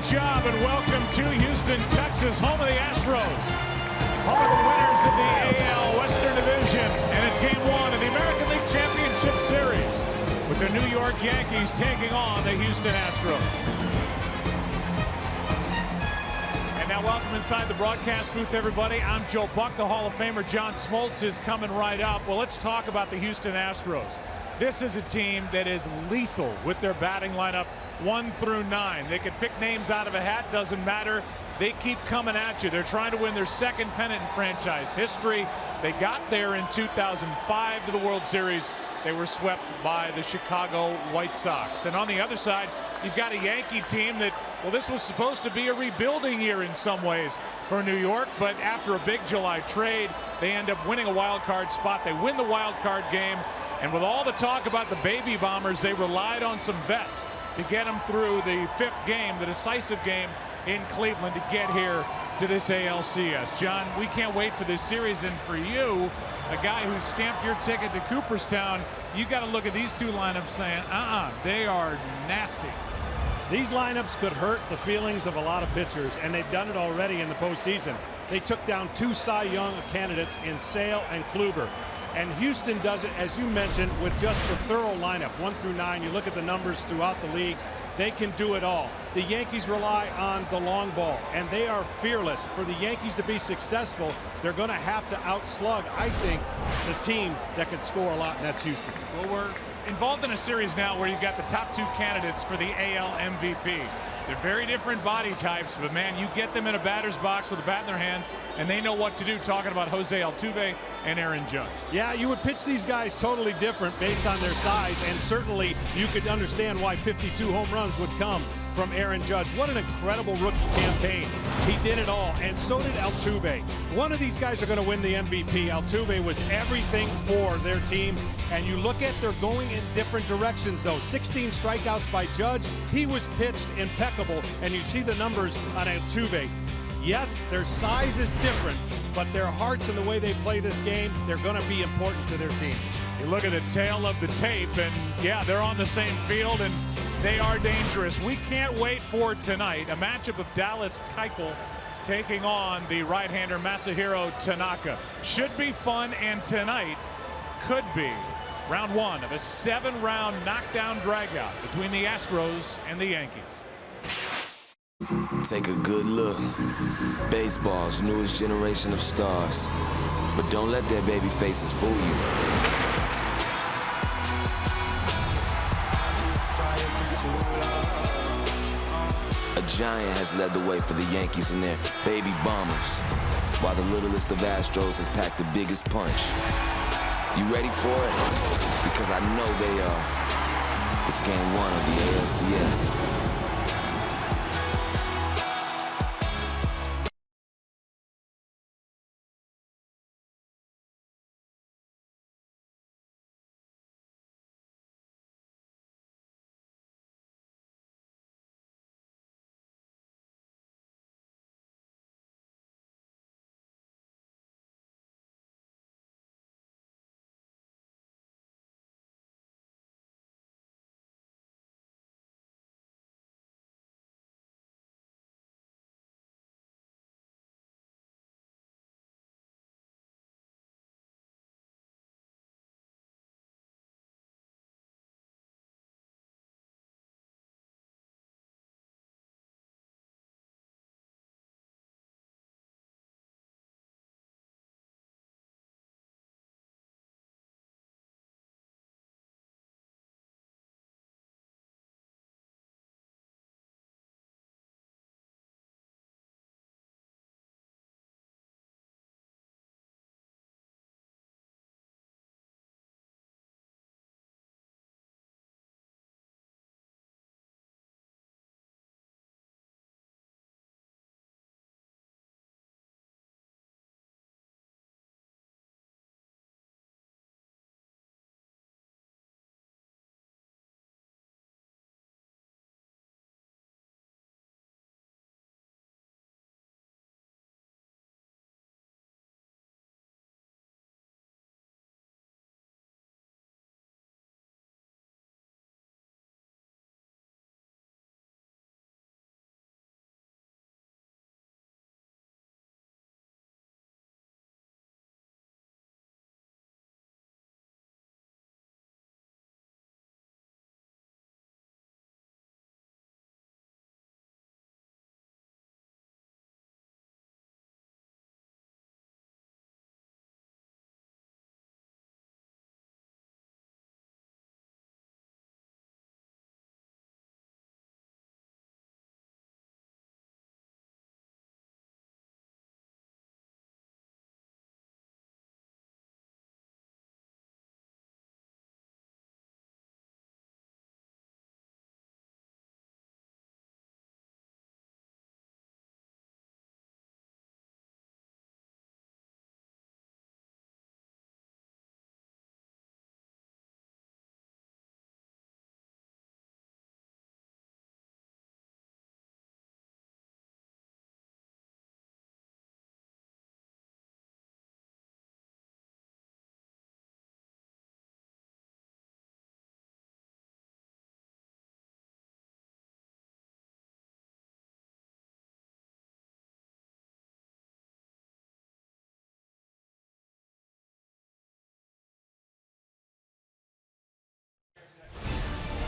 job and welcome to Houston, Texas, home of the Astros. Home of the winners of the AL Western Division. And it's game one of the American League Championship Series with the New York Yankees taking on the Houston Astros. And now welcome inside the broadcast booth, everybody. I'm Joe Buck. The Hall of Famer John Smoltz is coming right up. Well, let's talk about the Houston Astros. This is a team that is lethal with their batting lineup 1 through 9. They can pick names out of a hat, doesn't matter. They keep coming at you. They're trying to win their second pennant in franchise history. They got there in 2005 to the World Series. They were swept by the Chicago White Sox. And on the other side, you've got a Yankee team that, well, this was supposed to be a rebuilding year in some ways for New York, but after a big July trade, they end up winning a wild card spot. They win the wild card game. And with all the talk about the baby bombers, they relied on some vets to get them through the 5th game, the decisive game in Cleveland, to get here to this ALCS. John, we can't wait for this series, and for you, a guy who stamped your ticket to Cooperstown, you got to look at these two lineups saying, they are nasty. These lineups could hurt the feelings of a lot of pitchers, and they've done it already in the postseason. They took down 2 Cy Young candidates in Sale and Kluber. And Houston does it, as you mentioned, with just the thorough lineup, 1 through 9. You look at the numbers throughout the league. They can do it all. The Yankees rely on the long ball, and they are fearless. For the Yankees to be successful, they're going to have to outslug, I think, the team that can score a lot, and that's Houston. Well, we're involved in a series now where you've got the top 2 candidates for the AL MVP. They're very different body types, but man, you get them in a batter's box with a bat in their hands, and they know what to do, talking about Jose Altuve and Aaron Judge. Yeah, you would pitch these guys totally different based on their size, and certainly you could understand why 52 home runs would come from Aaron Judge. What an incredible rookie campaign. He did it all, and so did Altuve. One of these guys are going to win the MVP. Altuve was everything for their team, and you look at they're going in different directions, though. 16 strikeouts by Judge. He was pitched impeccable, and you see the numbers on Altuve. Yes, their size is different, but their hearts and the way they play this game, they're going to be important to their team. You look at the tail of the tape, and yeah, they're on the same field, and they are dangerous. We can't wait for tonight, a matchup of Dallas Keuchel taking on the right-hander Masahiro Tanaka. Should be fun, and tonight could be round 1 of a 7-round knockdown dragout between the Astros and the Yankees. Take a good look. Baseball's newest generation of stars. But don't let their baby faces fool you. A giant has led the way for the Yankees and their baby bombers, while the littlest of Astros has packed the biggest punch. You ready for it? Because I know they are. It's game 1 of the ALCS.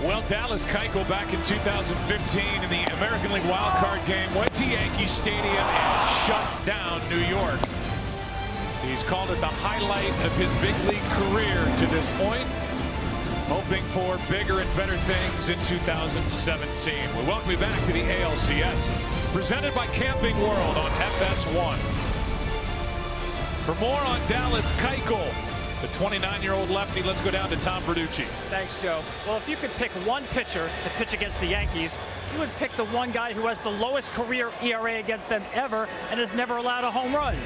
Well, Dallas Keuchel back in 2015 in the American League wild card game went to Yankee Stadium and shut down New York. He's called it the highlight of his big league career to this point, hoping for bigger and better things in 2017. We welcome you back to the ALCS, presented by Camping World on FS1. For more on Dallas Keuchel, the 29-year-old lefty, let's go down to Tom Verducci. Thanks, Joe. Well, if you could pick one pitcher to pitch against the Yankees, you would pick the one guy who has the lowest career ERA against them ever and has never allowed a home run.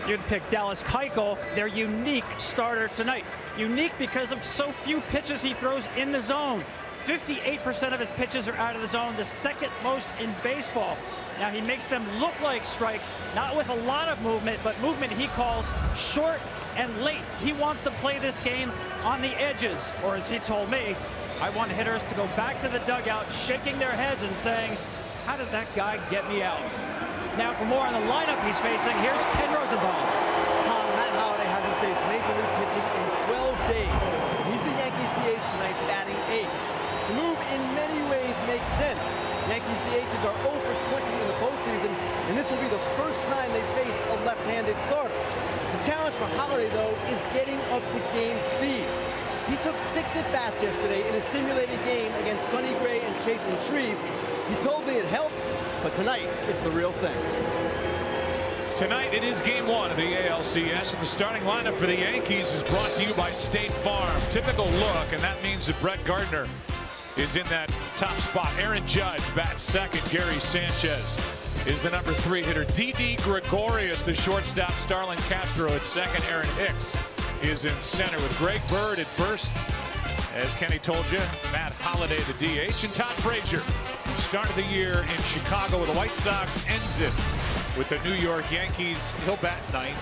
You'd pick Dallas Keuchel, their unique starter tonight. Unique because of so few pitches he throws in the zone. 58% of his pitches are out of the zone, the second most in baseball. Now, he makes them look like strikes, not with a lot of movement, but movement he calls short and late. He wants to play this game on the edges, or as he told me, I want hitters to go back to the dugout, shaking their heads and saying, how did that guy get me out? Now, for more on the lineup he's facing, here's Ken Rosenbaum. Tom, Matt Holliday hasn't faced Major League pitching in 12 days. He's the Yankees DH tonight, batting 8th. The move in many ways makes sense. Yankees DHs are 0 for 20 in the postseason, and this will be the first time they face a left-handed starter. The challenge for Holliday, though, is getting up to game speed. He took 6 at-bats yesterday in a simulated game against Sonny Gray and Chasen Shreve. He told me it helped, but tonight, it's the real thing. Tonight, it is game 1 of the ALCS, and the starting lineup for the Yankees is brought to you by State Farm. Typical look, and that means that Brett Gardner is in that top spot. Aaron Judge bats second. Gary Sanchez is the number 3 hitter. Didi Gregorius, the shortstop. Starlin Castro at second. Aaron Hicks is in center with Greg Bird at first. As Kenny told you, Matt Holliday, the DH, and Todd Frazier, who started the year in Chicago with the White Sox, ends it with the New York Yankees. He'll bat 9th.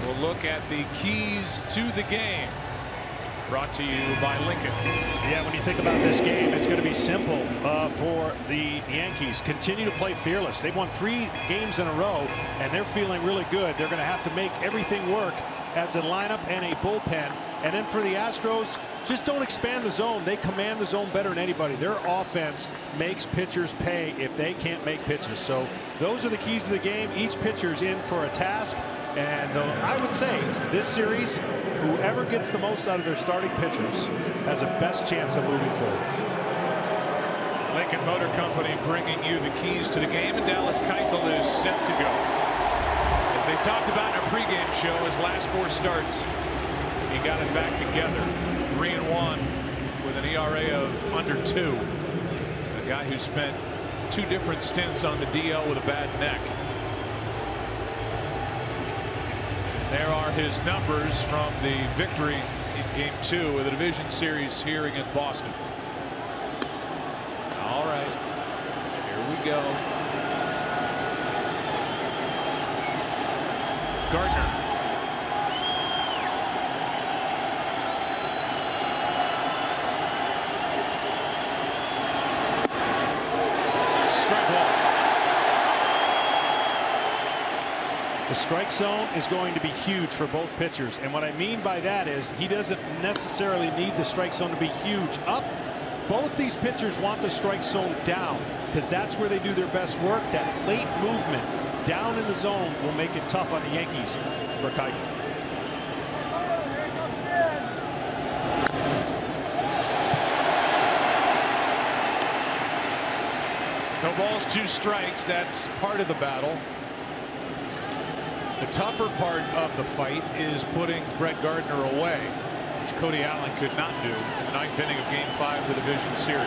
We'll look at the keys to the game, brought to you by Lincoln. Yeah, when you think about this game, it's going to be simple for the Yankees. Continue to play fearless. They've won 3 games in a row, and they're feeling really good. They're going to have to make everything work as a lineup and a bullpen. And then for the Astros, just don't expand the zone. They command the zone better than anybody. Their offense makes pitchers pay if they can't make pitches. So those are the keys to the game. Each pitcher's in for a task. And I would say this series, whoever gets the most out of their starting pitchers has a best chance of moving forward. Lincoln Motor Company bringing you the keys to the game, and Dallas Keuchel is set to go. As they talked about in our pregame show, his last 4 starts, he got it back together. 3-1 with an ERA of under 2. A guy who spent 2 different stints on the DL with a bad neck. There are his numbers from the victory in Game 2 of the division series here against Boston. All right, here we go. Gardner. The strike zone is going to be huge for both pitchers, and what I mean by that is he doesn't necessarily need the strike zone to be huge. Up, both these pitchers want the strike zone down because that's where they do their best work. That late movement down in the zone will make it tough on the Yankees for Keuchel. No balls, 2 strikes. That's part of the battle. The tougher part of the fight is putting Brett Gardner away, which Cody Allen could not do in the 9th inning of Game 5 of the division series.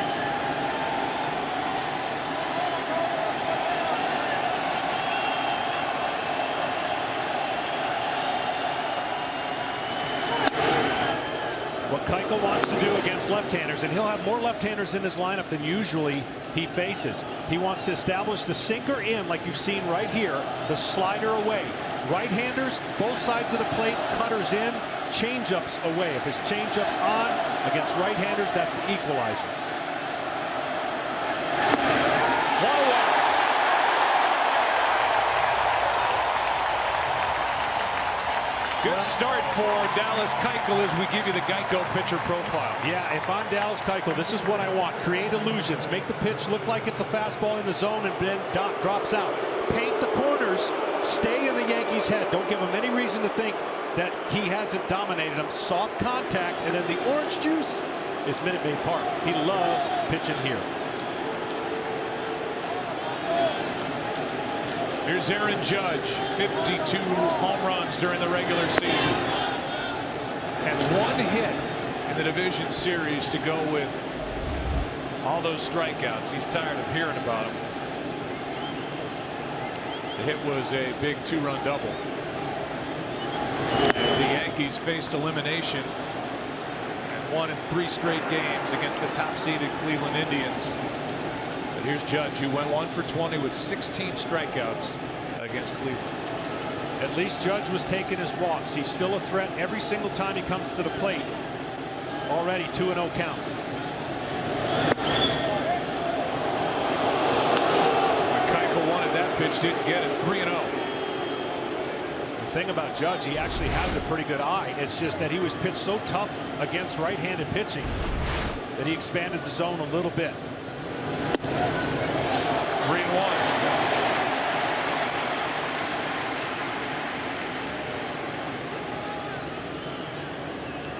What Keuchel wants to do against left-handers, and he'll have more left-handers in his lineup than usually he faces. He wants to establish the sinker in, like you've seen right here, the slider away. Right-handers, both sides of the plate, cutters in, change-ups away. If his change-ups on against right-handers, that's the equalizer. One away. Good start for Dallas Keuchel as we give you the Geico pitcher profile. Yeah, if I'm Dallas Keuchel, this is what I want. Create illusions. Make the pitch look like it's a fastball in the zone and then drops out. Paint the corners. Stay in the Yankees' head. Don't give him any reason to think that he hasn't dominated them. Soft contact, and then the orange juice is Minute Maid Park. He loves pitching here. Here's Aaron Judge, 52 home runs during the regular season. And one hit in the division series to go with all those strikeouts. He's tired of hearing about them. The hit was a big 2-run double. As the Yankees faced elimination and won in 3 straight games against the top-seeded Cleveland Indians. But here's Judge, who went 1 for 20 with 16 strikeouts against Cleveland. At least Judge was taking his walks. He's still a threat every single time he comes to the plate. Already 2-0 count. Keuchel wanted that pitch, didn't get it. 3-0. The thing about Judge, he actually has a pretty good eye. It's just that he was pitched so tough against right-handed pitching that he expanded the zone a little bit. 3-1.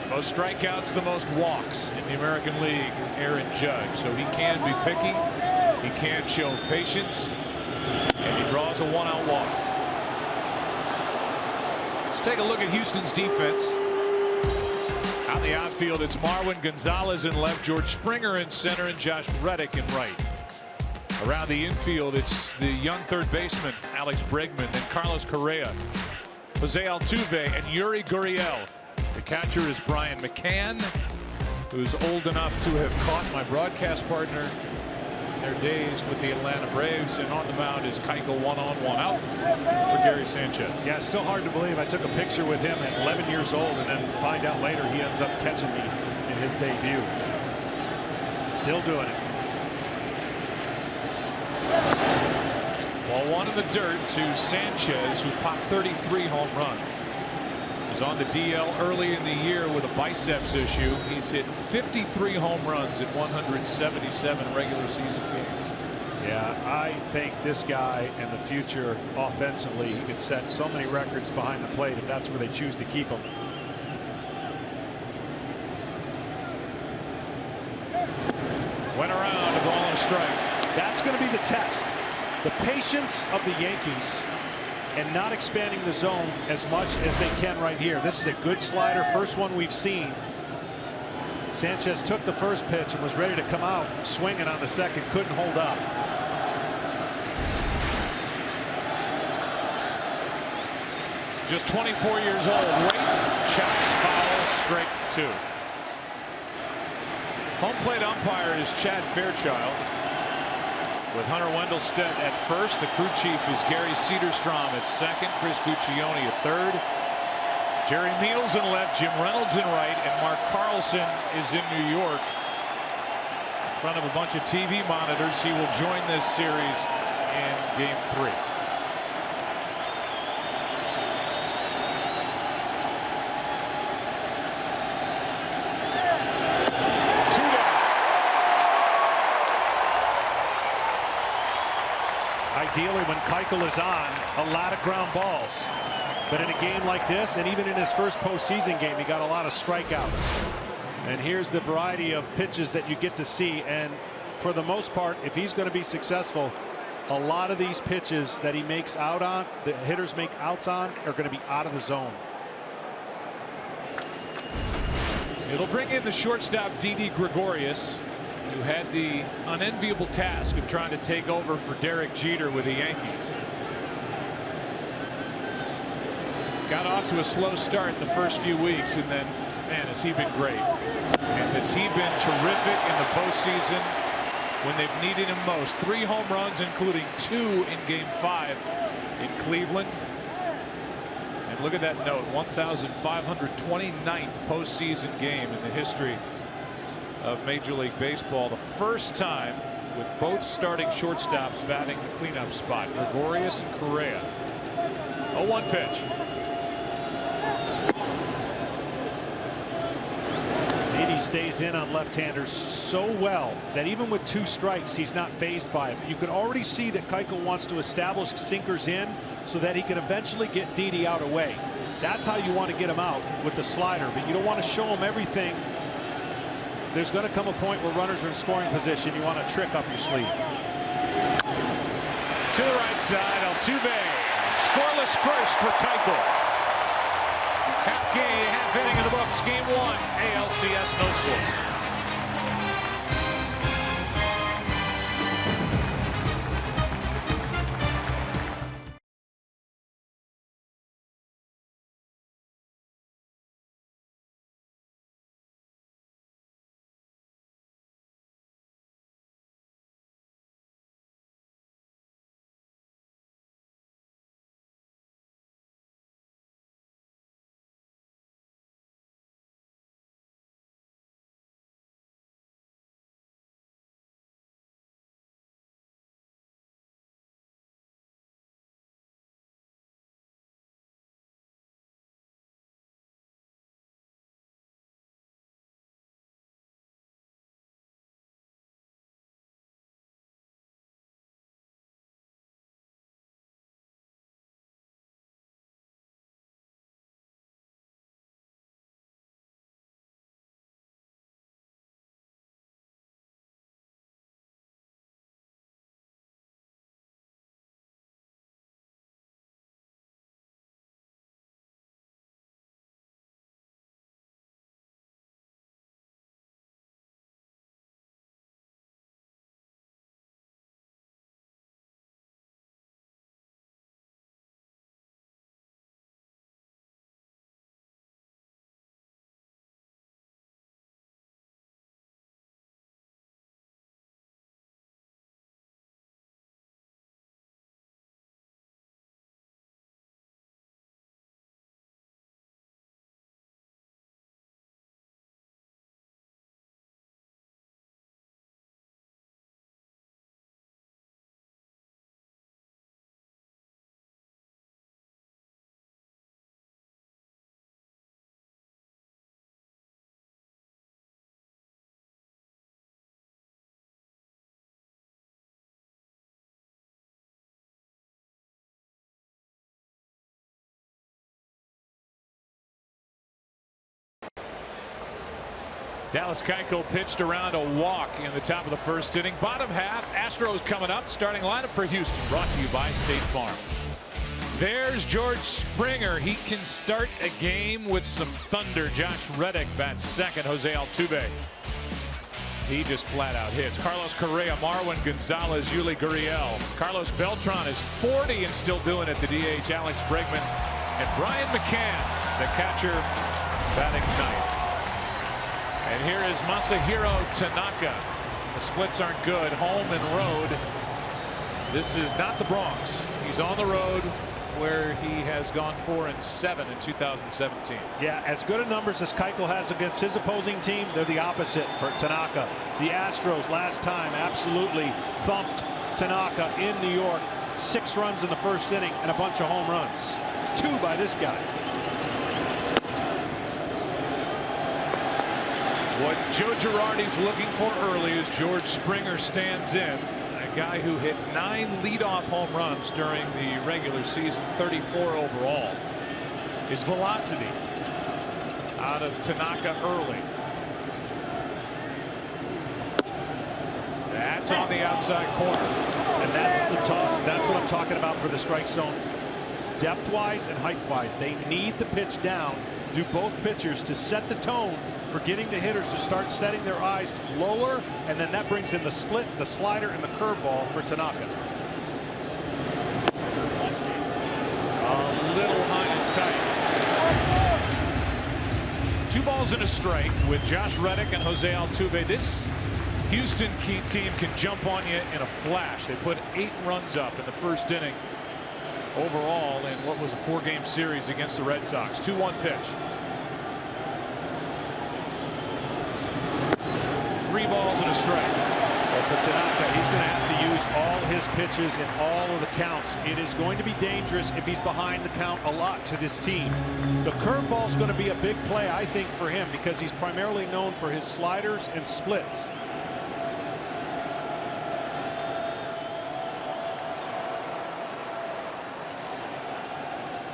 Most strikeouts, the most walks in the American League, Aaron Judge. So he can be picky, he can show patience, and he draws a 1-out walk. Let's take a look at Houston's defense. Out the outfield, it's Marwin Gonzalez in left, George Springer in center, and Josh Reddick in right. Around the infield, it's the young third baseman Alex Bregman and Carlos Correa, Jose Altuve, and Yuri Gurriel. The catcher is Brian McCann, who's old enough to have caught my broadcast partner in their days with the Atlanta Braves. And on the mound is Keuchel, 1-on, 1-out for Gary Sanchez. Yeah, it's still hard to believe I took a picture with him at 11 years old and then find out later he ends up catching me in his debut. Still doing it. Ball 1 in the dirt to Sanchez, who popped 33 home runs. Was on the DL early in the year with a biceps issue. He's hit 53 home runs in 177 regular season games. Yeah, I think this guy in the future offensively, he could set so many records behind the plate if that's where they choose to keep him. Went around, a ball and a strike. That's going to be the test. The patience of the Yankees and not expanding the zone as much as they can right here. This is a good slider, first one we've seen. Sanchez took the first pitch and was ready to come out swinging on the second, couldn't hold up. Just 24 years old, waits, chops, foul, strike 2. Home plate umpire is Chad Fairchild, with Hunter Wendelstedt at first. The crew chief is Gary Cederstrom at second, Chris Guccione at third, Jerry Meals in left, Jim Reynolds in right, and Mark Carlson is in New York. In front of a bunch of TV monitors, he will join this series in Game 3. Ideally, when Keuchel is on, a lot of ground balls. But in a game like this, and even in his first postseason game, he got a lot of strikeouts. And here's the variety of pitches that you get to see. And for the most part, if he's going to be successful, a lot of these pitches that he makes out on, the hitters make outs on, are going to be out of the zone. It'll bring in the shortstop Didi Gregorius, who had the unenviable task of trying to take over for Derek Jeter with the Yankees. Got off to a slow start the first few weeks, and then, man, has he been great. And has he been terrific in the postseason when they've needed him most. 3 home runs, including 2 in Game 5 in Cleveland. And look at that note, 1,529th postseason game in the history of Major League Baseball. The first time with both starting shortstops batting the cleanup spot, Gregorius and Correa. 0-1 pitch. stays in on left-handers so well that even with 2 strikes, he's not fazed by it. You can already see that Keuchel wants to establish sinkers in so that he can eventually get Didi out away. That's how you want to get him out, with the slider, but you don't want to show him everything. There's going to come a point where runners are in scoring position. You want a trick up your sleeve. To the right side, Altuve. Scoreless first for Keuchel. Half inning in the books. Game 1. ALCS no score. Dallas Keuchel pitched around a walk in the top of the first inning. Bottom half, Astros coming up. Starting lineup for Houston, brought to you by State Farm. There's George Springer. He can start a game with some thunder. Josh Reddick bats second. Jose Altuve, he just flat out hits. Carlos Correa, Marwin Gonzalez, Yuli Gurriel. Carlos Beltran is 40 and still doing it. The DH, Alex Bregman, and Brian McCann, the catcher, batting ninth. And here is Masahiro Tanaka. The splits aren't good. Home and road. This is not the Bronx. He's on the road where he has gone 4-7 in 2017. Yeah, as good a numbers as Keuchel has against his opposing team, they're the opposite for Tanaka. The Astros last time absolutely thumped Tanaka in New York. 6 runs in the first inning and a bunch of home runs. 2 by this guy. What Joe Girardi's looking for early is George Springer stands in. A guy who hit 9 leadoff home runs during the regular season, 34 overall. His velocity out of Tanaka early. That's on the outside corner. And that's the talk. That's what I'm talking about for the strike zone. Depth-wise and height-wise, they need the pitch down. Do both pitchers to set the tone for getting the hitters to start setting their eyes lower, and then that brings in the split, the slider, and the curveball for Tanaka. A little high and tight. 2 balls and a strike with Josh Reddick and Jose Altuve. This Houston team can jump on you in a flash. They put 8 runs up in the first inning overall in what was a 4-game series against the Red Sox. 2-1 pitch. 3 balls and a strike. Well, for Tanaka, he's going to have to use use all his pitches in all of the counts. It is going to be dangerous if he's behind the count a lot to this team. The curveball is going to be a big play, I think, for him because he's primarily known for his sliders and splits.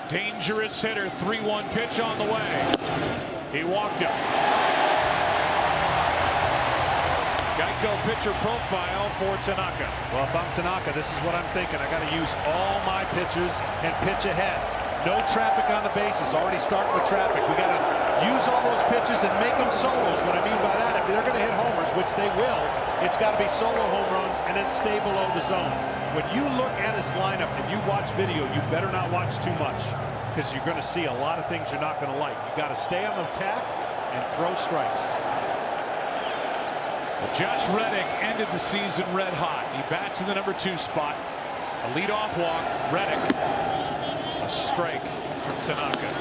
Dangerous hitter, 3-1 pitch on the way. He walked him. Geico pitcher profile for Tanaka. Well, if I'm Tanaka, this is what I'm thinking. I got to use all my pitches and pitch ahead. No traffic on the bases. Already starting with traffic. We got to use all those pitches and make them solos. What I mean by that, if they're going to hit homers, which they will, it's got to be solo home runs and then stay below the zone. When you look at his lineup and you watch video, you better not watch too much because you're going to see a lot of things you're not going to like. You got to stay on the attack and throw strikes. Well, Josh Reddick ended the season red hot. He bats in the #2 spot. A leadoff walk. Reddick. A strike from Tanaka.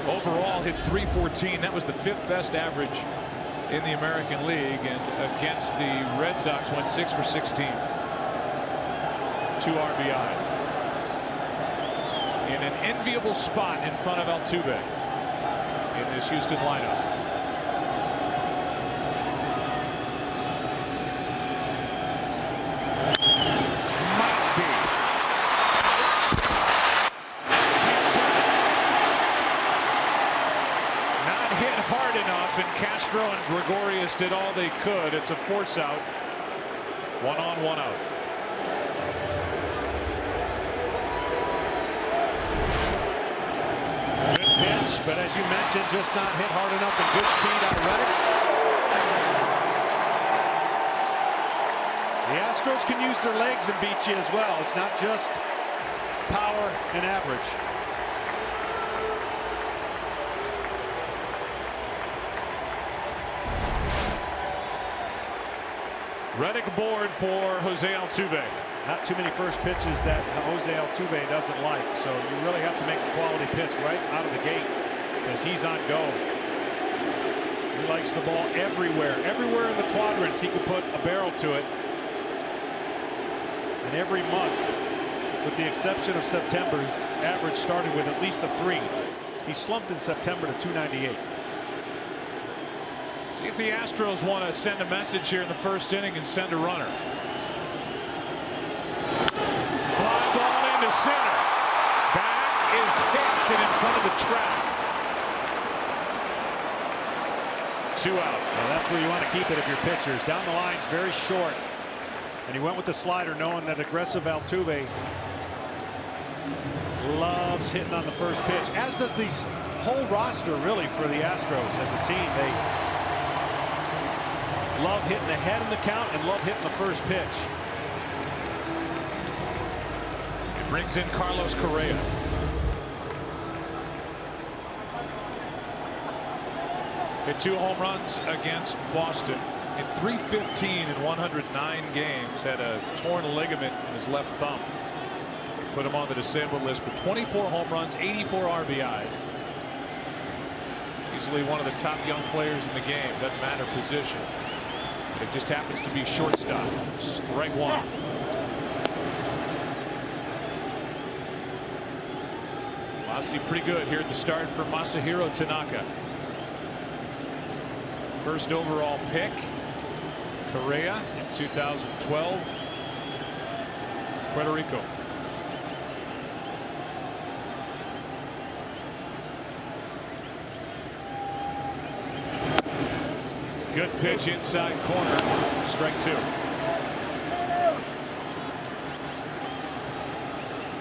Overall hit .314. That was the 5th best average in the American League, and against the Red Sox went 6 for 16. 2 RBIs. In an enviable spot in front of Altuve in this Houston lineup. And Castro and Gregorius did all they could. It's a force out. 1 on, 1 out. Good pitch, but as you mentioned, just not hit hard enough and good speed out of Reddick. The Astros can use their legs and beat you as well. It's not just power and average. Reddick aboard for Jose Altuve. Not too many first pitches that Jose Altuve doesn't like, so you really have to make a quality pitch right out of the gate because he's on go. He likes the ball everywhere in the quadrants. He could put a barrel to it. And every month, with the exception of September, average started with at least a 3. He slumped in September to 298. See if the Astros want to send a message here in the first inning and send a runner. Fly ball into center. Back is Hicks and in front of the track. 2 out. Well, that's where you want to keep it if you're pitchers. Down the line's very short. And he went with the slider knowing that aggressive Altuve loves hitting on the first pitch, as does these whole roster really for the Astros as a team. They love hitting ahead in the count and love hitting the first pitch. It brings in Carlos Correa. Hit 2 home runs against Boston. In .315 in 109 games. Had a torn ligament in his left thumb. Put him on the disabled list, but 24 home runs, 84 RBIs. Easily one of the top young players in the game. Doesn't matter position. It just happens to be shortstop. Strike 1. Velocity pretty good here at the start for Masahiro Tanaka. First overall pick. Correa in 2012. Puerto Rico. Good pitch inside corner. Strike 2.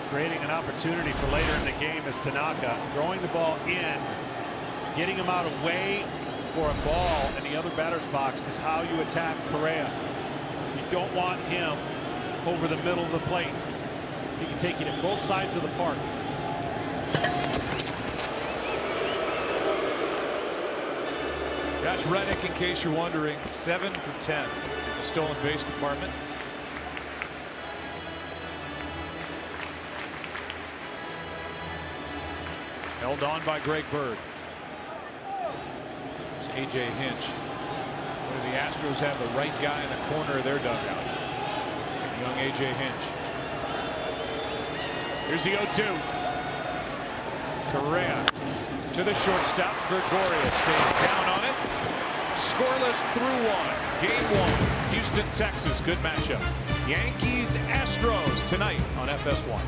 Creating an opportunity for later in the game is Tanaka. Throwing the ball in, getting him out away for a ball in the other batter's box is how you attack Correa. You don't want him over the middle of the plate. He can take you to both sides of the park. Josh Reddick, in case you're wondering, 7 for 10 in the stolen base department. Held on by Greg Bird. There's A.J. Hinch. The Astros have the right guy in the corner of their dugout. young A.J. Hinch. Here's the 0-2. Correa to the shortstop. Gregorius stays down on it. Scoreless through one. Game 1. Houston, Texas. Good matchup. Yankees, Astros tonight on FS1.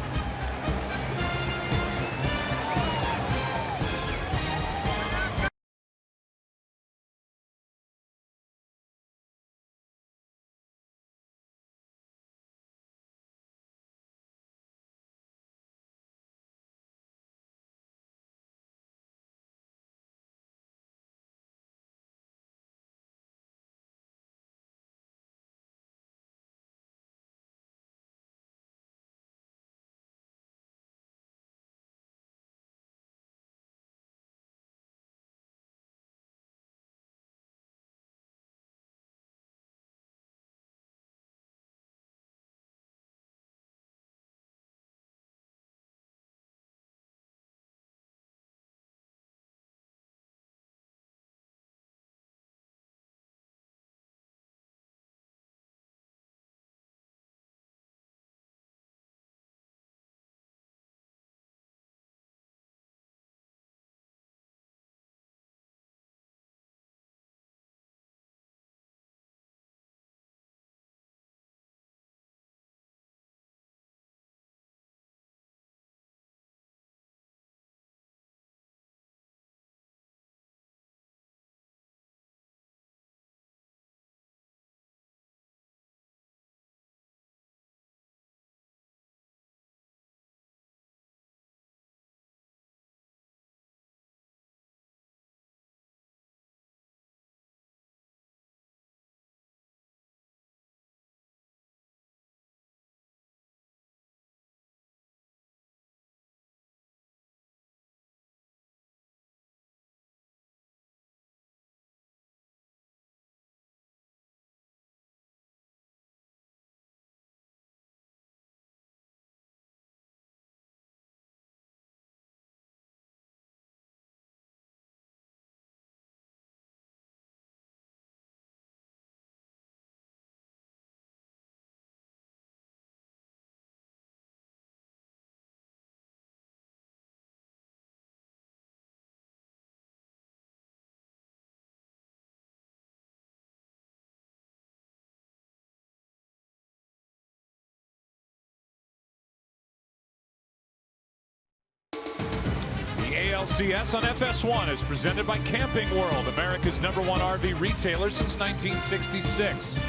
ALCS on FS1 is presented by Camping World, America's #1 RV retailer since 1966.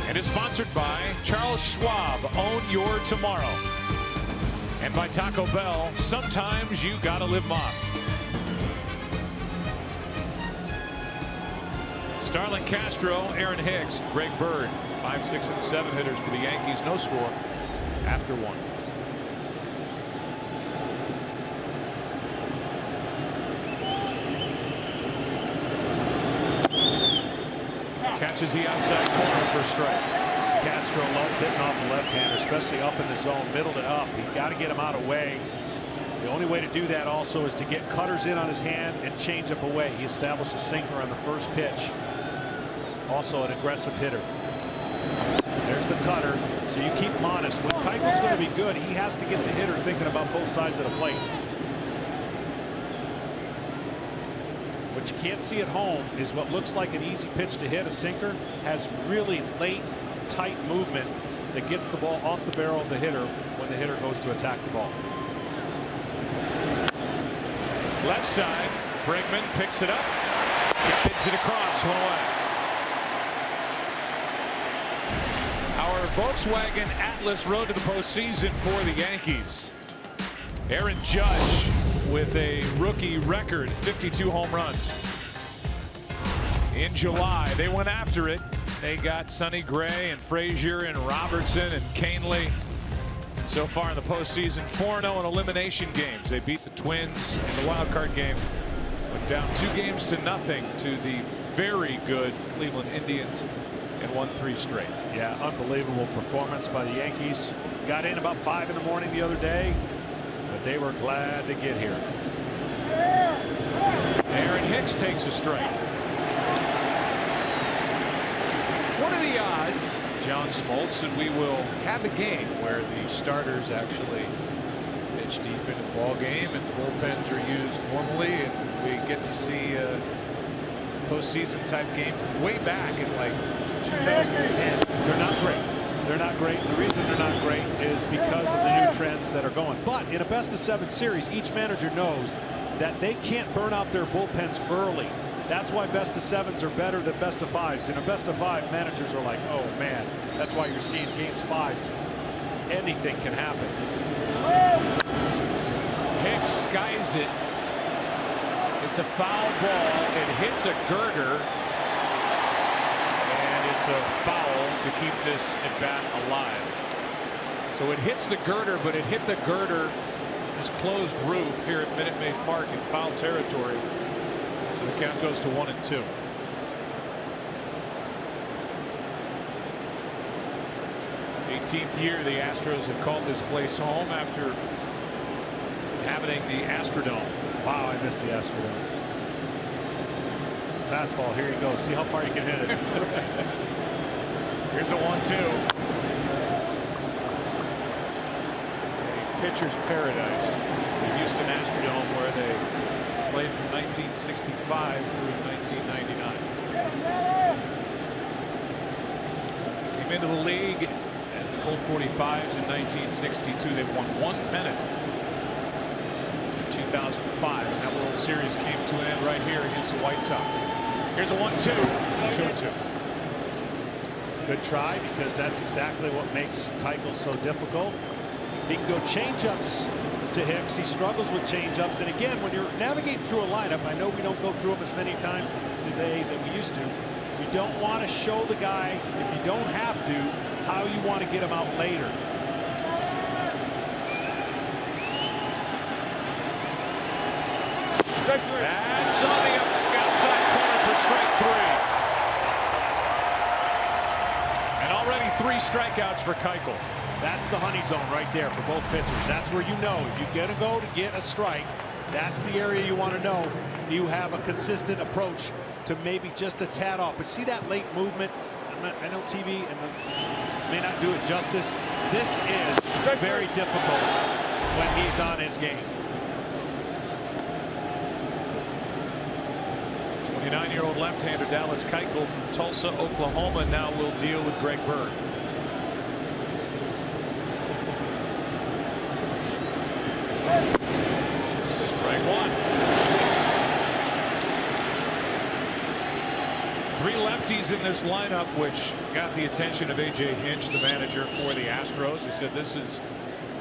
And is sponsored by Charles Schwab, Own Your Tomorrow. And by Taco Bell, sometimes you gotta live Moss. Starlin Castro, Aaron Hicks, Greg Bird, 5, 6, and 7 hitters for the Yankees. No score after 1. Catches the outside corner for a strike. Castro loves hitting off the left-hander, especially up in the zone, middle to up. You've got to get him out of way. The only way to do that also is to get cutters in on his hand and change up away. He established a sinker on the first pitch. Also an aggressive hitter. There's the cutter. So you keep him honest. When Keuchel's going to be good, he has to get the hitter thinking about both sides of the plate. What you can't see at home is what looks like an easy pitch to hit. A sinker has really late, tight movement that gets the ball off the barrel of the hitter when the hitter goes to attack the ball. Left side, Bregman picks it up, hits it across, 1 away. Our Volkswagen Atlas road to the postseason for the Yankees. Aaron Judge with a rookie record 52 home runs. In July, they went after it. They got Sonny Gray and Frazier and Robertson and Canely. So far in the postseason, 4-0 in elimination games. They beat the Twins in the wild card game. Went down 2-0 to the very good Cleveland Indians and won 3 straight. Yeah, unbelievable performance by the Yankees. Got in about 5 in the morning the other day, but they were glad to get here. Aaron Hicks takes a strike. What are the odds John Smoltz, and we will have a game where the starters actually pitch deep in the ball game and bullpens are used normally, and we get to see a postseason type game from way back in like 2010. They're not great. They're not great. The reason they're not great is because of the new trends that are going. But in a best-of-7 series, each manager knows that they can't burn out their bullpens early. That's why best-of-7s are better than best-of-5s. In a best-of-5, managers are like, oh man, that's why you're seeing games 5s. Anything can happen. Hicks skies it. It's a foul ball. It hits a girder. And it's a foul to keep this at bat alive. So it hits the girder, but it hit the girder, this closed roof here at Minute Maid Park in foul territory. So the count goes to 1-2. Year the Astros have called this place home after inhabiting the Astrodome. Wow, I missed the Astrodome. Fastball, here you go. See how far you can hit it. Here's a 1-2. A pitcher's paradise, the Houston Astrodome, where they played from 1965 through 1999. Came into the league as the Colt 45s in 1962. They won one pennant in 2005, and that World Series came to an end right here against the White Sox. Here's a 1-2. 2-2. Good try, because that's exactly what makes Keuchel so difficult. He can go change-ups to Hicks. He struggles with change-ups, and again, when you're navigating through a lineup, I know we don't go through them as many times today that we used to. You don't want to show the guy, if you don't have to, how you want to get him out later. That's on the outside corner for strike 3. And already 3 strikeouts for Keuchel. That's the honey zone right there for both pitchers. That's where you know if you get a go to get a strike, that's the area you want to know you have a consistent approach to maybe just a tad off. But see that late movement? I know TV may not do it justice. This is very difficult when he's on his game. 29-year-old left-hander Dallas Keuchel from Tulsa, Oklahoma, now will deal with Greg Bird. Strike 1. 3 lefties in this lineup, which got the attention of A.J. Hinch, the manager for the Astros. He said this is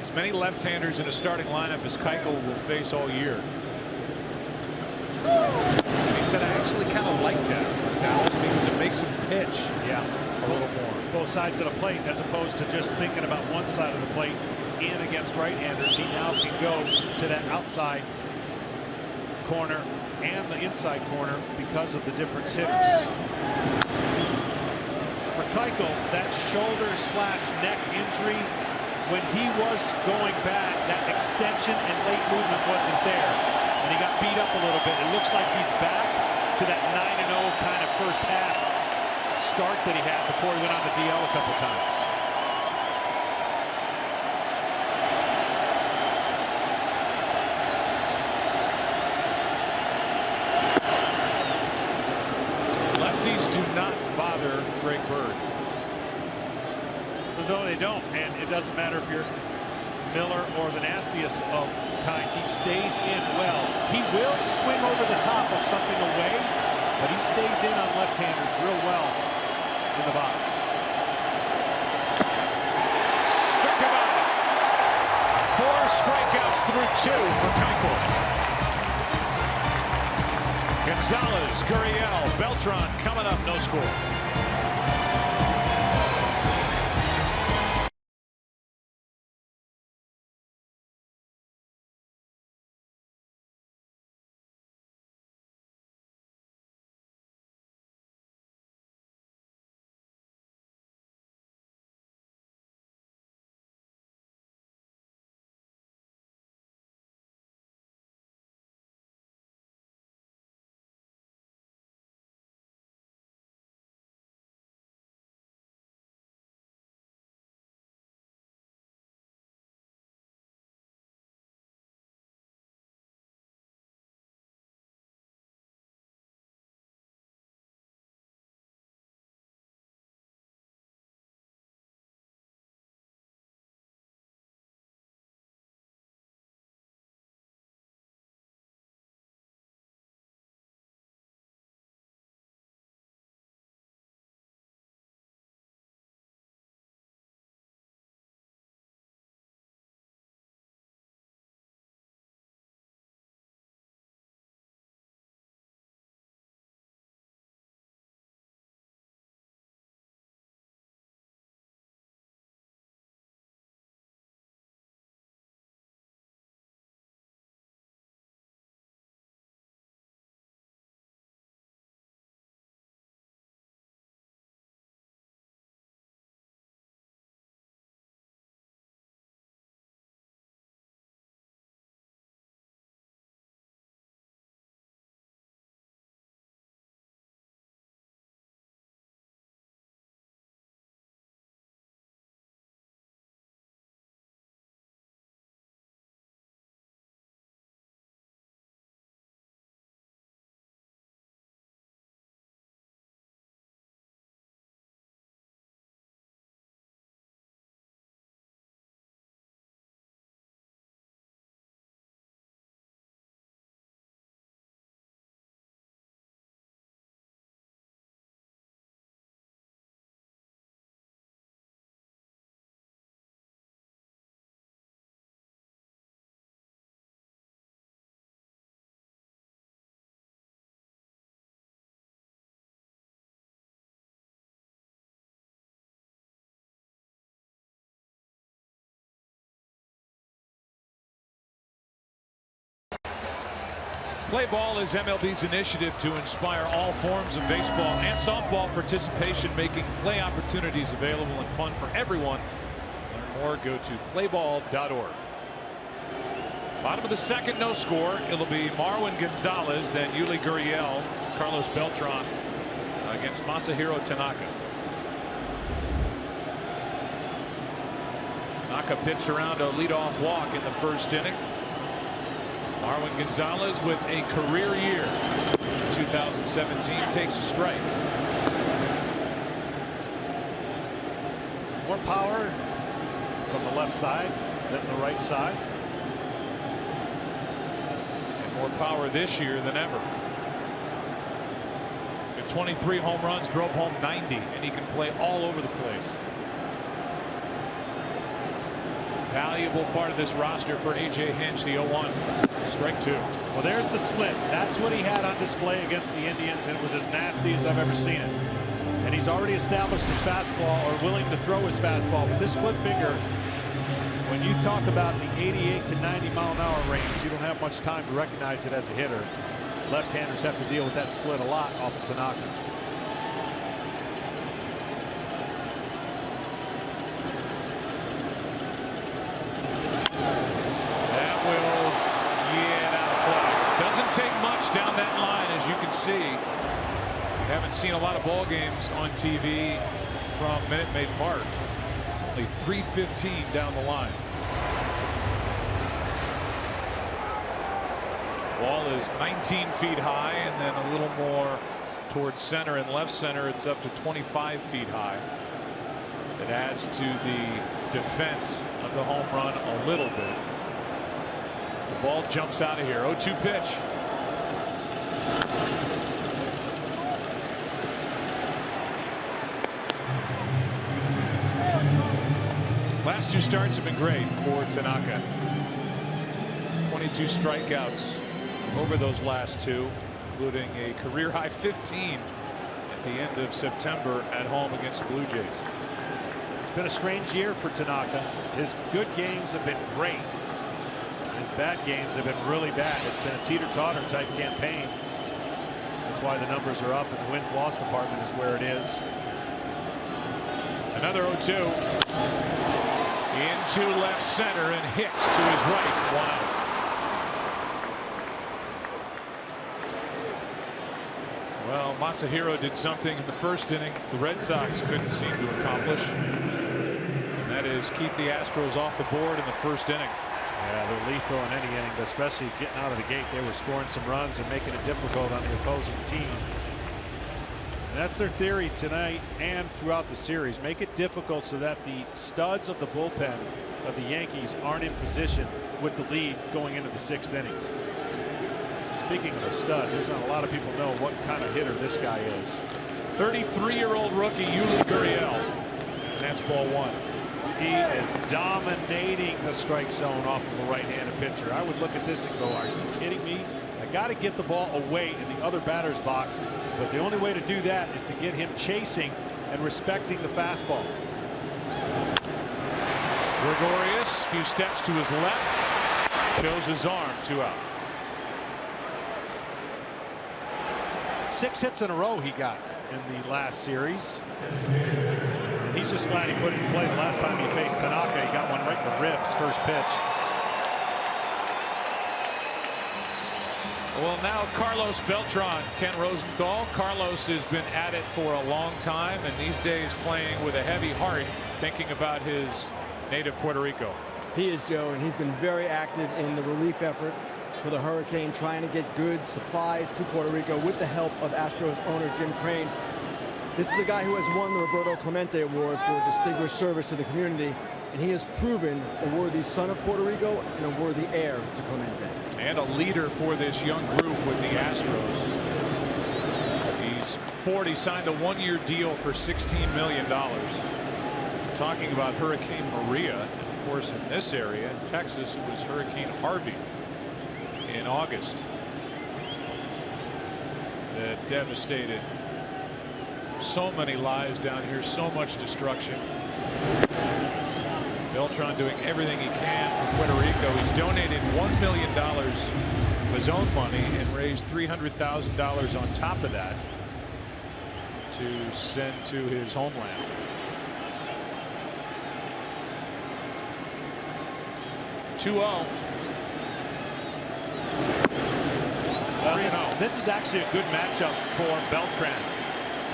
as many left-handers in a starting lineup as Keuchel will face all year. And he said, I actually kind of like that for Dallas because it makes him pitch a little more. Both sides of the plate, as opposed to just thinking about one side of the plate in against right-handers. He now can go to that outside corner and the inside corner because of the difference hitters. For Keuchel, that shoulder/neck injury, when he was going back, that extension and late movement wasn't there, and he got beat up a little bit. It looks like he's back to that 9-0 kind of first half start that he had before he went on the DL a couple times. Do not bother Greg Bird. No, they don't, and it doesn't matter if you're Miller or the nastiest of kinds. He stays in well. He will swing over the top of something away, but he stays in on left-handers real well in the box. Struck him out. 4 strikeouts through 2 for Keuchel. Gonzalez, Gurriel, Beltran coming up, no score. Play ball is MLB's initiative to inspire all forms of baseball and softball participation, making play opportunities available and fun for everyone. Learn more, go to playball.org. Bottom of the second, no score. It'll be Marwin Gonzalez, then Yuli Gurriel, Carlos Beltran against Masahiro Tanaka. Tanaka pitched around a leadoff walk in the first inning. Marwin Gonzalez with a career year. 2017 takes a strike. More power from the left side than the right side. And more power this year than ever. With 23 home runs, drove home 90, and he can play all over the place. Valuable part of this roster for A.J. Hinch, the 0-1. Strike two. Well, there's the split. That's what he had on display against the Indians, and it was as nasty as I've ever seen it. And he's already established his fastball, or willing to throw his fastball. But this split finger, when you talk about the 88 to 90 mile an hour range, you don't have much time to recognize it as a hitter. Left-handers have to deal with that split a lot off of Tanaka. Take much down that line, as you can see. We haven't seen a lot of ball games on TV from Minute Maid Park. It's only 3:15 down the line. Ball is 19 feet high, and then a little more towards center and left center. It's up to 25 feet high. It adds to the defense of the home run a little bit. The ball jumps out of here. 0-2 pitch. Last two starts have been great for Tanaka. 22 strikeouts over those last two, including a career high 15 at the end of September at home against the Blue Jays. It's been a strange year for Tanaka. His good games have been great. His bad games have been really bad. It's been a teeter-totter type campaign. That's why the numbers are up, and the wins-loss department is where it is. Another 0-2. Into left center, and Hicks to his right. 1 out. Well, Masahiro did something in the first inning the Red Sox couldn't seem to accomplish, and that is keep the Astros off the board in the first inning. Yeah, they're lethal in any inning, but especially getting out of the gate. They were scoring some runs and making it difficult on the opposing team. And that's their theory tonight and throughout the series. Make it difficult so that the studs of the bullpen of the Yankees aren't in position with the lead going into the 6th inning. Speaking of a stud, there's not a lot of people know what kind of hitter this guy is. 33-year-old rookie Yuli Gurriel. That's ball 1. He is dominating the strike zone off of a right-handed pitcher. I would look at this and go, are you kidding me? I got to get the ball away in the other batter's box, but the only way to do that is to get him chasing and respecting the fastball. Gregorius, few steps to his left, shows his arm. 2 out. 6 hits in a row he got in the last series. And he's just glad he put it in play. The last time he faced Tanaka, he got one right in the ribs, first pitch. Well, now Carlos Beltran, Ken Rosenthal. Carlos has been at it for a long time, and these days playing with a heavy heart, thinking about his native Puerto Rico. He is, Joe, and he's been very active in the relief effort for the Hurricane, trying to get goods, supplies to Puerto Rico with the help of Astros owner Jim Crane. This is the guy who has won the Roberto Clemente Award for distinguished service to the community, and he has proven a worthy son of Puerto Rico and a worthy heir to Clemente. And a leader for this young group with the Astros. He's 40, signed a 1-year deal for $16 million. Talking about Hurricane Maria, and of course in this area, in Texas, it was Hurricane Harvey in August that devastated so many lives down here, so much destruction. Beltran doing everything he can for Puerto Rico. He's donated $1 million his own money and raised $300,000 on top of that to send to his homeland. This is actually a good matchup for Beltran.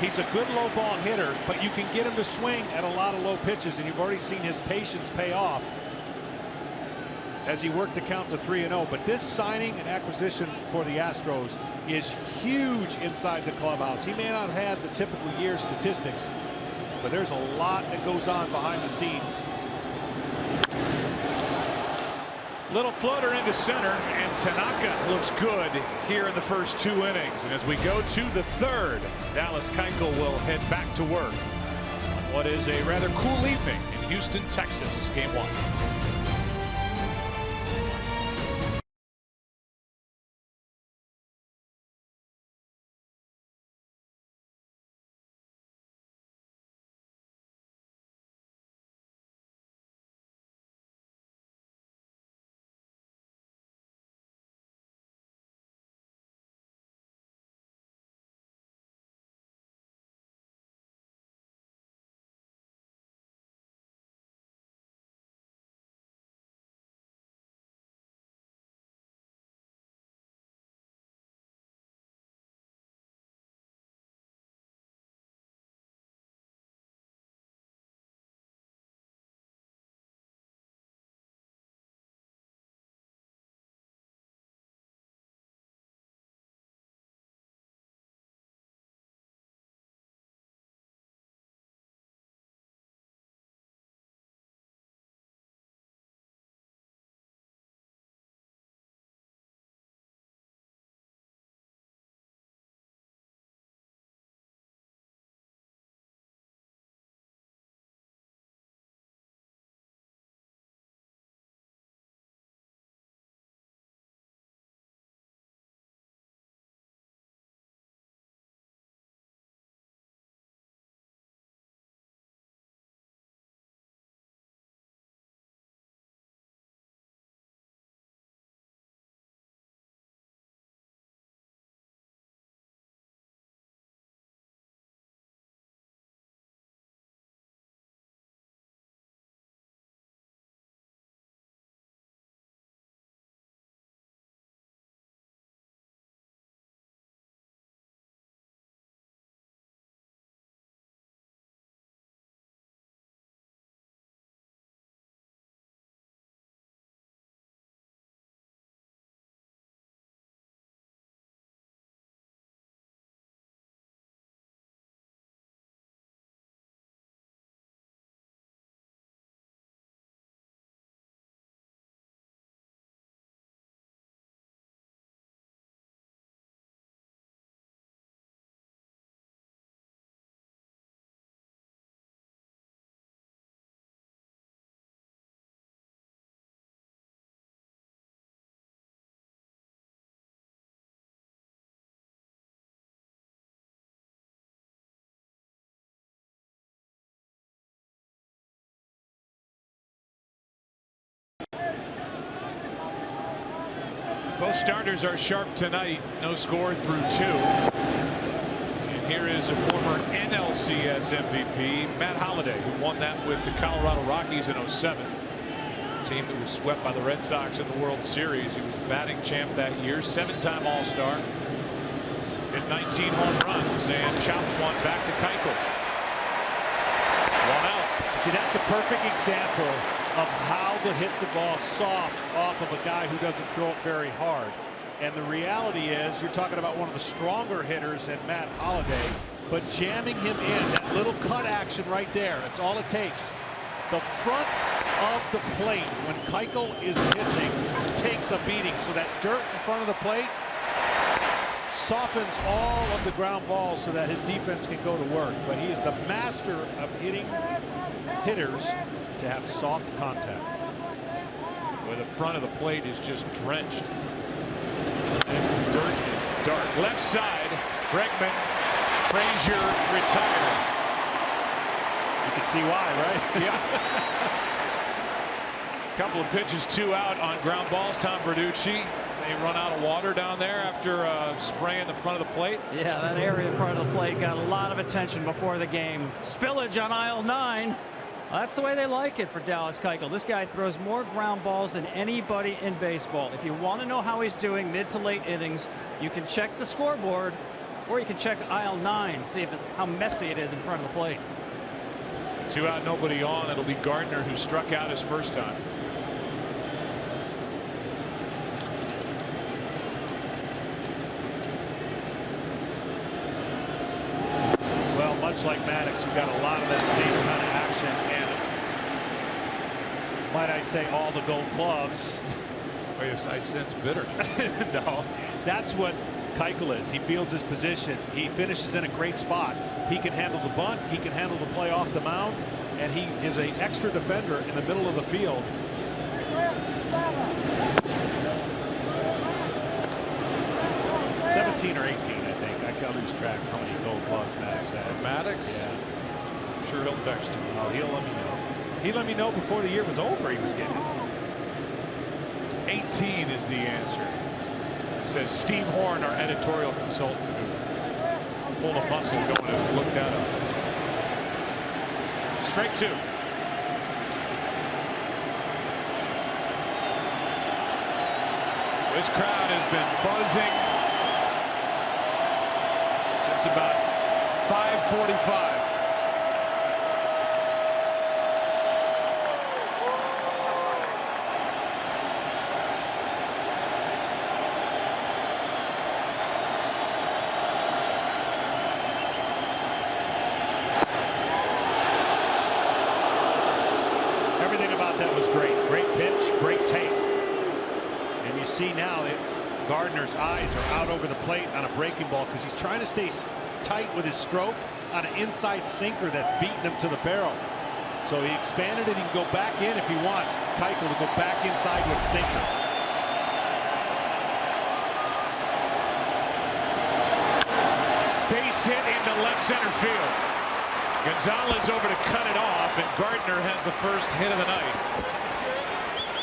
He's a good low ball hitter, but you can get him to swing at a lot of low pitches, and you've already seen his patience pay off as he worked the count to 3-0. But this signing and acquisition for the Astros is huge inside the clubhouse. He may not have had the typical year statistics, but there's a lot that goes on behind the scenes. Little floater into center, and Tanaka looks good here in the first 2 innings. And as we go to the third, Dallas Keuchel will head back to work on what is a rather cool evening in Houston, Texas, Game 1. Both starters are sharp tonight. No score through 2. And here is a former NLCS MVP, Matt Holliday, who won that with the Colorado Rockies in '07. A team that was swept by the Red Sox in the World Series. He was batting champ that year, 7-time All-Star. Hit 19 home runs and chops one back to Keuchel. 1 out. See, that's a perfect example of how to hit the ball soft off of a guy who doesn't throw it very hard. And the reality is, you're talking about one of the stronger hitters in Matt Holliday, but jamming him in, that little cut action right there, that's all it takes. The front of the plate, when Keuchel is pitching, takes a beating. So that dirt in front of the plate softens all of the ground balls so that his defense can go to work. But he is the master of hitting hitters to have soft contact. Where the front of the plate is just drenched. And the dirt is dark. Left side, Bregman, Frazier retired. You can see why, right? Yeah. Couple of pitches, 2 out on ground balls. Tom Verducci. They They run out of water down there after spraying the front of the plate. Yeah, that area in front of the plate got a lot of attention before the game. Spillage on aisle 9. Well, that's the way they like it for Dallas Keuchel. This guy throws more ground balls than anybody in baseball. If you want to know how he's doing mid to late innings, you can check the scoreboard, or you can check aisle 9, see if how messy it is in front of the plate. 2 out, nobody on. It'll be Gardner, who struck out his first time. Well, much like Maddox, who got a lot of that same kind of action, and might I say, all the Gold Gloves. I sense bitterness. No, that's what Keuchel is. He fields his position. He finishes in a great spot. He can handle the bunt. He can handle the play off the mound. And he is an extra defender in the middle of the field. $17 or 18, I think. I can't lose track of how many Gold Gloves Maddox had. Maddox? Yeah. I'm sure he'll text you. Oh, he'll let me know. He let me know before the year was over he was getting it. 18 is the answer, says Steve Horn, our editorial consultant, who pulled a muscle going to look that up. Strike 2. This crowd has been buzzing since about 5:45. See now that Gardner's eyes are out over the plate on a breaking ball because he's trying to stay tight with his stroke on an inside sinker that's beating him to the barrel. So he expanded it. He can go back in if he wants. Keuchel to go back inside with sinker. Base hit into left center field. Gonzalez over to cut it off, and Gardner has the first hit of the night.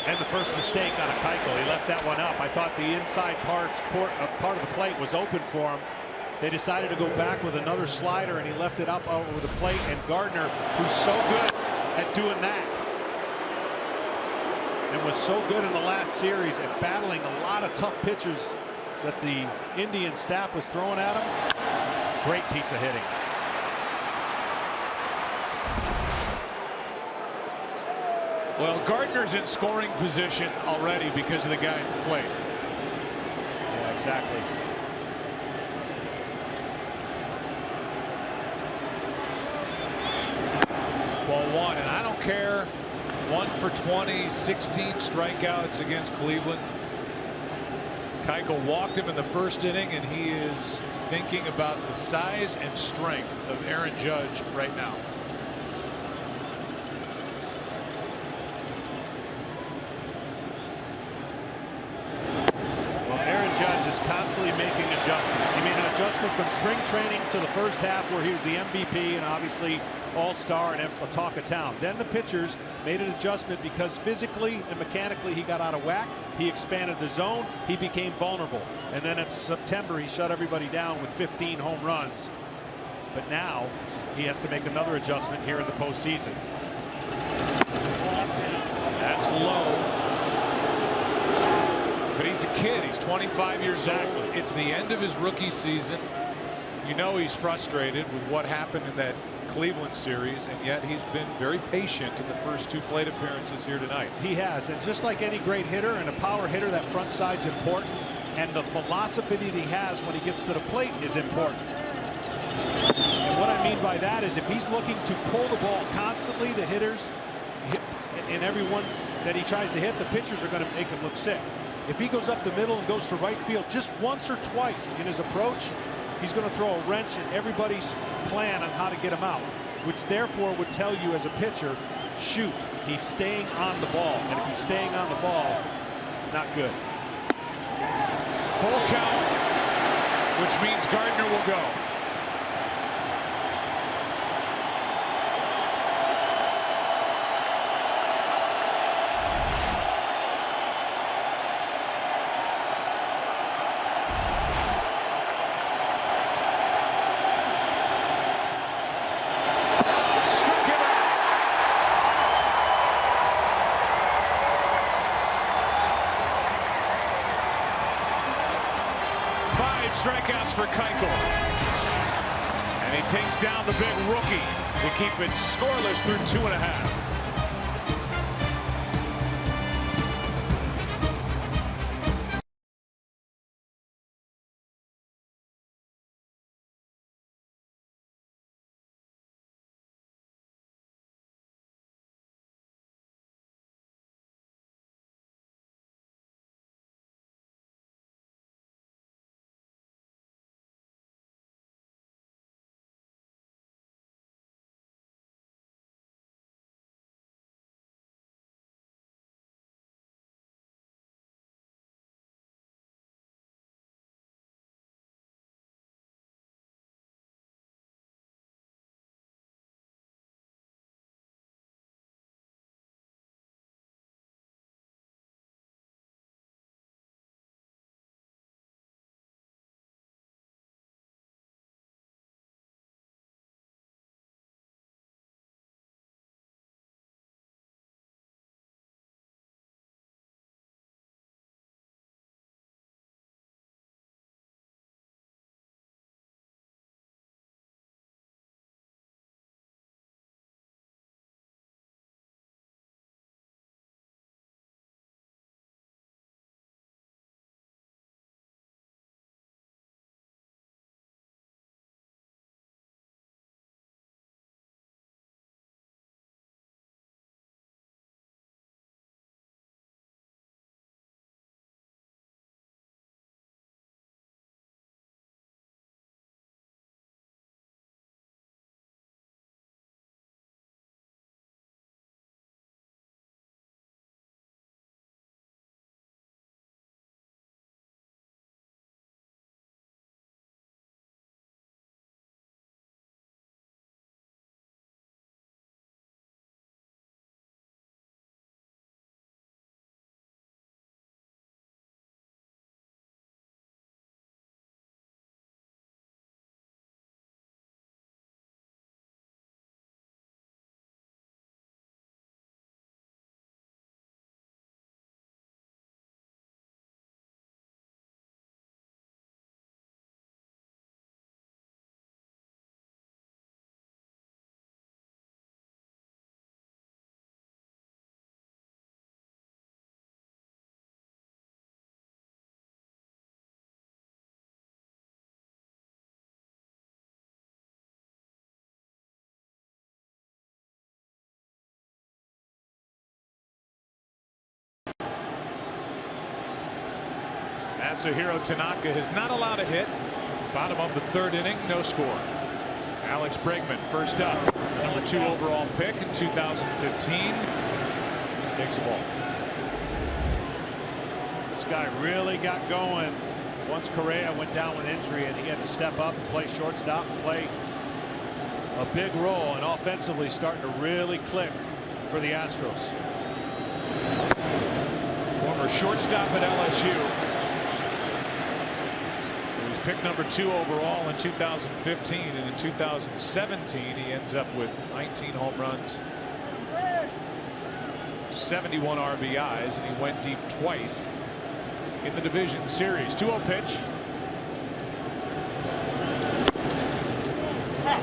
And the first mistake on a Keuchel. He left that one up. I thought the inside part of the plate was open for him. They decided to go back with another slider, and he left it up over the plate. And Gardner, who's so good at doing that, and was so good in the last series at battling a lot of tough pitchers that the Indian staff was throwing at him. Great piece of hitting. Well, Gardner's in scoring position already because of the guy at the plate. Yeah, exactly. Ball 1, and I don't care. 1 for 20, 16 strikeouts against Cleveland. Keuchel walked him in the first inning, and he is thinking about the size and strength of Aaron Judge right now. Judge is constantly making adjustments. He made an adjustment from spring training to the first half where he was the MVP and obviously all-star and a talk of town. Then the pitchers made an adjustment because physically and mechanically he got out of whack. He expanded the zone. He became vulnerable. And then in September he shut everybody down with 15 home runs. But now he has to make another adjustment here in the postseason. That's low. But he's a kid. He's 25 years old. It's the end of his rookie season. You know he's frustrated with what happened in that Cleveland series, and yet he's been very patient in the first 2 plate appearances here tonight. He has, and just like any great hitter and a power hitter, that front side's important, and the philosophy that he has when he gets to the plate is important. And what I mean by that is if he's looking to pull the ball constantly, the hitters and everyone that he tries to hit, the pitchers are going to make him look sick. If he goes up the middle and goes to right field just once or twice in his approach, he's going to throw a wrench in everybody's plan on how to get him out, which therefore would tell you as a pitcher, shoot, he's staying on the ball. And if he's staying on the ball, not good. Full count, which means Gardner will go. pitch for Keuchel. And he takes down the big rookie to keep it scoreless through 2.5. Masahiro Tanaka has not allowed a hit. Bottom of the 3rd inning, no score. Alex Bregman first up, the number 2 overall pick in 2015. Takes a ball. This guy really got going once Correa went down with injury, and he had to step up and play shortstop and play a big role, and offensively starting to really click for the Astros. Former shortstop at LSU. Pick number 2 overall in 2015, and in 2017 he ends up with 19 home runs, 71 RBIs, and he went deep twice in the division series. 2-0 pitch.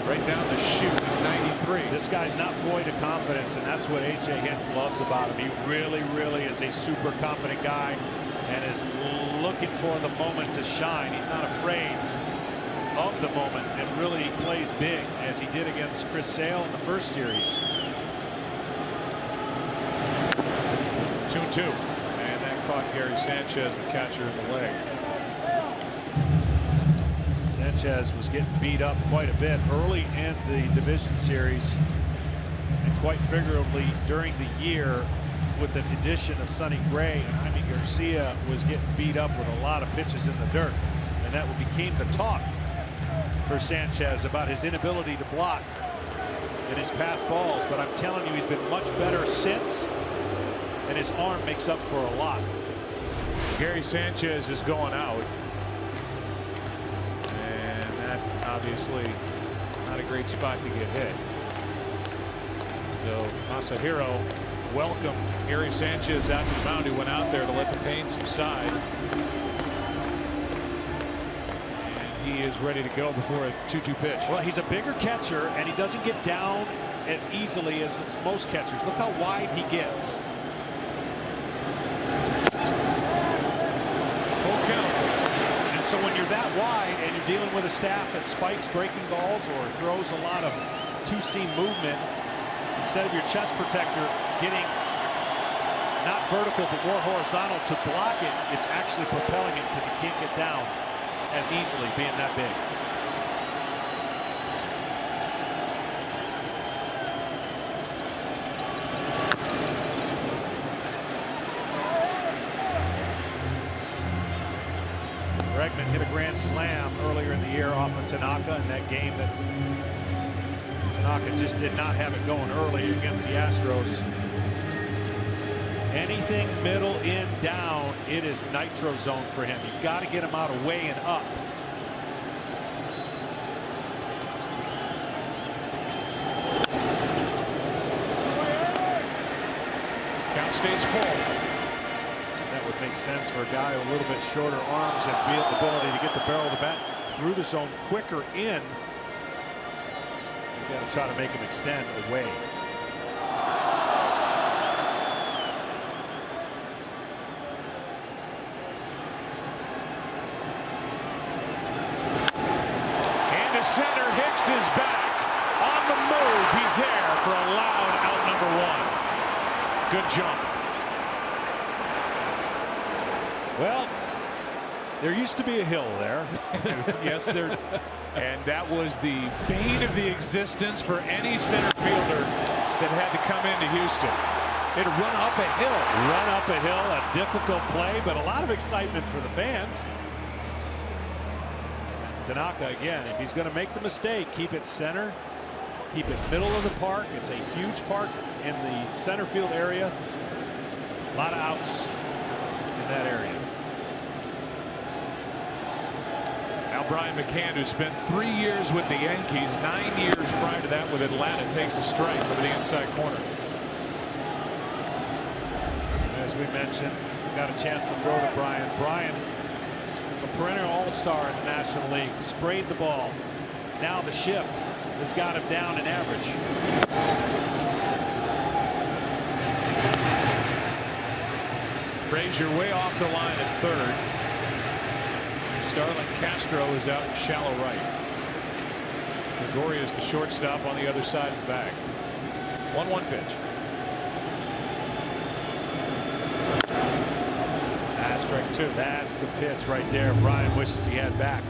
Right down the chute, 93. This guy's not void of confidence, and that's what A.J. Hinch loves about him. He really is a super confident guy and is looking for the moment to shine. He's not afraid of the moment and really plays big, as he did against Chris Sale in the first series. 2-2, and that caught Gary Sanchez, the catcher, in the leg. Sanchez was getting beat up quite a bit early in the division series, and quite figuratively during the year, with the addition of Sonny Gray, and Jaime Garcia was getting beat up with a lot of pitches in the dirt, and that became the talk for Sanchez about his inability to block in his pass balls. But I'm telling you, he's been much better since, and his arm makes up for a lot. Gary Sanchez is going out, and that obviously not a great spot to get hit. So Masahiro welcomed Gary Sanchez out to the mound. He went out there to let the pain subside, and he he is ready to go before a 2-2 pitch. Well, he's a bigger catcher, and he doesn't get down as easily as most catchers. Look how wide he gets. Full count. And so when you're that wide and you're dealing with a staff that spikes breaking balls or throws a lot of two-seam movement, instead of your chest protector getting not vertical but more horizontal to block it, it's actually propelling it because he can't get down as easily being that big. Bregman hit a grand slam earlier in the year off of Tanaka in that game that Tanaka just did not have it going early against the Astros. Anything middle in down, it is nitro zone for him. You've got to get him out of way and up. Count stays full. That would make sense for a guy with a little bit shorter arms and the ability to get the barrel of the bat through the zone quicker in. You got to try to make him extend away. Center, Hicks is back on the move. He's there for a loud out number 1. Good jump. Well, there used to be a hill there. Yes, there. And that was the bane of the existence for any center fielder that had to come into Houston. They'd run up a hill. Run up a hill, a difficult play, but a lot of excitement for the fans. Tanaka again, if he's going to make the mistake, keep it center, keep it middle of the park. It's a huge park in the center field area. A lot of outs in that area. Now Brian McCann, who spent 3 years with the Yankees, 9 years prior to that with Atlanta, takes a strike over the inside corner. As we mentioned, got a chance to throw to Brian. Brian, a perennial all-star in the National League, sprayed the ball. Now the shift has got him down in average. Frazier way off the line at third. Starlin Castro is out in shallow right. Gregory is the shortstop on the other side of the bag. 1-1 pitch. That's strike 2. That's the pitch right there. Brian wishes he had back.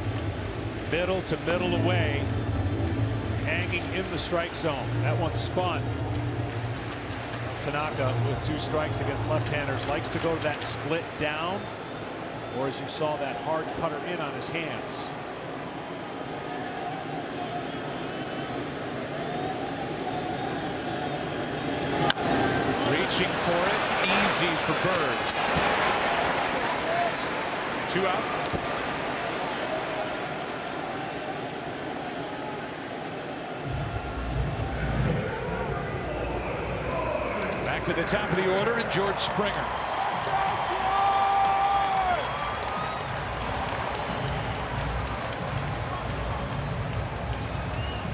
Middle to middle away. Hanging in the strike zone. That one spun. Tanaka with 2 strikes against left-handers likes to go to that split down, or as you saw, that hard cutter in on his hands. Reaching for it. Easy for Bird. 2 out. Back to the top of the order, and George Springer.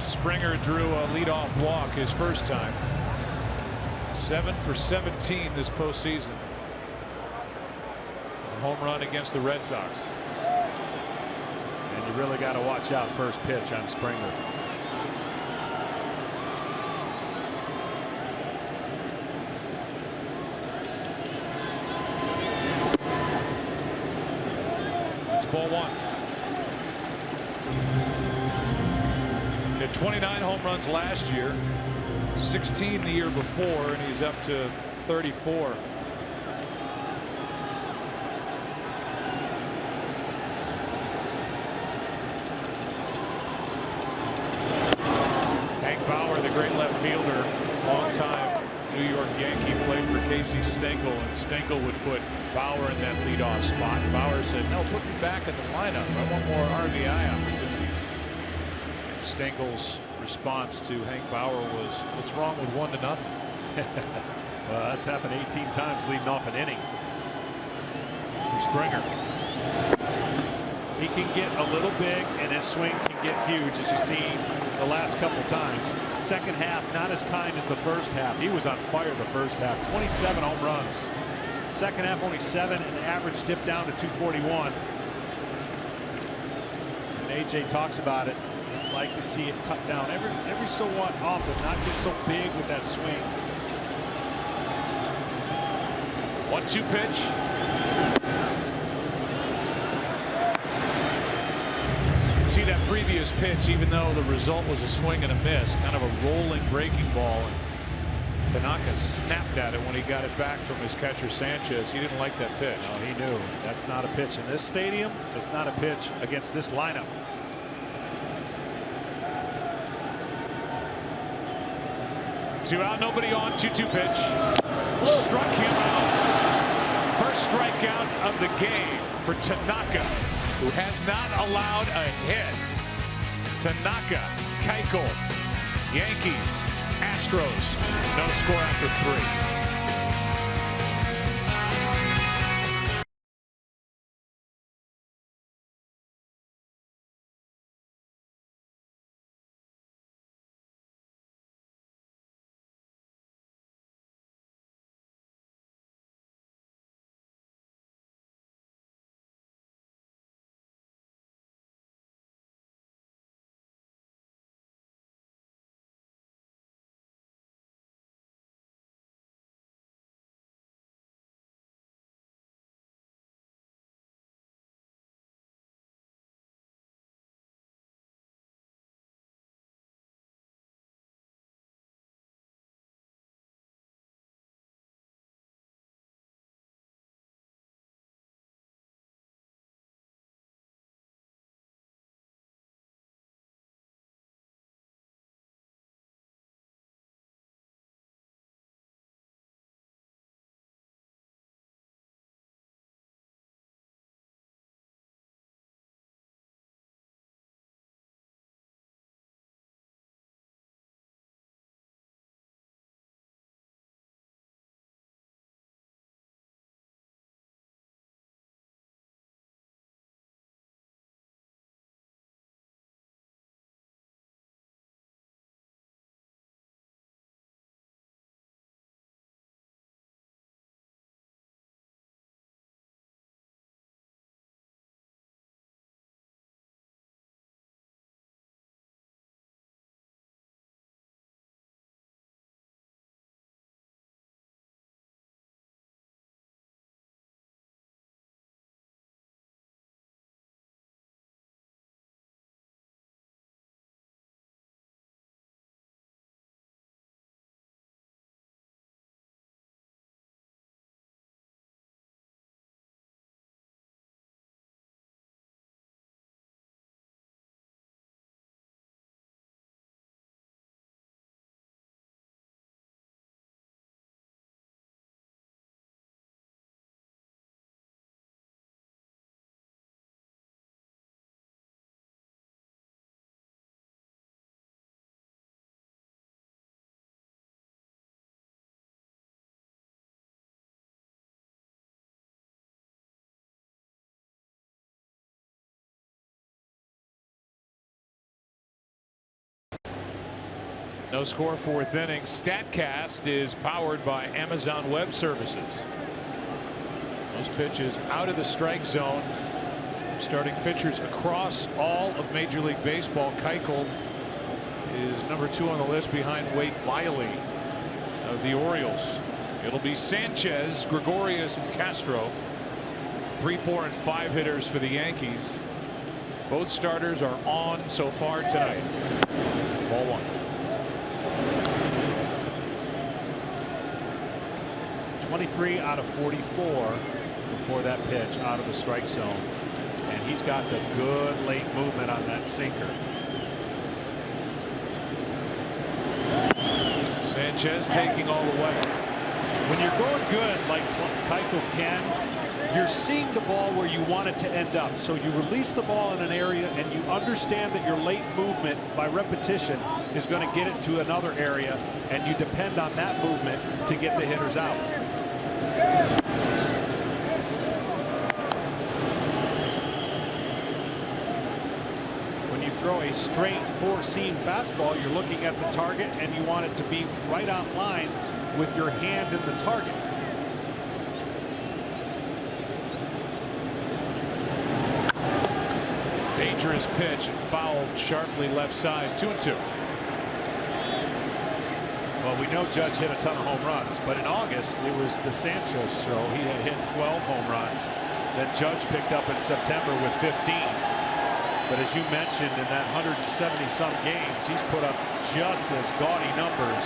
Springer drew a leadoff walk his first time. 7 for 17 this postseason. A home run against the Red Sox. And you really got to watch out first pitch on Springer. It's ball 1. He had 29 home runs last year, 16 the year before, and he's up to 34. Hank Bauer, the great left fielder, longtime New York Yankee, played for Casey Stengel, and Stengel would put Bauer in that leadoff spot. Bauer said, "No, put me back in the lineup. I want more RBI opportunities." And Stengel's response to Hank Bauer was, "What's wrong with 1-0?" Well, that's happened 18 times leading off an inning for Springer. He can get a little big, and his swing can get huge, as you see the last couple times. Second half, not as kind as the first half. He was on fire the first half. 27 home runs. Second half, only 7, and the average dipped down to 241. And AJ talks about it. He'd like to see it cut down every so often, not get so big with that swing. 1-2 pitch. See that previous pitch, even though the result was a swing and a miss, kind of a rolling breaking ball. And Tanaka snapped at it when he got it back from his catcher Sanchez. He didn't like that pitch. No, he knew that's not a pitch in this stadium. It's not a pitch against this lineup. Two out, nobody on. 2-2 pitch. Struck him out. First strikeout of the game for Tanaka, who has not allowed a hit. Tanaka, Keuchel, Yankees, Astros. No score after 3. No score, 4th inning. StatCast is powered by Amazon Web Services. Those pitches out of the strike zone. Starting pitchers across all of Major League Baseball. Keuchel is number 2 on the list behind Wade Miley of the Orioles. It'll be Sanchez, Gregorius, and Castro. 3, 4, and 5 hitters for the Yankees. Both starters are on so far tonight. Ball 1. 23 out of 44 before that pitch out of the strike zone, and he's got the good late movement on that sinker. Sanchez taking all the way. When you're going good like Keuchel can, you're seeing the ball where you want it to end up. So you release the ball in an area and you understand that your late movement by repetition is going to get it to another area, and you depend on that movement to get the hitters out. throw a straight four-seam fastball, you're looking at the target and you want it to be right on line with your hand in the target. Dangerous pitch and fouled sharply left side. 2-2. Well, we know Judge hit a ton of home runs, but in August it was the Sanchez show. He had hit 12 home runs that Judge picked up in September with 15. But as you mentioned, in that 170-some games, he's put up just as gaudy numbers.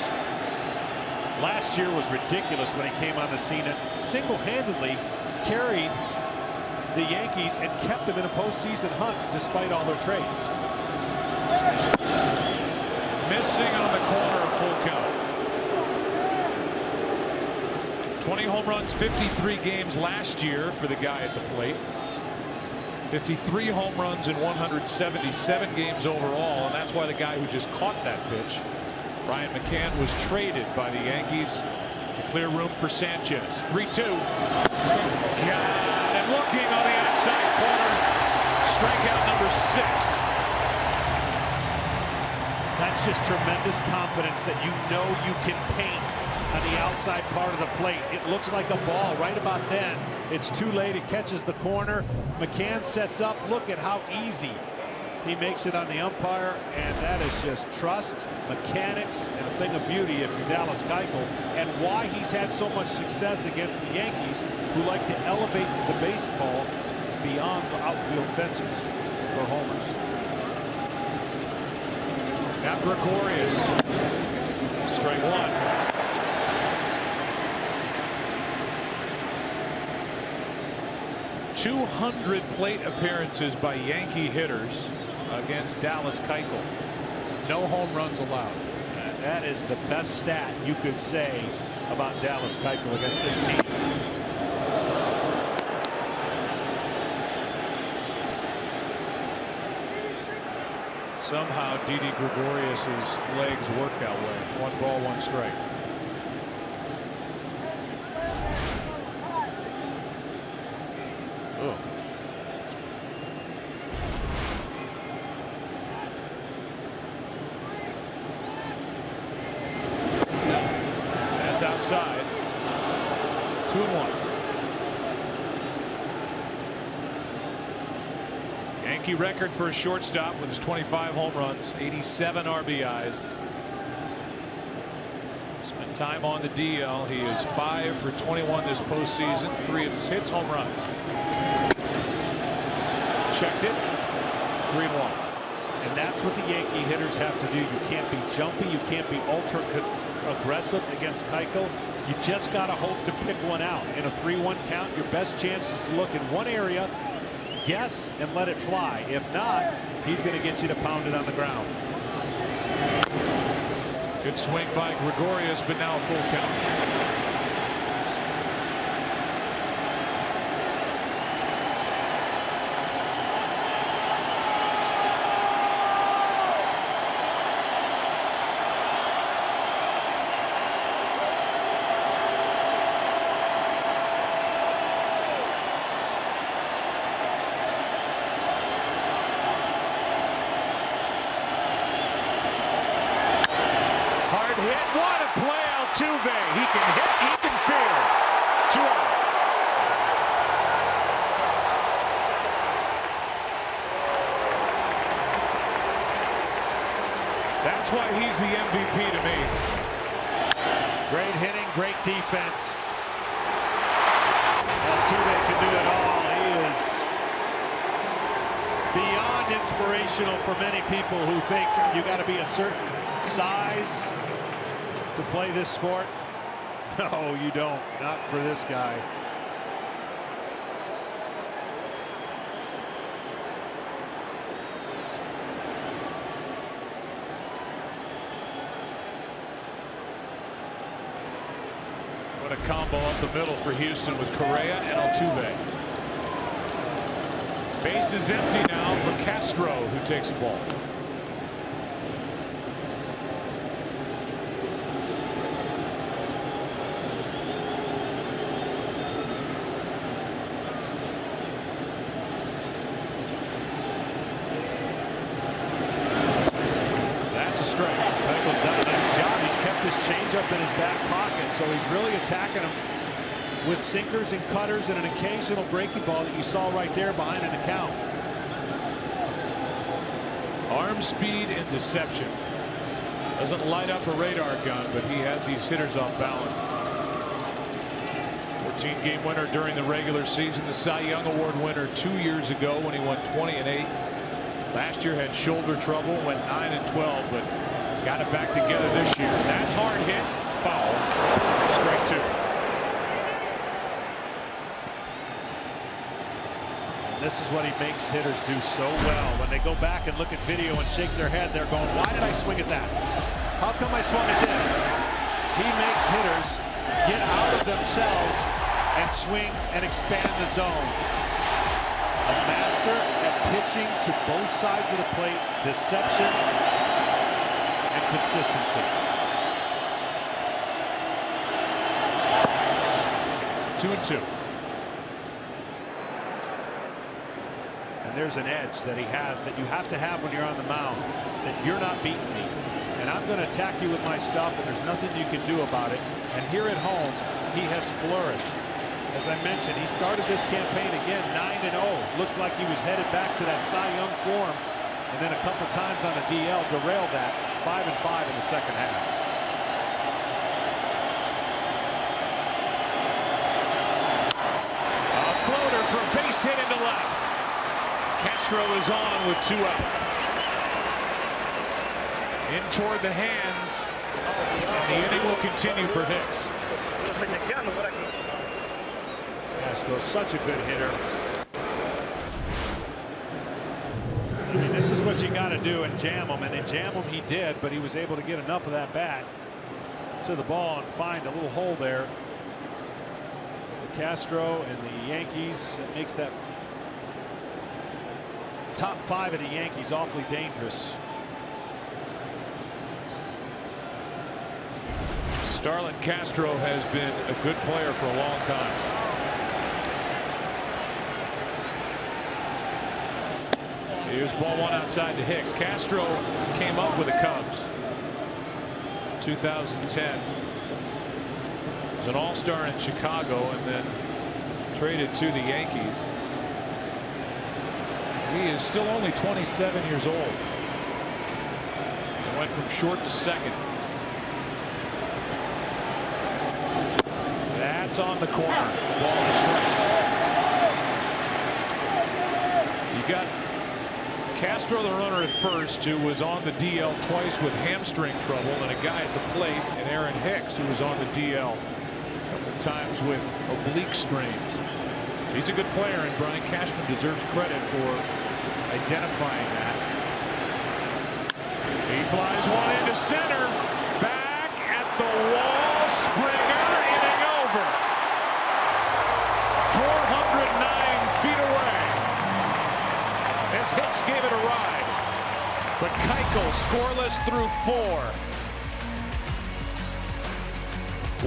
Last year was ridiculous when he came on the scene and single-handedly carried the Yankees and kept them in a postseason hunt despite all their trades. Missing on the corner, full count. 20 home runs, 53 games last year for the guy at the plate. 53 home runs in 177 games overall, and that's why the guy who just caught that pitch, Ryan McCann, was traded by the Yankees to clear room for Sanchez. 3-2. And looking on the outside corner, strikeout number 6. That's just tremendous confidence that you know you can paint on the outside part of the plate. It looks like a ball right about then. It's too late. It catches the corner. McCann sets up. Look at how easy he makes it on the umpire, and that is just trust, mechanics, and a thing of beauty if you're Dallas Keuchel, and why he's had so much success against the Yankees, who like to elevate the baseball beyond the outfield fences for homers. Now Gregorius, strike one. .200 plate appearances by Yankee hitters against Dallas Keuchel. No home runs allowed. And that is the best stat you could say about Dallas Keuchel against this team. Somehow Didi Gregorius's legs work that way. 1 ball, 1 strike. Oh. That's outside. 2-1. Yankee record for a shortstop with his 25 home runs, 87 RBIs. Spent time on the DL. He is 5 for 21 this postseason. 3 of his hits, home runs. Checked it. 3-1. And that's what the Yankee hitters have to do. You can't be jumpy. You can't be ultra aggressive against Keuchel. You just got to hope to pick one out. In a 3-1 count, your best chance is to look in one area, guess, and let it fly. If not, he's going to get you to pound it on the ground. Good swing by Gregorius, but now a full count. What a play, Altuve. He can hit, he can field. 2 out. That's why he's the MVP to me. Great hitting, great defense. Altuve can do it all. He is beyond inspirational for many people who think you got to be a certain size to play this sport. No, you don't. Not for this guy. What a combo up the middle for Houston with Correa and Altuve. Base is empty now for Castro, who takes the ball. strike. Keuchel's done a nice job. He's kept his changeup in his back pocket, so he's really attacking him with sinkers and cutters and an occasional breaking ball that you saw right there behind an account. Arm speed and deception. Doesn't light up a radar gun, but he has these hitters off balance. 14-game winner during the regular season. The Cy Young Award winner 2 years ago when he won 20-8. Last year had shoulder trouble, went 9-12, but got it back together this year. That's hard hit. Foul. Strike two. This is what he makes hitters do so well. When they go back and look at video and shake their head, they're going, why did I swing at that? How come I swung at this? He makes hitters get out of themselves and swing and expand the zone. A master at pitching to both sides of the plate, deception and consistency. 2-2. There's an edge that he has that you have to have when you're on the mound, that you're not beating me and I'm going to attack you with my stuff and there's nothing you can do about it. And here at home he has flourished. As I mentioned, he started this campaign again 9-0, looked like he was headed back to that Cy Young form, and then a couple times on a DL derailed that. 5-5 in the second half. A floater for a base hit into left. Castro is on with 2 out. In toward the hands. And the inning will continue for Hicks. Castro, such a good hitter. I mean, this is what you got to do and jam him. And in jam him he did, but he was able to get enough of that bat to the ball and find a little hole there. Castro and the Yankees, it makes that top 5 of the Yankees awfully dangerous. Starlin Castro has been a good player for a long time. Here's ball 1 outside to Hicks. Castro came up with the Cubs 2010. Was an all-star in Chicago and then traded to the Yankees. He is still only 27 years old. He went from short to second. That's on the corner. Ball and strike. You got Castro, the runner at first, who was on the DL twice with hamstring trouble, and a guy at the plate, and Aaron Hicks, who was on the DL a couple of times with oblique strains. He's a good player, and Brian Cashman deserves credit for identifying that. He flies one into center. Back at the wall. Springer, inning over. 409 feet away. As Hicks gave it a ride. But Keuchel scoreless through 4.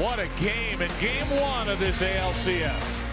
What a game in game 1 of this ALCS.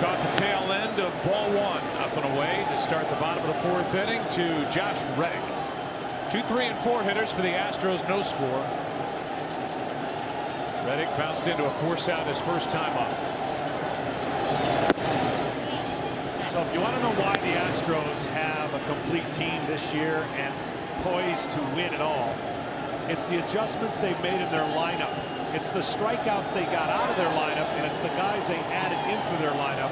caught the tail end of ball one. Up and away to start the bottom of the fourth inning to Josh Reddick. 2, 3, and 4 hitters for the Astros. No score. Reddick bounced into a force out his first time up. So if you want to know why the Astros have a complete team this year and poised to win it all, it's the adjustments they've made in their lineup. It's the strikeouts they got out of their lineup, and it's the guys they added into their lineup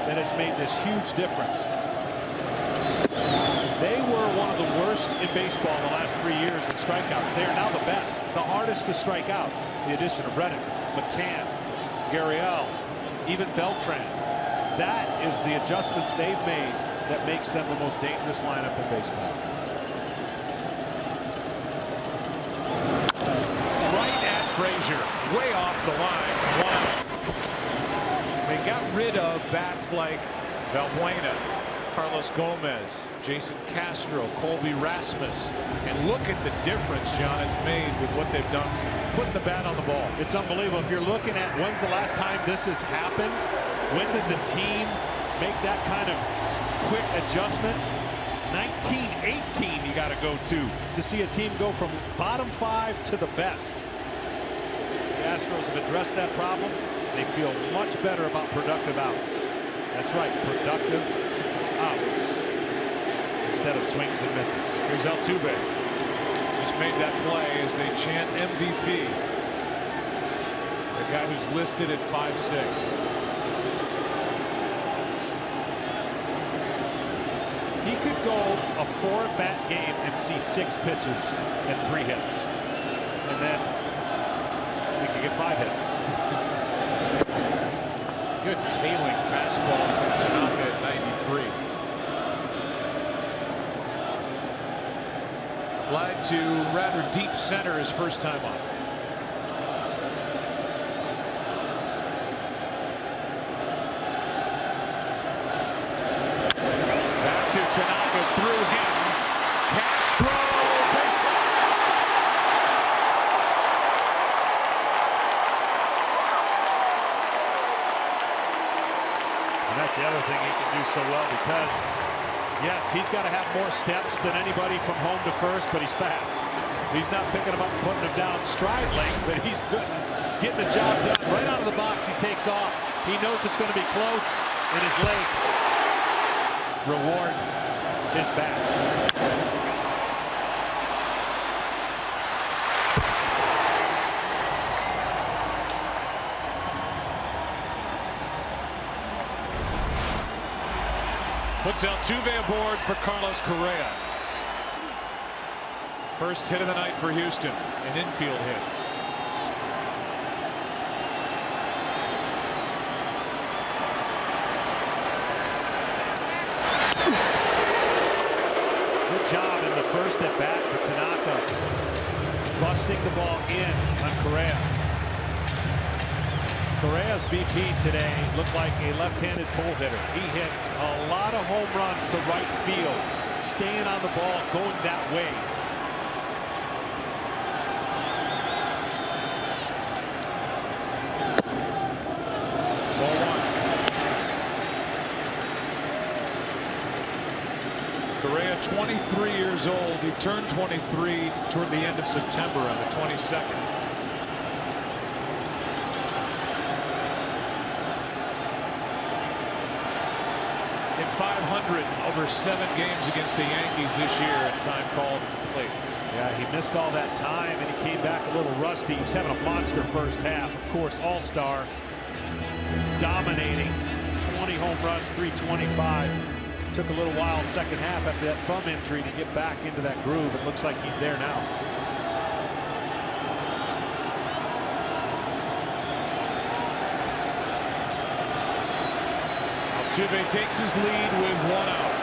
that has made this huge difference. They were one of the worst in baseball the last 3 years in strikeouts. They are now the best, the hardest to strike out. The addition of Reddick, McCann, Gurriel, even Beltran. That is the adjustments they've made that makes them the most dangerous lineup in baseball. Right at Frazier, way off the line. Wow. They got rid of bats like Valbuena, Carlos Gomez, Jason Castro, Colby Rasmus, and look at the difference, John, it's made with what they've done putting the bat on the ball. It's unbelievable. If you're looking at when's the last time this has happened, when does a team make that kind of quick adjustment? 1918 you got to go to see a team go from bottom 5 to the best. The Astros have addressed that problem. They feel much better about productive outs. That's right, productive outs instead of swings and misses. Here's Altuve. Just made that play as they chant MVP. The guy who's listed at 5'6". He could go a 4-at-bat game and see 6 pitches and 3 hits, and then he could get 5 hits. Good tailing fastball from Tanaka at 93. Fly to rather deep center his first time up. Back to Tanaka, through him. Castro, base hit. And that's the other thing he can do so well, because yes, he's got to have more steps than anybody from home to first, but he's fast. He's not picking him up and putting him down stride length, but he's getting the job done. Right out of the box, he takes off. He knows it's going to be close, and his legs reward his bat. Puts Altuve aboard for Carlos Correa. First hit of the night for Houston, an infield hit. Good job in the first at bat for Tanaka, busting the ball in on Correa. Correa's BP today looked like a left-handed pull hitter. He hit a lot of home runs to right field, staying on the ball, going that way. Ball one. Correa, 23 years old. He turned 23 toward the end of September on the 22nd. Hit 500 over 7 games against the Yankees this year at time called plate. Yeah, he missed all that time and he came back a little rusty. He was having a monster first half. Of course, all-star, dominating, 20 home runs, 325. Took a little while second half after that thumb injury to get back into that groove. It looks like he's there now. Altuve takes his lead with 1 out.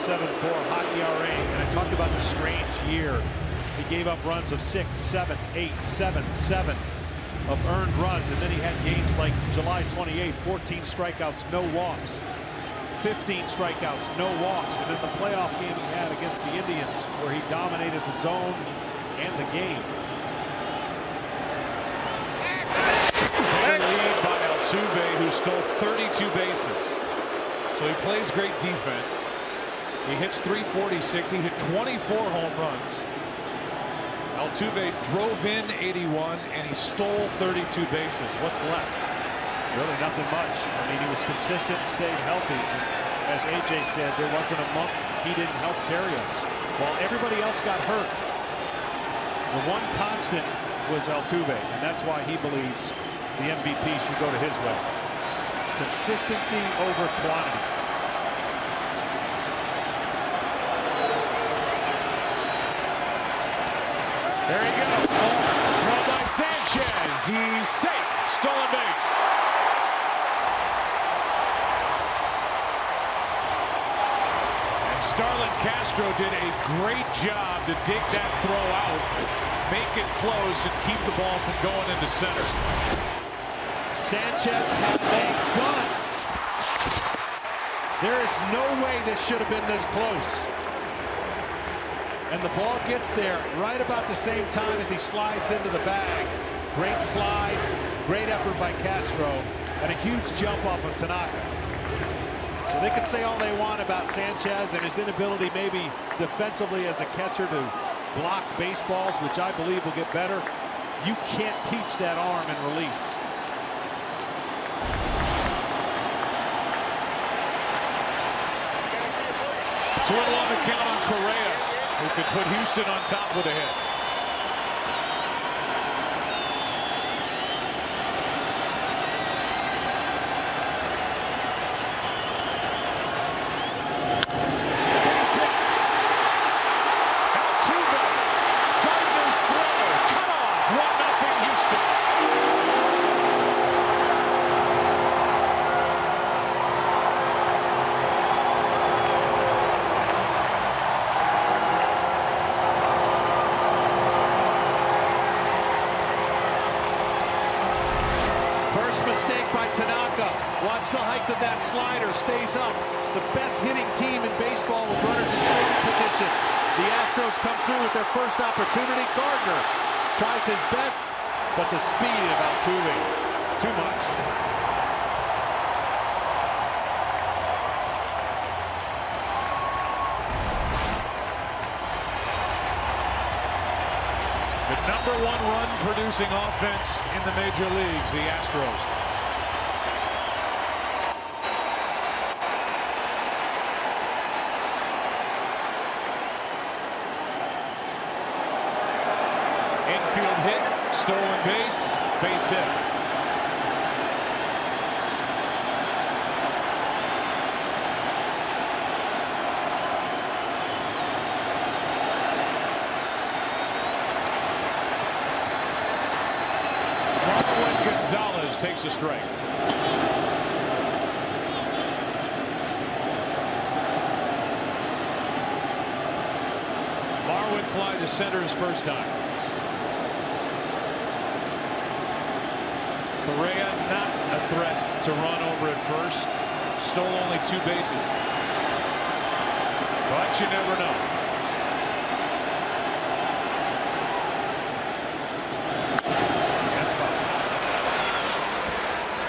.74 high ERA, and I talked about the strange year. He gave up runs of 6, 7, 8, 7, 7 of earned runs, and then he had games like July 28th, 14 strikeouts, no walks, 15 strikeouts, no walks, and then the playoff game he had against the Indians where he dominated the zone and the game. They lead by Altuve, who stole 32 bases. So he plays great defense. He hits .346. He hit 24 home runs. Altuve drove in 81 and he stole 32 bases. What's left? Really nothing much. I mean, he was consistent and stayed healthy. As AJ said, there wasn't a month he didn't help carry us. While everybody else got hurt, the one constant was Altuve, and that's why he believes the MVP should go to his way. Consistency over quantity. There he goes. Throw by Sanchez. He's safe. Stolen base. And Starlin Castro did a great job to dig that throw out, make it close, and keep the ball from going into center. Sanchez has a gun. There is no way this should have been this close. And the ball gets there right about the same time as he slides into the bag. Great slide, great effort by Castro, and a huge jump off of Tanaka. So they can say all they want about Sanchez and his inability maybe defensively as a catcher to block baseballs, which I believe will get better. You can't teach that arm and release. 2-0 on the count on Correa, who could put Houston on top with a hit. Base hit. Altuve. Gardner's throw. Cut off. 1-0 Houston. Mistake by Tanaka. Watch the height of that slider. Stays up. The best hitting team in baseball with runners in scoring position. The Astros come through with their first opportunity. Gardner tries his best, but the speed of Altuve, too much. The #1 run producing offense in the major leagues, the Astros. Infield hit, stolen base, base hit. Gonzalez takes a strike. Marwin fly to center his first time. Correa not a threat to run over at first. Stole only 2 bases. But you never know.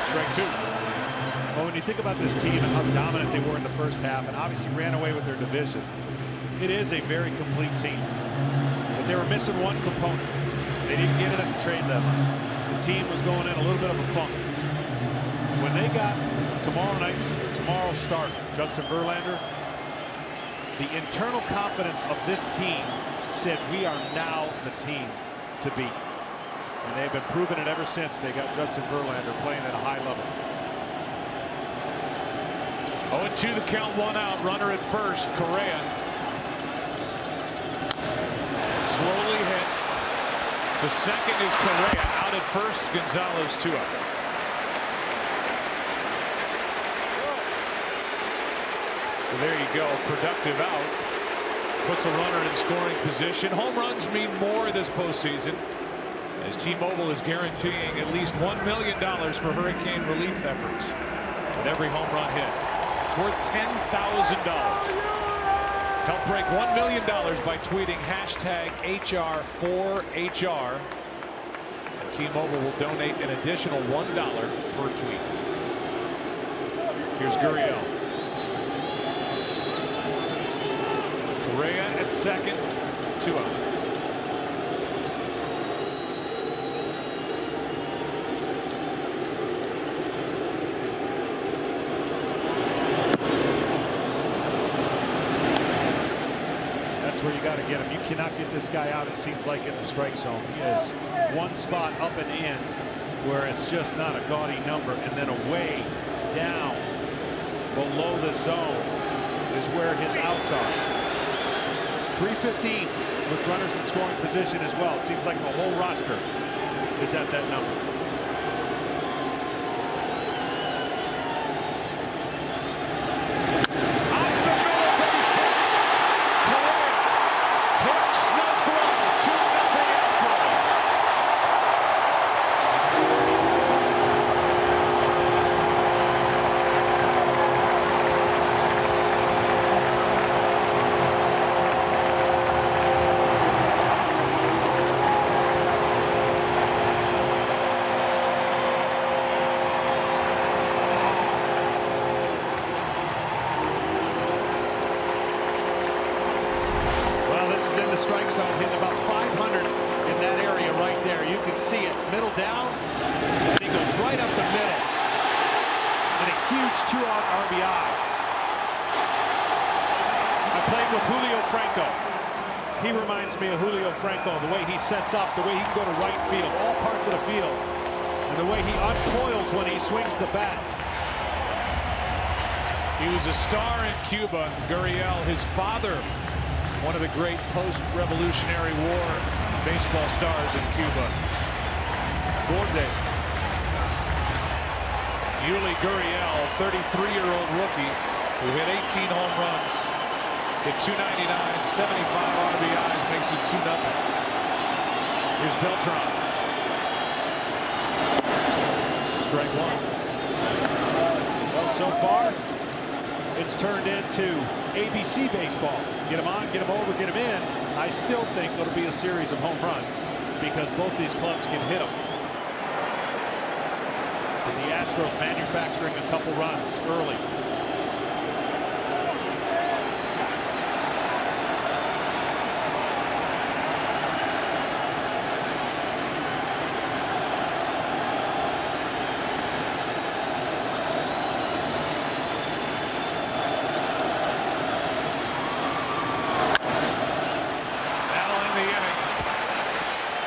Strike 2. Well, when you think about this team and how dominant they were in the first half and obviously ran away with their division, it is a very complete team. But they were missing one component. They didn't get it at the trade deadline. The team was going in a little bit of a funk. When they got tomorrow's start, Justin Verlander, the internal confidence of this team said we are now the team to beat. And they've been proving it ever since they got Justin Verlander playing at a high level. 0-2 the count, 1 out. Runner at first. Correa. Slowly hit. To second is Correa. Out at first. Gonzalez 2 up. So there you go. Productive out. Puts a runner in scoring position. Home runs mean more this postseason, as T-Mobile is guaranteeing at least $1 million for hurricane relief efforts with every home run hit. It's worth $10,000. Help break $1 million by tweeting #HR4HR. And T-Mobile will donate an additional $1 per tweet. Here's Gurriel. Correa at second, 2 out. That's where you got to get him. You cannot get this guy out, it seems like, in the strike zone. He has one spot up and in where it's just not a gaudy number, and then away down below the zone is where his outs are. 315 with runners in scoring position as well. It seems like the whole roster is at that number. Off the middle base hit. Correa hooks, no throw. 2-0 Astros. The strike zone, hitting about 500 in that area right there. You can see it, middle down, and he goes right up the middle. And a huge 2-out RBI. I played with Julio Franco. He reminds me of Julio Franco, the way he sets up, the way he can go to right field, all parts of the field, and the way he uncoils when he swings the bat. He was a star in Cuba. Gurriel, his father, one of the great post-Revolutionary War baseball stars in Cuba. Gordes. Yuli Gurriel, 33-year-old rookie who hit 18 home runs, hit 299, 75 RBIs, makes it 2-0. Here's Beltran. Strike one. Well, so far, it's turned into ABC baseball. Get him on, get him over, get him in. I still think it'll be a series of home runs because both these clubs can hit them. And the Astros manufacturing a couple runs early.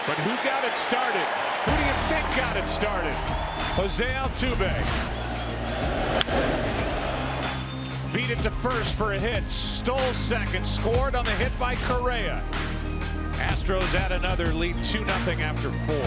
But who got it started? Who do you think got it started? Jose Altuve. Beat it to first for a hit. Stole second. Scored on the hit by Correa. Astros add another lead, 2-0 after 4.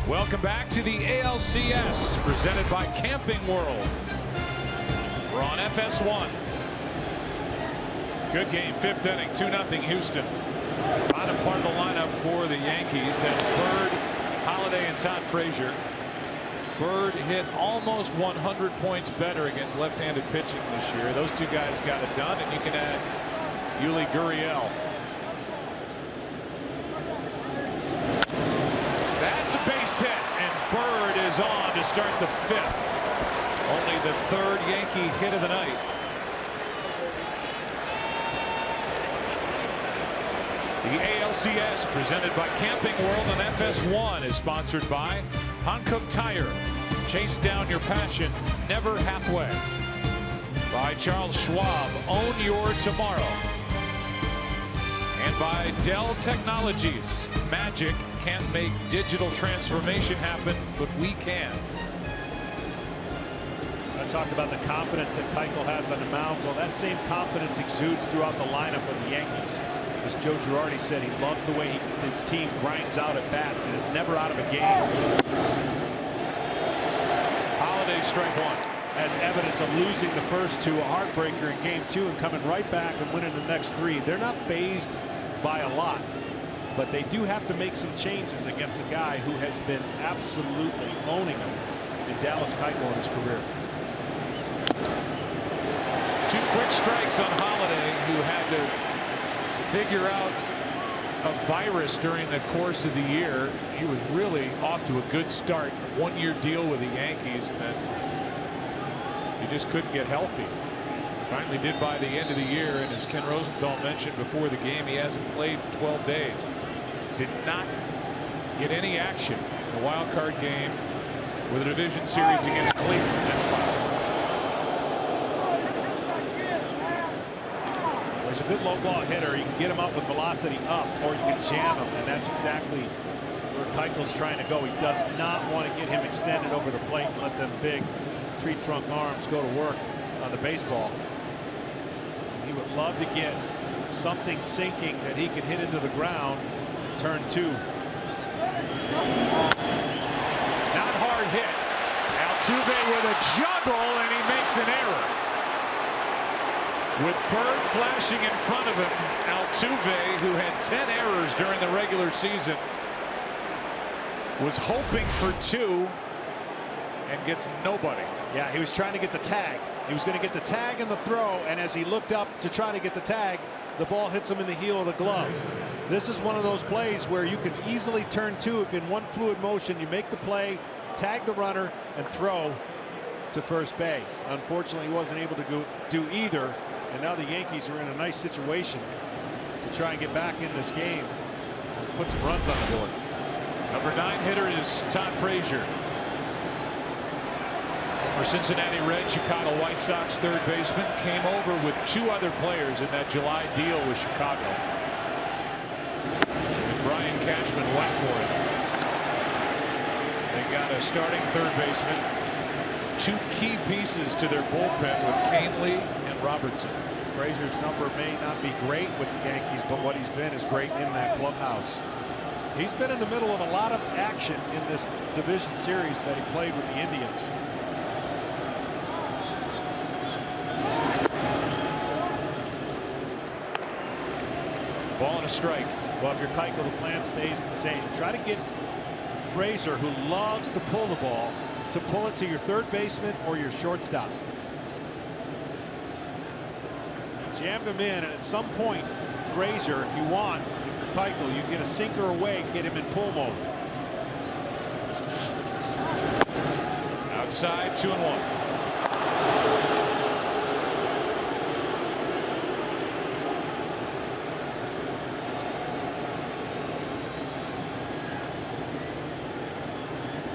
Welcome back to the ALCS, presented by Camping World. We're on FS1. Good game, 5th inning, 2-0 Houston. Bottom part of the lineup for the Yankees. That's Bird, Holiday, and Todd Frazier. Bird hit almost 100 points better against left-handed pitching this year. Those two guys got it done, and you can add Yuli Gurriel. That's a base hit, and Bird is on to start the 5th. Only the 3rd Yankee hit of the night. The ALCS, presented by Camping World on FS1, is sponsored by Hankook Tire. Chase down your passion, never halfway. By Charles Schwab, own your tomorrow. And by Dell Technologies. Magic can't make digital transformation happen, but we can. I talked about the confidence that Keuchel has on the mound. Well, that same confidence exudes throughout the lineup of the Yankees. As Joe Girardi said, he loves the way his team grinds out at bats and is never out of a game. Holiday, strike 1. As evidence of losing the first 2, a heartbreaker in game 2, and coming right back and winning the next 3. They're not fazed by a lot, but they do have to make some changes against a guy who has been absolutely owning them in Dallas Keuchel in his career. 2 quick strikes on Holiday, who had to figure out a virus during the course of the year. He was really off to a good start. 1-year deal with the Yankees, and he just couldn't get healthy. Finally did by the end of the year, and as Ken Rosenthal mentioned before the game, he hasn't played 12 days. Did not get any action in the wild card game with a division series against Cleveland. That's fine. He's a good low ball hitter. You can get him up with velocity up, or you can jam him, and that's exactly where Keuchel's trying to go. He does not want to get him extended over the plate and let them big tree trunk arms go to work on the baseball. He would love to get something sinking that he could hit into the ground. Turn 2. Not hard hit. Altuve with a juggle, and he makes an error. With Bird flashing in front of him, Altuve, who had 10 errors during the regular season, was hoping for 2 and gets nobody. Yeah, he was trying to get the tag. He was going to get the tag and the throw, and as he looked up to try to get the tag, the ball hits him in the heel of the glove. This is one of those plays where you can easily turn 2 if in one fluid motion you make the play, tag the runner, and throw to first base. Unfortunately, he wasn't able to do either, and now the Yankees are in a nice situation to try and get back in this game and put some runs on the board. Number 9 hitter is Todd Frazier. For Cincinnati Reds, Chicago White Sox third baseman, came over with 2 other players in that July deal with Chicago. And Brian Cashman went for it. They got a starting third baseman, 2 key pieces to their bullpen with Canely and Robertson. Frazier's number may not be great with the Yankees, but what he's been is great in that clubhouse. He's been in the middle of a lot of action in this division series that he played with the Indians. Ball and a strike. Well, if you're Keuchel, the plan stays the same. Try to get Frazier, who loves to pull the ball, to pull it to your third baseman or your shortstop. Jammed him in, and at some point, Frazier, if you want, if you're Keuchel, you get a sinker away, get him in pull mode. Outside, 2-1.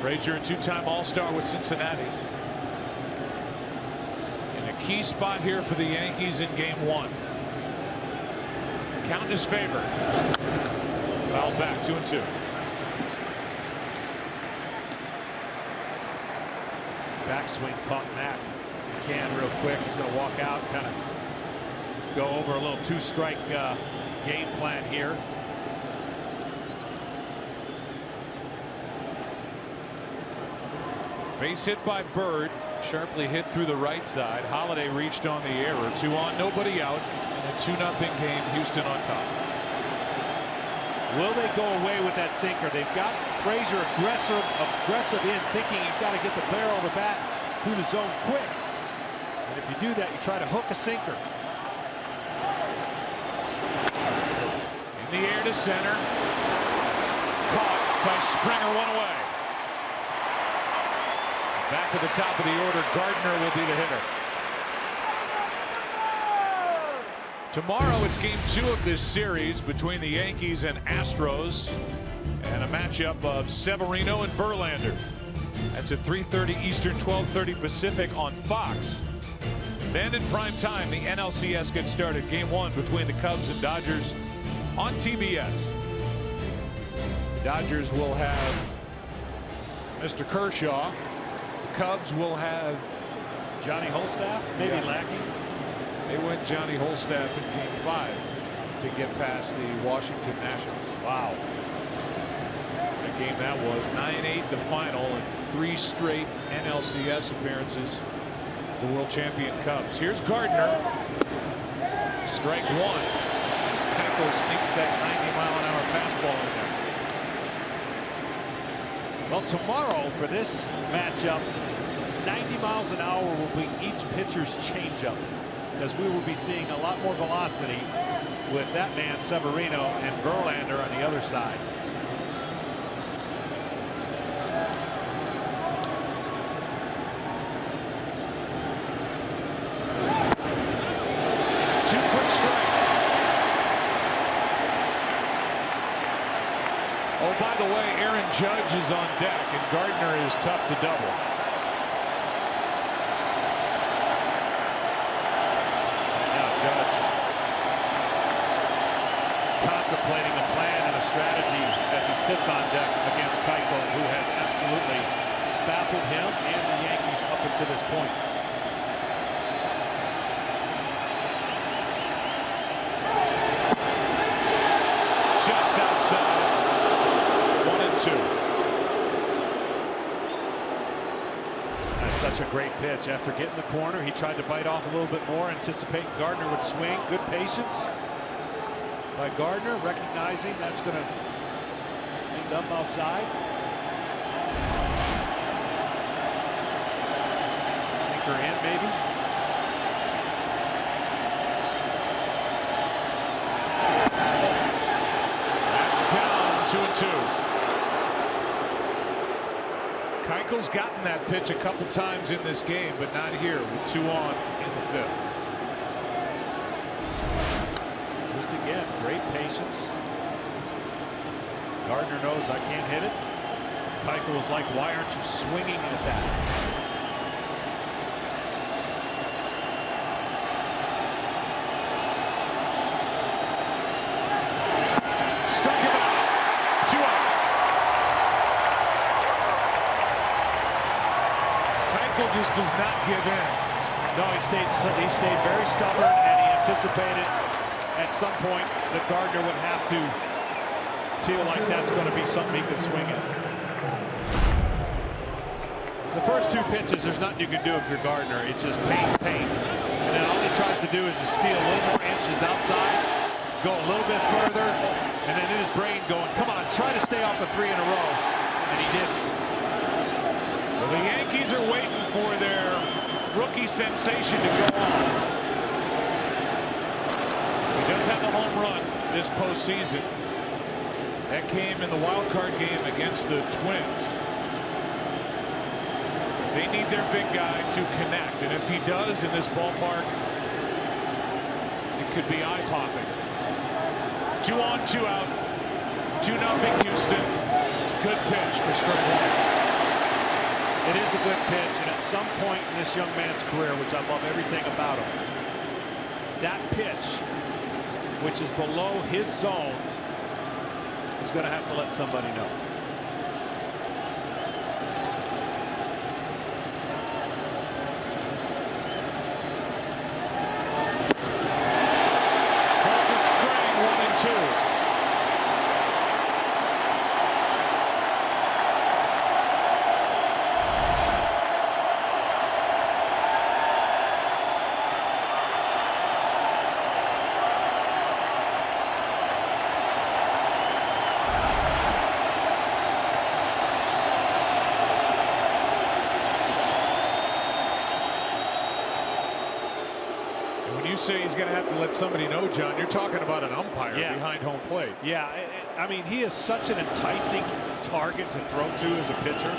Frazier, a 2-time All-Star with Cincinnati. In a key spot here for the Yankees in game 1. Count in his favor. Fouled back, 2-2. Backswing caught Matt McCann real quick. He's going to walk out, kind of go over a little 2-strike game plan here. Base hit by Bird, sharply hit through the right side. Holiday reached on the error. 2 on, nobody out, and a 2-0 game. Houston on top. Will they go away with that sinker? They've got Frazier aggressive in, thinking he's got to get the barrel of the bat through the zone quick. And if you do that, you try to hook a sinker. In the air to center. Caught by Springer, 1 away. Back to the top of the order, Gardner will be the hitter. Tomorrow it's game 2 of this series between the Yankees and Astros, and a matchup of Severino and Verlander. That's at 3:30 Eastern, 12:30 Pacific on Fox. Then in prime time, the NLCS gets started. Game 1 between the Cubs and Dodgers on TBS. The Dodgers will have Mr. Kershaw. Cubs will have Johnny Holstaff, maybe lacking. They went Johnny Holstaff in game 5 to get past the Washington Nationals. Wow. The game that was 9-8 the final, and 3 straight NLCS appearances. The world champion Cubs. Here's Gardner. Strike 1. As Keuchel sneaks that 90-mile-an-hour fastball in there. Well, tomorrow for this matchup, 90 miles an hour will be each pitcher's changeup, because we will be seeing a lot more velocity with that man Severino and Verlander on the other side. Oh, by the way, Aaron Judge is on deck, and Gardner is tough to double. Now Judge contemplating a plan and a strategy as he sits on deck against Keuchel, who has absolutely baffled him and the Yankees up until this point. Just outside. 1-2. That's such a great pitch. After getting the corner, he tried to bite off a little bit more, anticipating Gardner would swing. Good patience by Gardner, recognizing that's going to end up outside. Sinker in, maybe. That's down. 2-2. Keuchel's gotten that pitch a couple times in this game, but not here with 2 on in the 5th. Just again, great patience. Gardner knows I can't hit it. Keuchel was like, why aren't you swinging at that? Struck him out. 2 out. Keuchel just does not give in. No, he stayed very stubborn, and he anticipated at some point that Gardner would have to feel like that's going to be something he could swing at. The first 2 pitches, there's nothing you can do if you're Gardner. It's just pain. And then all he tries to do is to steal a little more inches outside, go a little bit further, and then in his brain going, come on, try to stay off the 3 in a row. And he didn't. Well, the Yankees are waiting for their rookie sensation to go off. He does have a home run this postseason. That came in the wild card game against the Twins. They need their big guy to connect, and if he does in this ballpark, it could be eye-popping. 2 on, 2 out. 2-0 Houston. Good pitch for strike 1. It is a good pitch, and at some point in this young man's career, which I love everything about him, that pitch, which is below his zone, is going to have to let somebody know. Off the string, 1-2. When you say he's going to have to let somebody know, John, you're talking about an umpire behind home plate. Yeah, I mean, he is such an enticing target to throw to as a pitcher.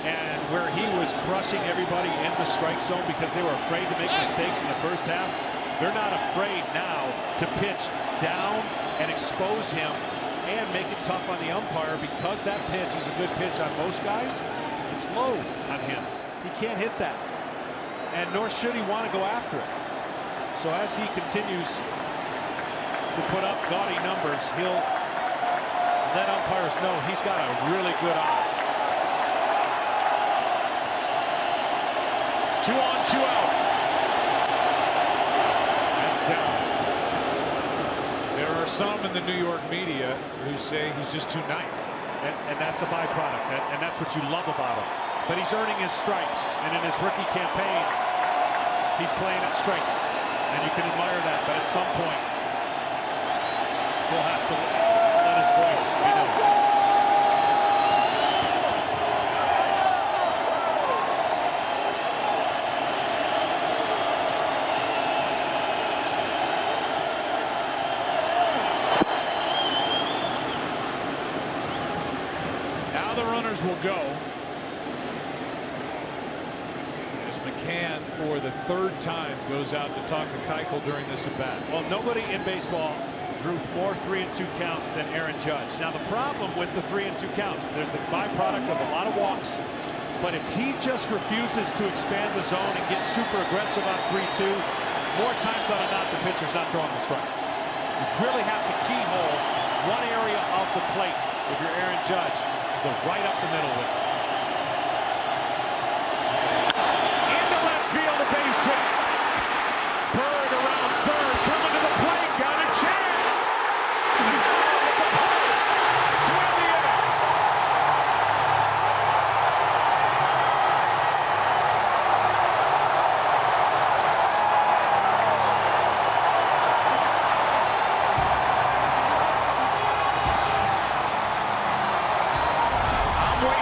And where he was crushing everybody in the strike zone because they were afraid to make mistakes in the first half, they're not afraid now to pitch down and expose him and make it tough on the umpire because that pitch is a good pitch on most guys. It's low on him. He can't hit that. And nor should he want to go after it. So as he continues to put up gaudy numbers, he'll let umpires know he's got a really good eye. 2 on, 2 out. That's down. There are some in the New York media who say he's just too nice. And that's a byproduct. And that's what you love about him. But he's earning his stripes. And in his rookie campaign, he's playing it straight. And you can admire that. But at some point, he'll have to let his voice be known. Will go as McCann for the 3rd time goes out to talk to Keuchel during this at bat. Well, nobody in baseball drew more 3-2 counts than Aaron Judge. Now the problem with the 3-2 counts, there's the byproduct of a lot of walks, but if he just refuses to expand the zone and get super aggressive on 3-2, more times than not the pitcher's not throwing the strike. You really have to keyhole one area of the plate if you're Aaron Judge. Go right up the middle with it. Into left field, a base hit. Bird around third, coming to the plate, got a chance. To end the inning.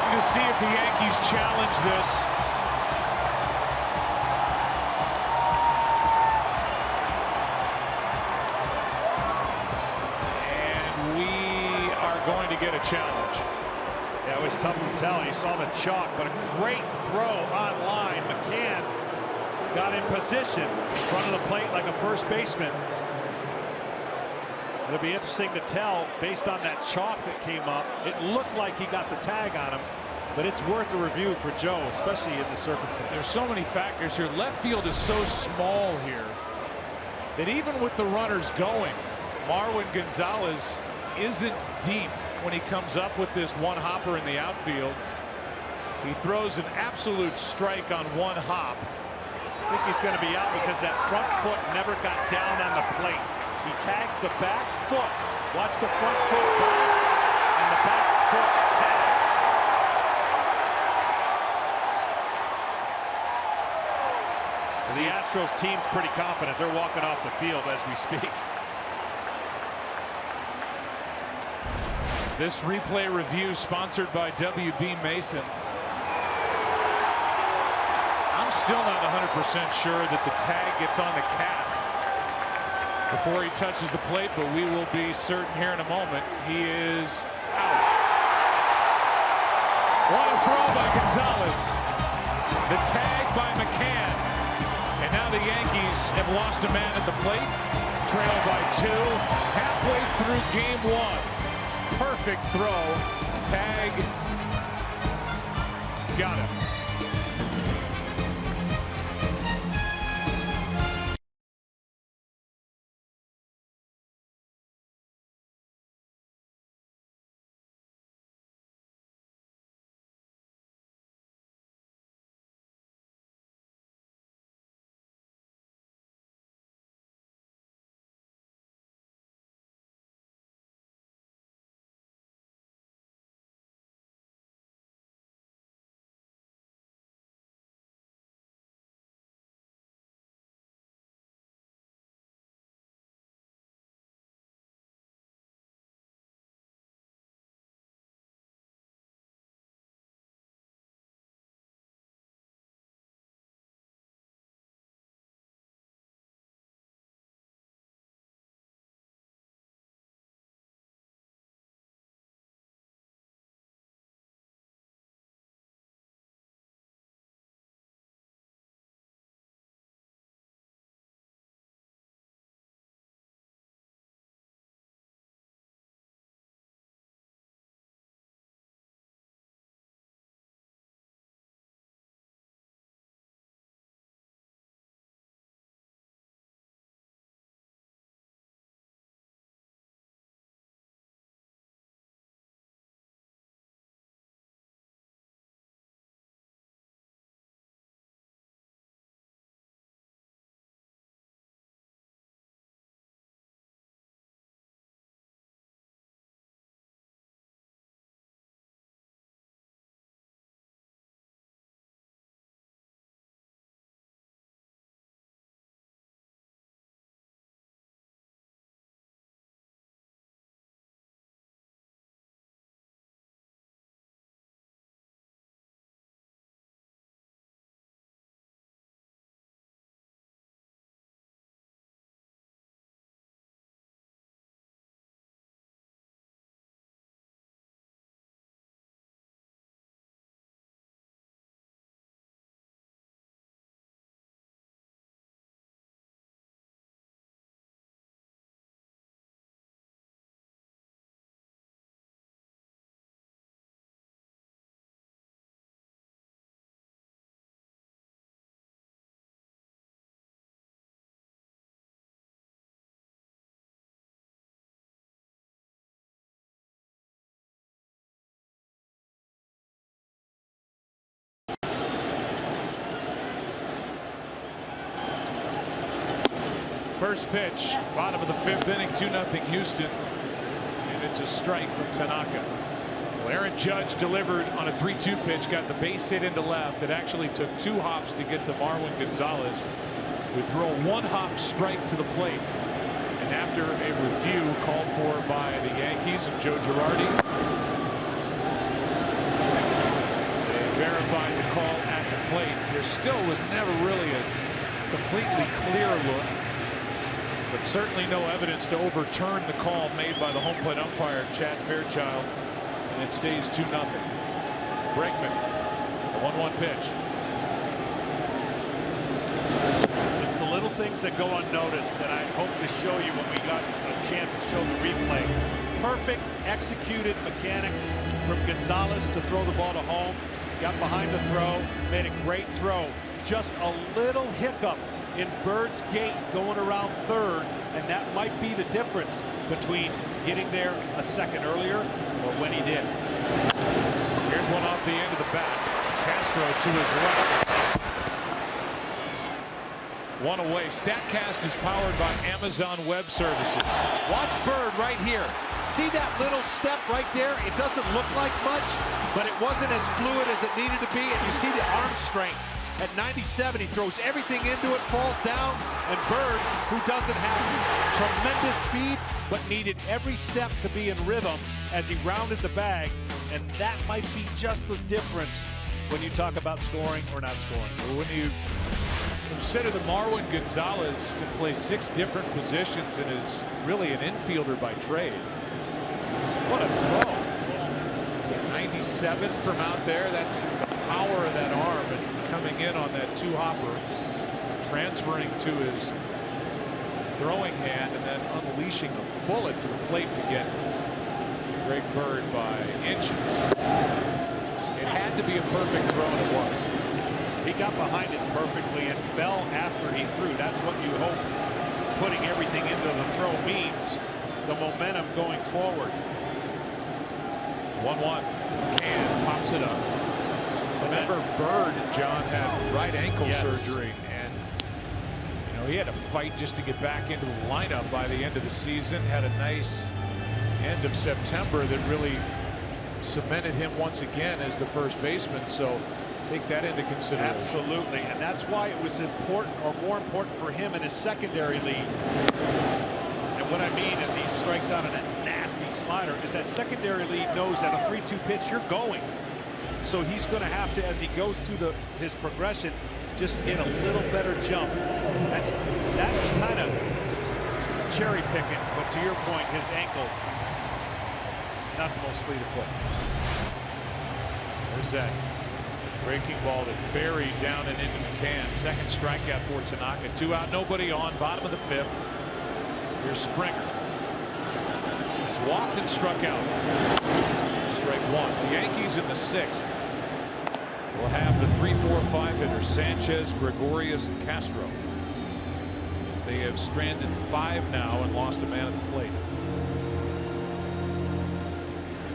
To see if the Yankees challenge this. And we are going to get a challenge. Yeah, it was tough to tell. You saw the chalk, but a great throw on line. McCann got in position in front of the plate like a first baseman. It'll be interesting to tell based on that chalk that came up. It looked like he got the tag on him. But it's worth a review for Joe, especially in the circumstances. There's so many factors here. Left field is so small here that even with the runners going, Marwin Gonzalez isn't deep when he comes up with this one hopper in the outfield. He throws an absolute strike on one hop. I think he's going to be out because that front foot never got down on the plate. He tags the back foot. Watch the front foot bounce and the back foot tag. The Astros team's pretty confident. They're walking off the field as we speak. This replay review sponsored by WB Mason. I'm still not 100% sure that the tag gets on the calf before he touches the plate, but we will be certain here in a moment. He is out. What a throw by Gonzalez. The tag by McCann. And now the Yankees have lost a man at the plate, trail by 2, halfway through game 1. Perfect throw, tag, got him. First pitch, bottom of the 5th inning, 2-0 Houston, and it's a strike from Tanaka. Well, Aaron Judge delivered on a 3-2 pitch, got the base hit into left. It actually took 2 hops to get to Marwin Gonzalez, who threw a 1-hop strike to the plate. And after a review called for by the Yankees and Joe Girardi, they verified the call at the plate. There still was never really a completely clear look, but certainly no evidence to overturn the call made by the home plate umpire, Chad Fairchild, and it stays 2-0. Bregman, the 1-1 pitch. It's the little things that go unnoticed that I hope to show you when we got a chance to show the replay. Perfect executed mechanics from Gonzalez to throw the ball to home. Got behind the throw, made a great throw. Just a little hiccup in Bird's gate going around third, and that might be the difference between getting there a second earlier or when he did. Here's one off the end of the bat. Castro to his left. One away. StatCast is powered by Amazon Web Services. Watch Bird right here. See that little step right there? It doesn't look like much, but it wasn't as fluid as it needed to be, and you see the arm strength. At 97, he throws everything into it, falls down, and Bird, who doesn't have tremendous speed, but needed every step to be in rhythm as he rounded the bag, and that might be just the difference when you talk about scoring or not scoring. When you consider that Marwin Gonzalez can play 6 different positions and is really an infielder by trade. What a throw. 97 from out there. That's the power of that arm, and coming in on that 2-hopper, transferring to his throwing hand and then unleashing a bullet to the plate to get Greg Bird by inches. It had to be a perfect throw, and it was. He got behind it perfectly and fell after he threw. That's what you hope putting everything into the throw means, the momentum going forward. 1-1. And pops it up. Remember, Bird, John, had right ankle surgery, and you know he had to fight just to get back into the lineup by the end of the season. Had a nice end of September that really cemented him once again as the first baseman. So take that into consideration. Absolutely, and that's why it was important, or more important, for him in his secondary lead. And what I mean is he strikes out on a nasty slider, is that secondary lead knows that a 3-2 pitch, you're going. So he's going to have to, as he goes through his progression, just get a little better jump. That's kind of cherry picking, but to your point, his ankle, not the most fleet of foot. There's that breaking ball that buried down and into McCann. Second strikeout for Tanaka. 2 out, nobody on. Bottom of the 5th. Here's Springer. He's walked and struck out. Strike 1. The Yankees in the 6th will have the 3-4-5 hitters Sanchez, Gregorius, and Castro, as they have stranded 5 now and lost a man at the plate.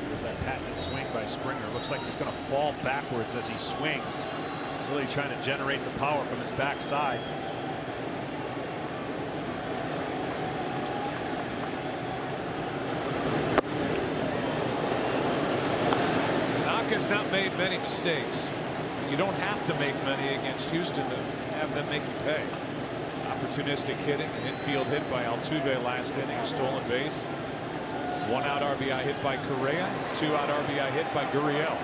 There's that patented swing by Springer. Looks like he's going to fall backwards as he swings, really trying to generate the power from his backside. Tanaka's not made many mistakes. You don't have to make many against Houston to have them make you pay. Opportunistic hitting, an infield hit by Altuve last inning, a stolen base. 1 out RBI hit by Correa, 2 out RBI hit by Gurriel.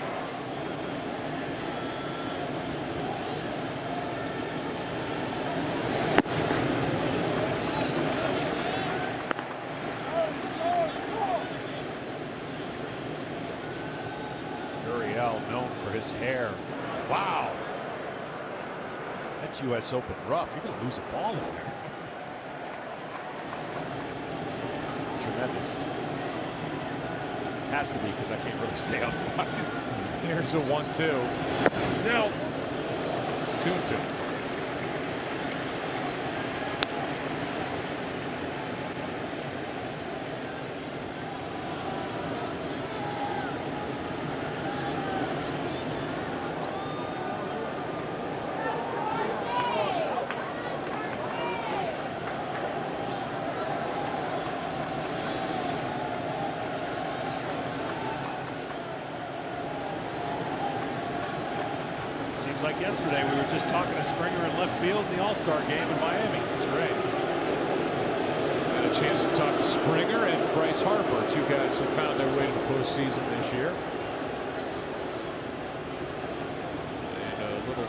Gurriel, known for his hair. Wow. That's U.S. Open rough. You're going to lose a ball in there. It's tremendous. Has to be, because I can't really say otherwise. Here's a 1-2. No. 2-2. seems like yesterday we were just talking to Springer in left field in the All-Star game in Miami. That's right. Had a chance to talk to Springer and Bryce Harper, two guys who found their way to the postseason this year.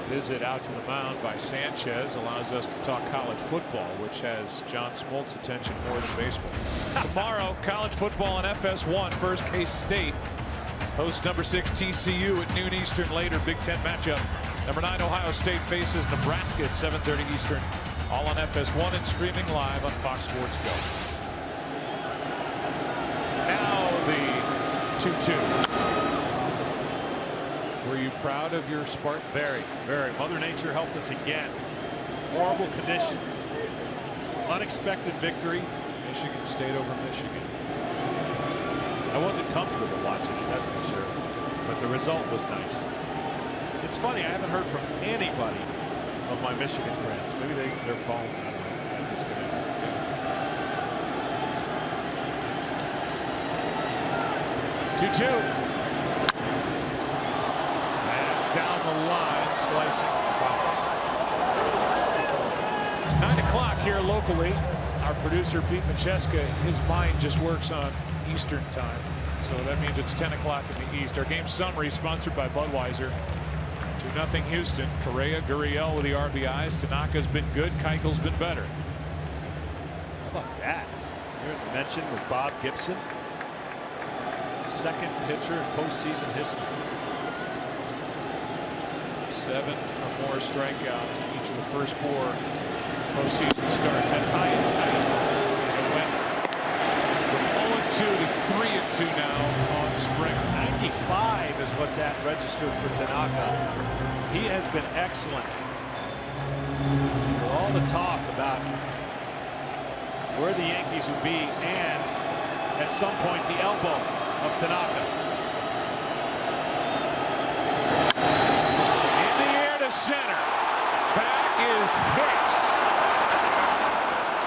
Visit out to the mound by Sanchez allows us to talk college football, which has John Smoltz's attention more than baseball. Tomorrow, college football on FS1. First, K-State hosts number 6 TCU at noon Eastern. Later, Big Ten matchup. Number 9 Ohio State faces Nebraska at 7:30 Eastern. All on FS1 and streaming live on Fox Sports Go. Now the 2-2. Were you proud of your Spartans? Very, very. Mother Nature helped us again. Horrible conditions. Unexpected victory. Michigan State over Michigan. I wasn't comfortable watching it, that's for sure. But the result was nice. It's funny, I haven't heard from anybody of my Michigan friends. Maybe their phone got disconnected. Yeah. 2-2. Down the line, slicing foul. 9 o'clock here locally. Our producer Pete Macheska, his mind just works on Eastern time, so that means it's 10 o'clock in the East. Our game summary sponsored by Budweiser. 2-0 Houston. Correa, Gurriel with the RBIs. Tanaka's been good. Keuchel's been better. How about that? Here mentioned with Bob Gibson, second pitcher in postseason history. 7 or more strikeouts in each of the first 4 postseason starts. That's high and tight. It went from 0-2 to 3-2 now on Springer. 95 is what that registered for Tanaka. He has been excellent. With all the talk about where the Yankees would be and at some point the elbow of Tanaka. Center. Back is Hicks.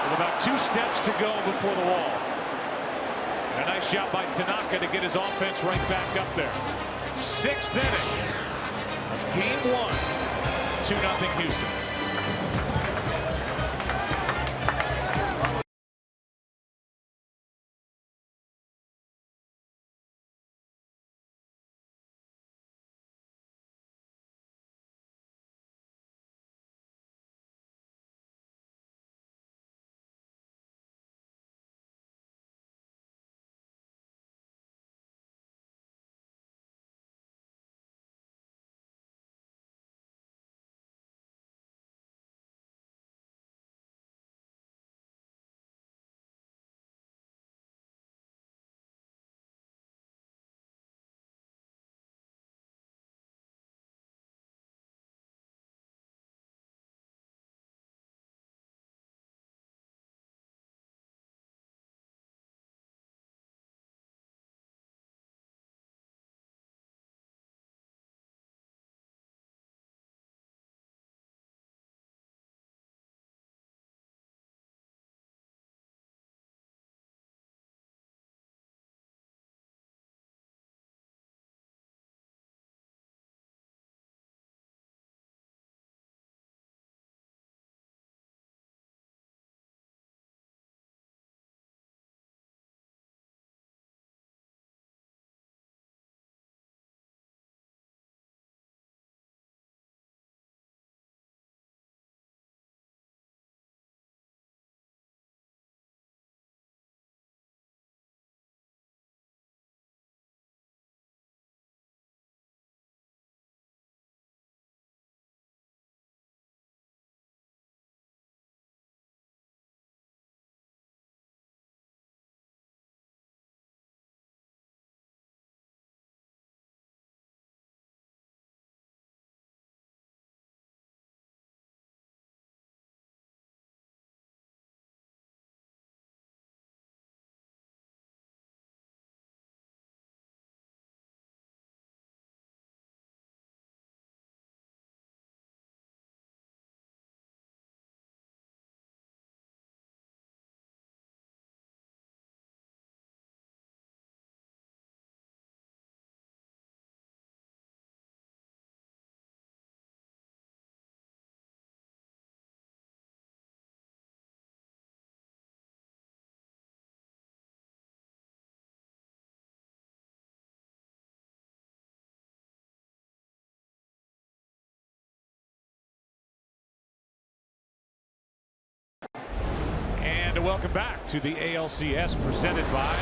With about 2 steps to go before the wall. And a nice shot by Tanaka to get his offense right back up there. 6th inning. Game 1. 2-0 Houston. And welcome back to the ALCS presented by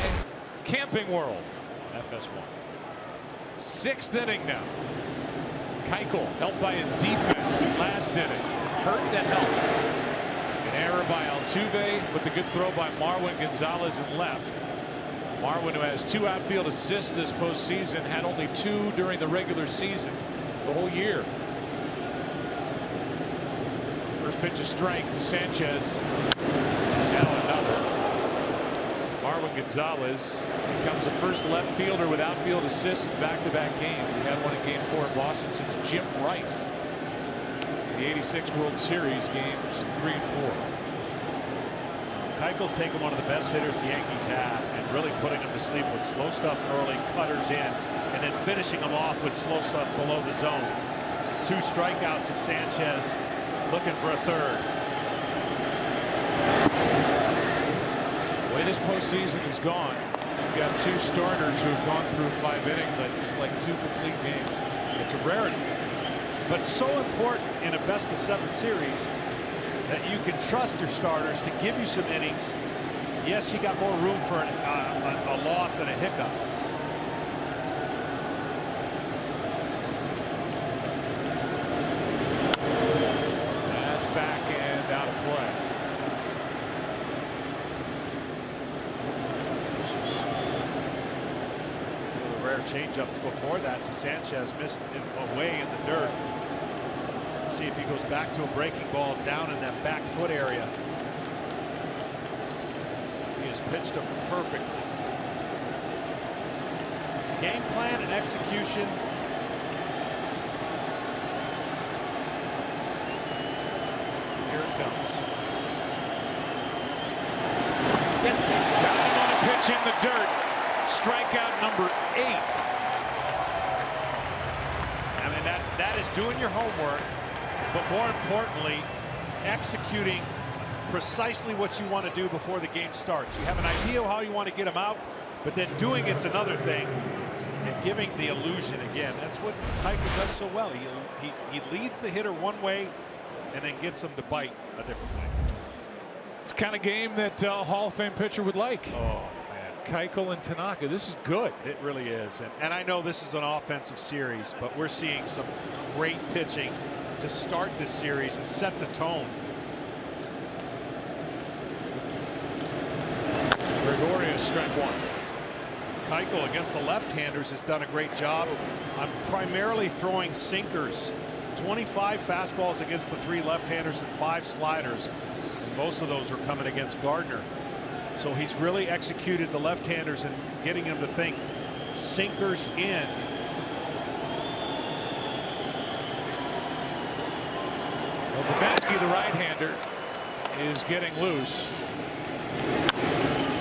Camping World FS1. 6th inning now. Keuchel helped by his defense last inning. Hurt that helped. An error by Altuve, but the good throw by Marwin Gonzalez in left. Marwin, who has 2 outfield assists this postseason, had only 2 during the regular season the whole year. First pitch a strike to Sanchez. Now another. Marwin Gonzalez becomes the first left fielder with outfield assists in back-to-back games. He had one in Game 4 in Boston since Jim Rice. The '86 World Series games 3 and 4. Keuchel's taken one of the best hitters the Yankees have and really putting him to sleep with slow stuff early, cutters in, and then finishing him off with slow stuff below the zone. 2 strikeouts of Sanchez, looking for a third. The way this postseason has gone, you've got 2 starters who have gone through 5 innings. That's like 2 complete games. It's a rarity, but so important in a best-of-7 series that you can trust your starters to give you some innings. Yes, you got more room for a loss and a hiccup. That's back and out of play. Rare changeups before that to Sanchez, missed away in the dirt. See if he goes back to a breaking ball down in that back foot area. He has pitched him perfectly. Game plan and execution. Here it comes. Yes. Got him on a pitch in the dirt. Strikeout number 8. I mean, that is doing your homework, but more importantly, executing precisely what you want to do before the game starts. You have an idea of how you want to get them out, but then doing it's another thing, and giving the illusion again. That's what Keuchel does so well. He leads the hitter one way and then gets them to bite a different way. It's the kind of game that a Hall of Fame pitcher would like. Oh, Keuchel and Tanaka. This is good. It really is. And I know this is an offensive series, but we're seeing some great pitching to start this series and set the tone. Gregorius, strike 1. Keuchel against the left-handers has done a great job. I'm primarily throwing sinkers. 25 fastballs against the 3 left-handers and 5 sliders. And most of those are coming against Gardner. So he's really executed the left-handers and getting them to think sinkers in. Well, Babensky, the right-hander, is getting loose.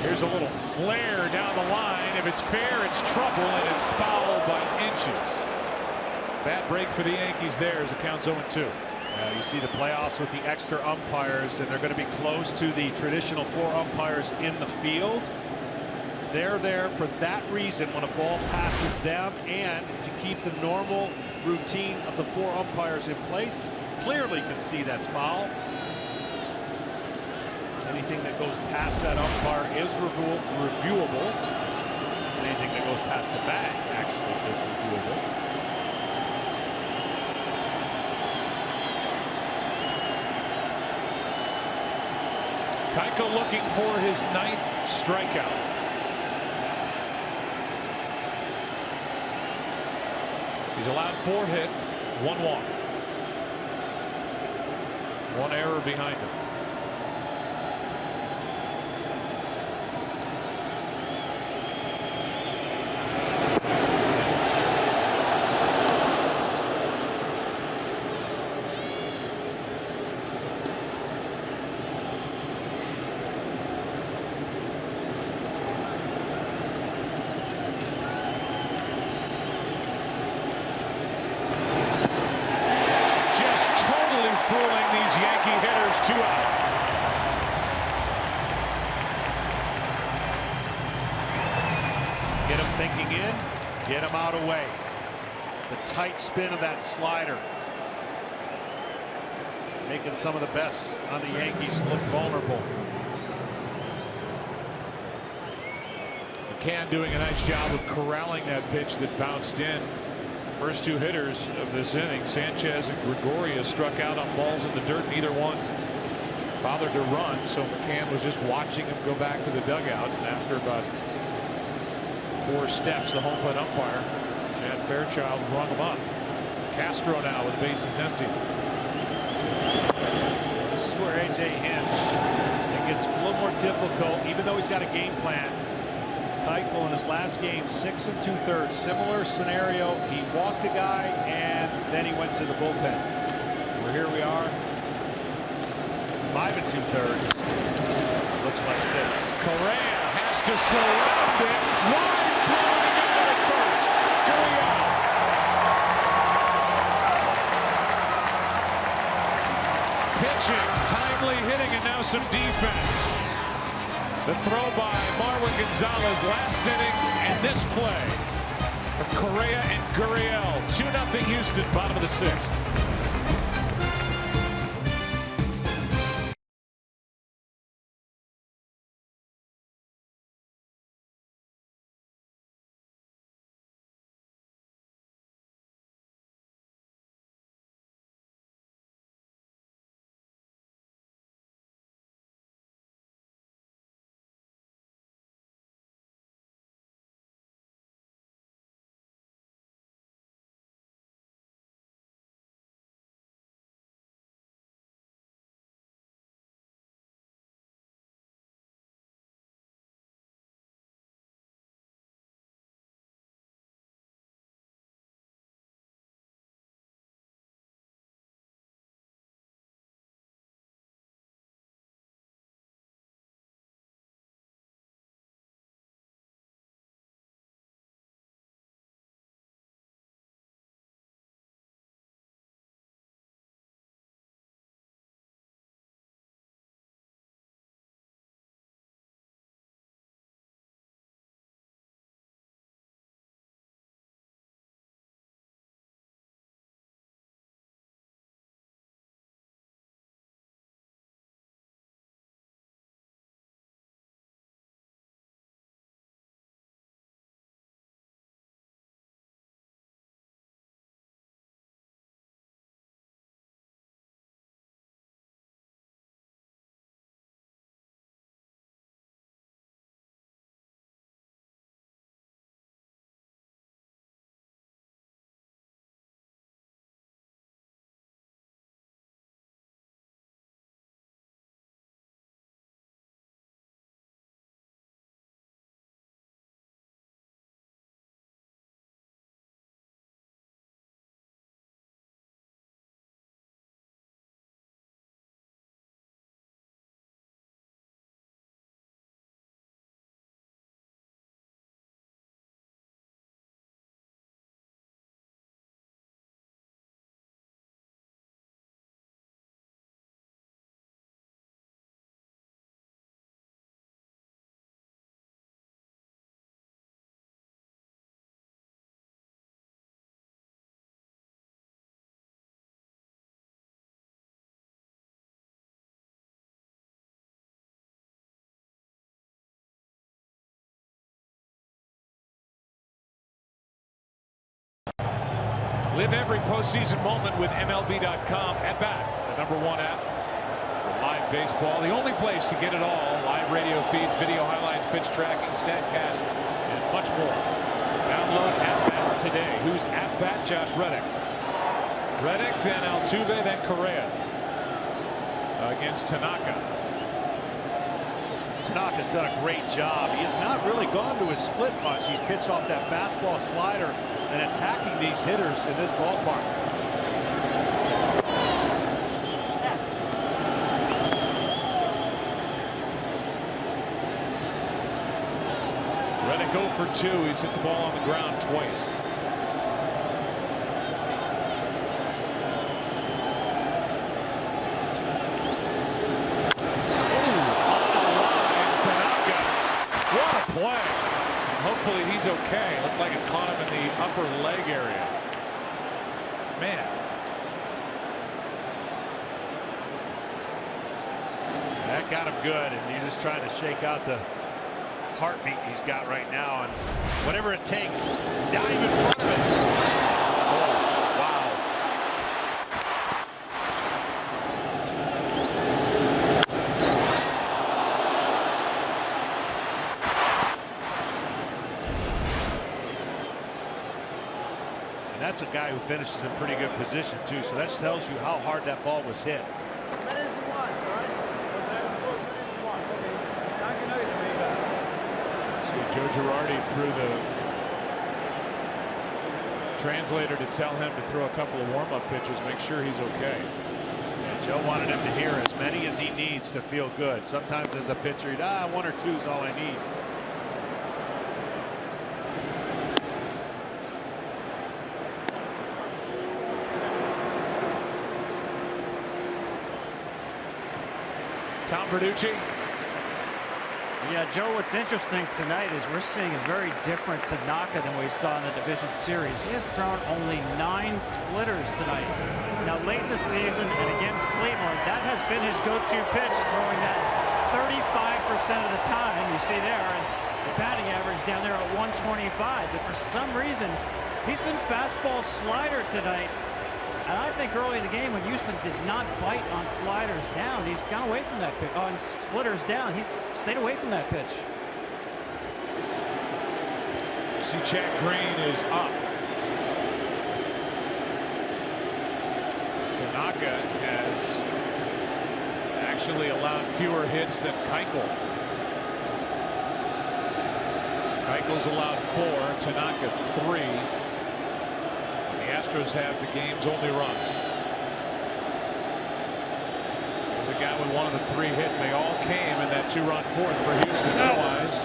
Here's a little flare down the line. If it's fair, it's trouble, and it's fouled by inches. Bad break for the Yankees there as it counts 0-2. You see the playoffs with the extra umpires, and they're going to be close to the traditional 4 umpires in the field. They're there for that reason when a ball passes them and to keep the normal routine of the 4 umpires in place. Clearly can see that's foul. Anything that goes past that umpire is reviewable. Anything that goes past the bag actually is reviewable. Keuchel looking for his 9th strikeout. He's allowed 4 hits, 1 walk. 1 error behind him. Get him thinking in, get him out away. The tight spin of that slider, making some of the best on the Yankees look vulnerable. McCann doing a nice job of corralling that pitch that bounced in. First two hitters of this inning, Sanchez and Gregoria, struck out on balls in the dirt. Neither one bothered to run, so McCann was just watching him go back to the dugout. And after about 4 steps, the home plate umpire, Chad Fairchild, rung him up. Castro now with the bases empty. This is where A.J. Hinch, it gets a little more difficult, even though he's got a game plan. Keuchel in his last game, 6 2/3, similar scenario. He walked a guy and then he went to the bullpen. Well, here we are, 5 2/3. Looks like 6. Correa has to surround it. Wide throwing out at first. Gurriel. Pitching, timely hitting, and now some defense. The throw by Marwin Gonzalez last inning, and this play from Correa and Gurriel. 2-0 Houston, bottom of the 6th. Live every postseason moment with MLB.com. At Bat, the #1 app for live baseball. The only place to get it all. Live radio feeds, video highlights, pitch tracking, StatCast, and much more. Download At Bat today. Who's At Bat? Josh Reddick. Reddick, then Altuve, then Correa against Tanaka. Tanaka's done a great job. He has not really gone to his split much. He's pitched off that fastball slider and attacking these hitters in this ballpark. Reddick 0 for 2. He's hit the ball on the ground twice. Hopefully he's okay. Looked like it caught him in the upper leg area. Man. That got him good, and you're just trying to shake out the heartbeat he's got right now, and whatever it takes, dive in front of it. Oh, wow. And that's a guy who finishes in pretty good position too, so that tells you how hard that ball was hit. Joe Girardi threw the translator to tell him to throw a couple of warm-up pitches, make sure he's okay. And Joe wanted him to hear as many as he needs to feel good. Sometimes as a pitcher, one or two is all I need. Tom Verducci. Yeah, Joe, what's interesting tonight is we're seeing a very different Tanaka than we saw in the division series. He has thrown only 9 splitters tonight. Now, late in the season and against Cleveland, that has been his go-to pitch, throwing that 35% of the time. You see there, and the batting average down there at 125. But for some reason, he's been fastball slider tonight. And I think early in the game when Houston did not bite on sliders down, he's gone away from that pitch. On splitters down, he's stayed away from that pitch. See, Chad Green is up. Tanaka has actually allowed fewer hits than Keuchel. Keuchel's allowed 4, Tanaka 3. Astros have the game's only runs. There's a guy with one of the 3 hits. They all came in that 2-run fourth for Houston. Otherwise,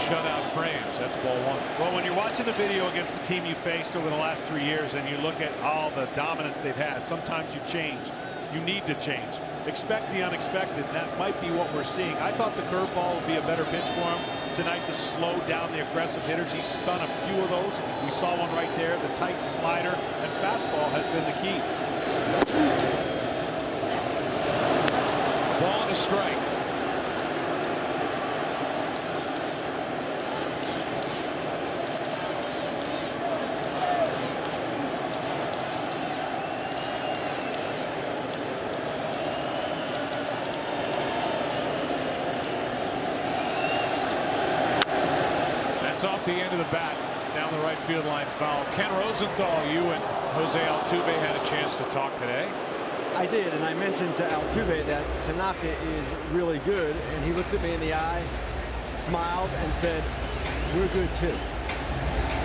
shutout frames. That's ball 1. Well, when you're watching the video against the team you faced over the last 3 years and you look at all the dominance they've had, sometimes you change. You need to change. Expect the unexpected, and that might be what we're seeing. I thought the curveball would be a better pitch for him tonight to slow down the aggressive hitters. He spun a few of those. We saw one right there. The tight slider and fastball has been the key. Ball and a strike. Off the end of the bat down the right field line foul. Ken Rosenthal, you and Jose Altuve had a chance to talk today. I did, and I mentioned to Altuve that Tanaka is really good, and he looked at me in the eye, smiled, and said, "We're good too."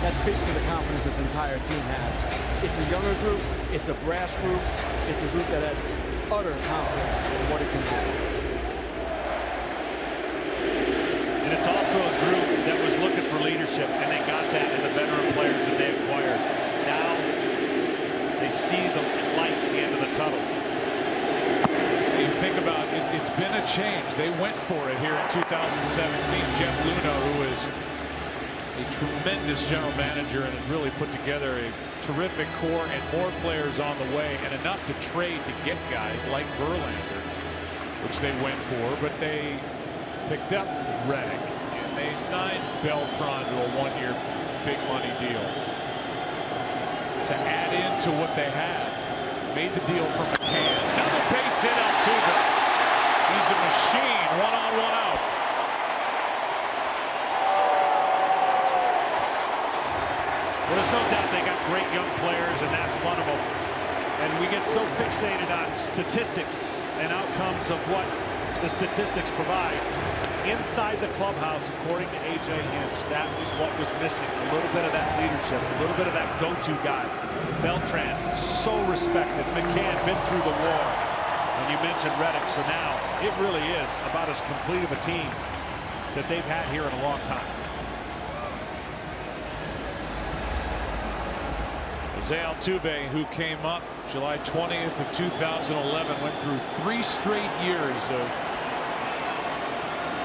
That speaks to the confidence this entire team has. It's a younger group, it's a brash group, it's a group that has utter confidence in what it can do. And it's also a group that was looking for leadership, and they got that in the veteran players that they acquired. Now they see the light at the end of the tunnel. You think about it, it's been a change. They went for it here in 2017. Jeff Luhnow, who is a tremendous general manager and has really put together a terrific core and more players on the way, and enough to trade to get guys like Verlander, which they went for, but they picked up Reddick, and they signed Beltran to a 1-year big money deal to add into what they had. Made the deal for McCann. Another base hit Altuve. He's a machine. 1 on, 1 out. Well, there's no doubt they got great young players, and that's one of them. And we get so fixated on statistics and outcomes of what the statistics provide. Inside the clubhouse, according to A.J. Hinch, that was what was missing. A little bit of that leadership, a little bit of that go-to guy. Beltran, so respected. McCann, been through the war. And you mentioned Reddick, so now it really is about as complete of a team that they've had here in a long time. Jose Altuve, who came up July 20th of 2011, went through 3 straight years of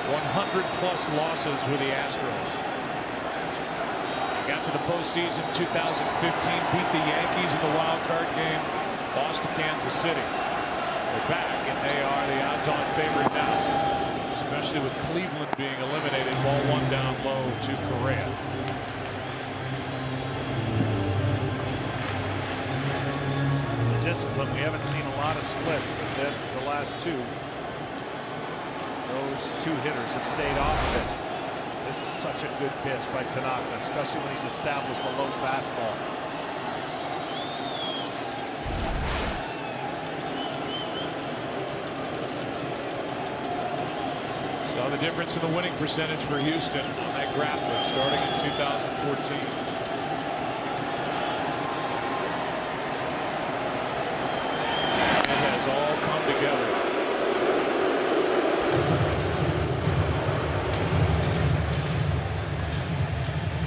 100-plus losses with the Astros. Got to the postseason 2015, beat the Yankees in the wild card game, lost to Kansas City. They're back, and they are the odds-on favorite now. especially with Cleveland being eliminated. Ball one down low to Correa. Discipline. We haven't seen a lot of splits, but then the last two, those two hitters have stayed off of it. This is such a good pitch by Tanaka, especially when he's established a low fastball. Saw the difference in the winning percentage for Houston on that graphic starting in 2014. All come together.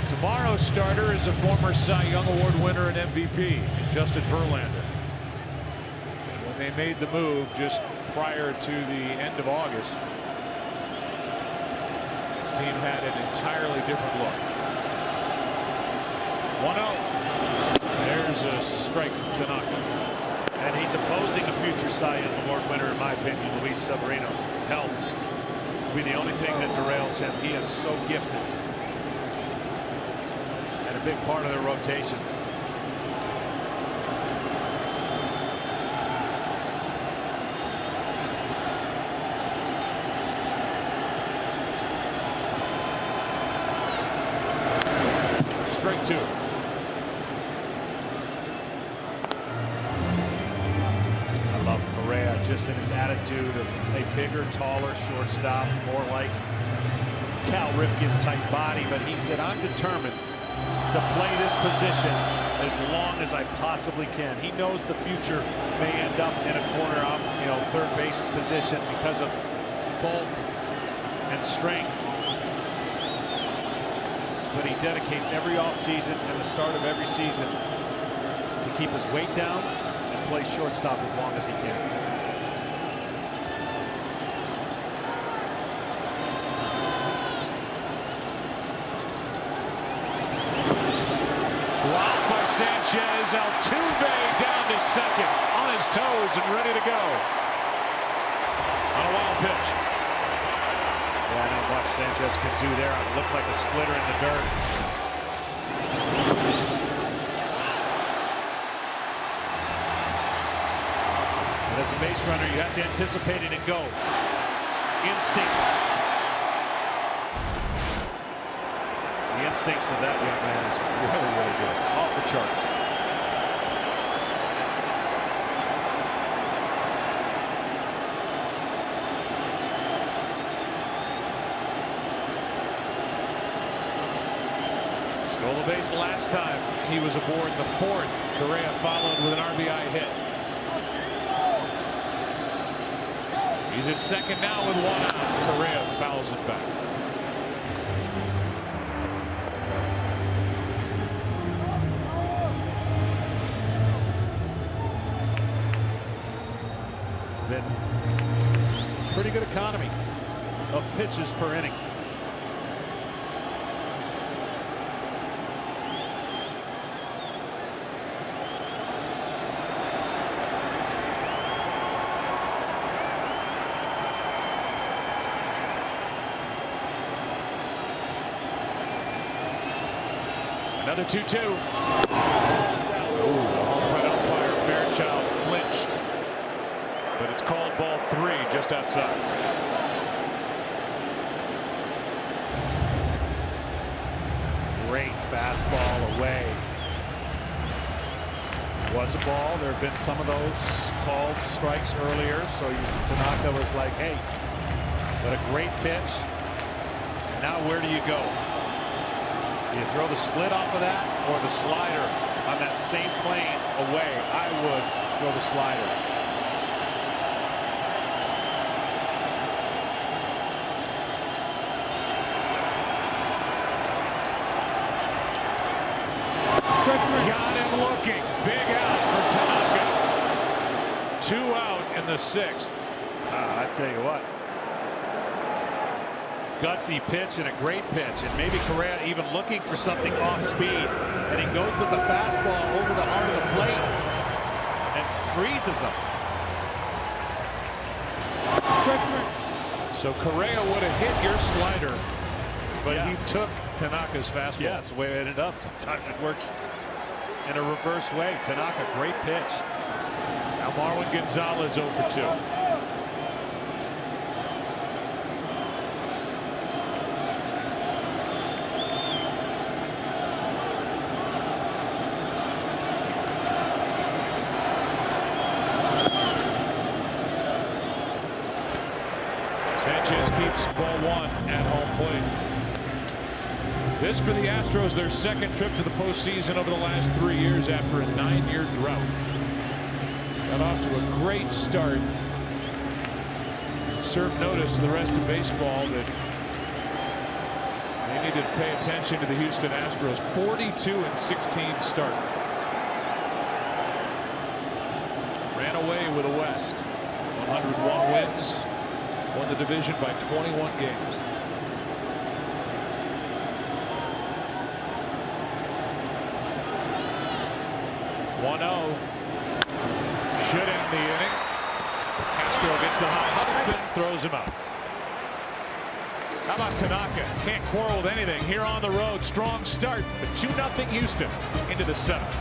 Tomorrow's starter is a former Cy Young Award winner and MVP, Justin Verlander. When they made the move just prior to the end of August, this team had an entirely different look. 1-0. There's a strike from Tanaka. And he's opposing a future Cy Young Award winner, in my opinion, Luis Severino. Health will be the only thing that derails him. He is so gifted and a big part of their rotation. Strike two. Just in his attitude of a bigger, taller shortstop, more like Cal Ripken type body, but he said, I'm determined to play this position as long as I possibly can. He knows the future may end up in a corner out, third base position because of bulk and strength. But he dedicates every offseason and the start of every season to keep his weight down and play shortstop as long as he can. Sanchez, Altuve down to second, on his toes and ready to go. On a wild pitch. Yeah, not much Sanchez can do there. It looked like a splitter in the dirt. But as a base runner, you have to anticipate it and go. Instincts. The instincts of that young man is really, really good. Off the charts. Stole the base last time he was aboard the fourth. Correa followed with an RBI hit. He's at second now with one out. Correa fouls it back. Pretty good economy of pitches per inning. Another 2-2. Home run umpire Fairchild flinched. But it's called ball three just outside. Great fastball away. Was a ball. There have been some of those called strikes earlier. So Tanaka was like, hey, what a great pitch. Now where do you go? Do you throw the split off of that or the slider on that same plane away? I would throw the slider. Got him looking. Big out for Tanaka. 2 out in the 6th. I tell you what. Gutsy pitch and a great pitch. And maybe Correa even looking for something off speed. And he goes with the fastball over the heart of the plate and freezes him. So Correa would have hit your slider, but he took Tanaka's fastball. Yeah, that's the way it ended up. Sometimes it works in a reverse way. Tanaka, great pitch. Now Marwin Gonzalez 0 for 2. Sanchez keeps ball 1 at home plate. This for the Astros, their second trip to the postseason over the last 3 years after a 9-year drought. Got off to a great start. Served notice to the rest of baseball that they needed to pay attention to the Houston Astros. 42-16 start. Ran away with the West. 101 wins. Won the division by 21 games. Should end the inning. Castro gets the high hop and throws him out. How about Tanaka? Can't quarrel with anything here on the road. Strong start, but 2-0 Houston into the 7th.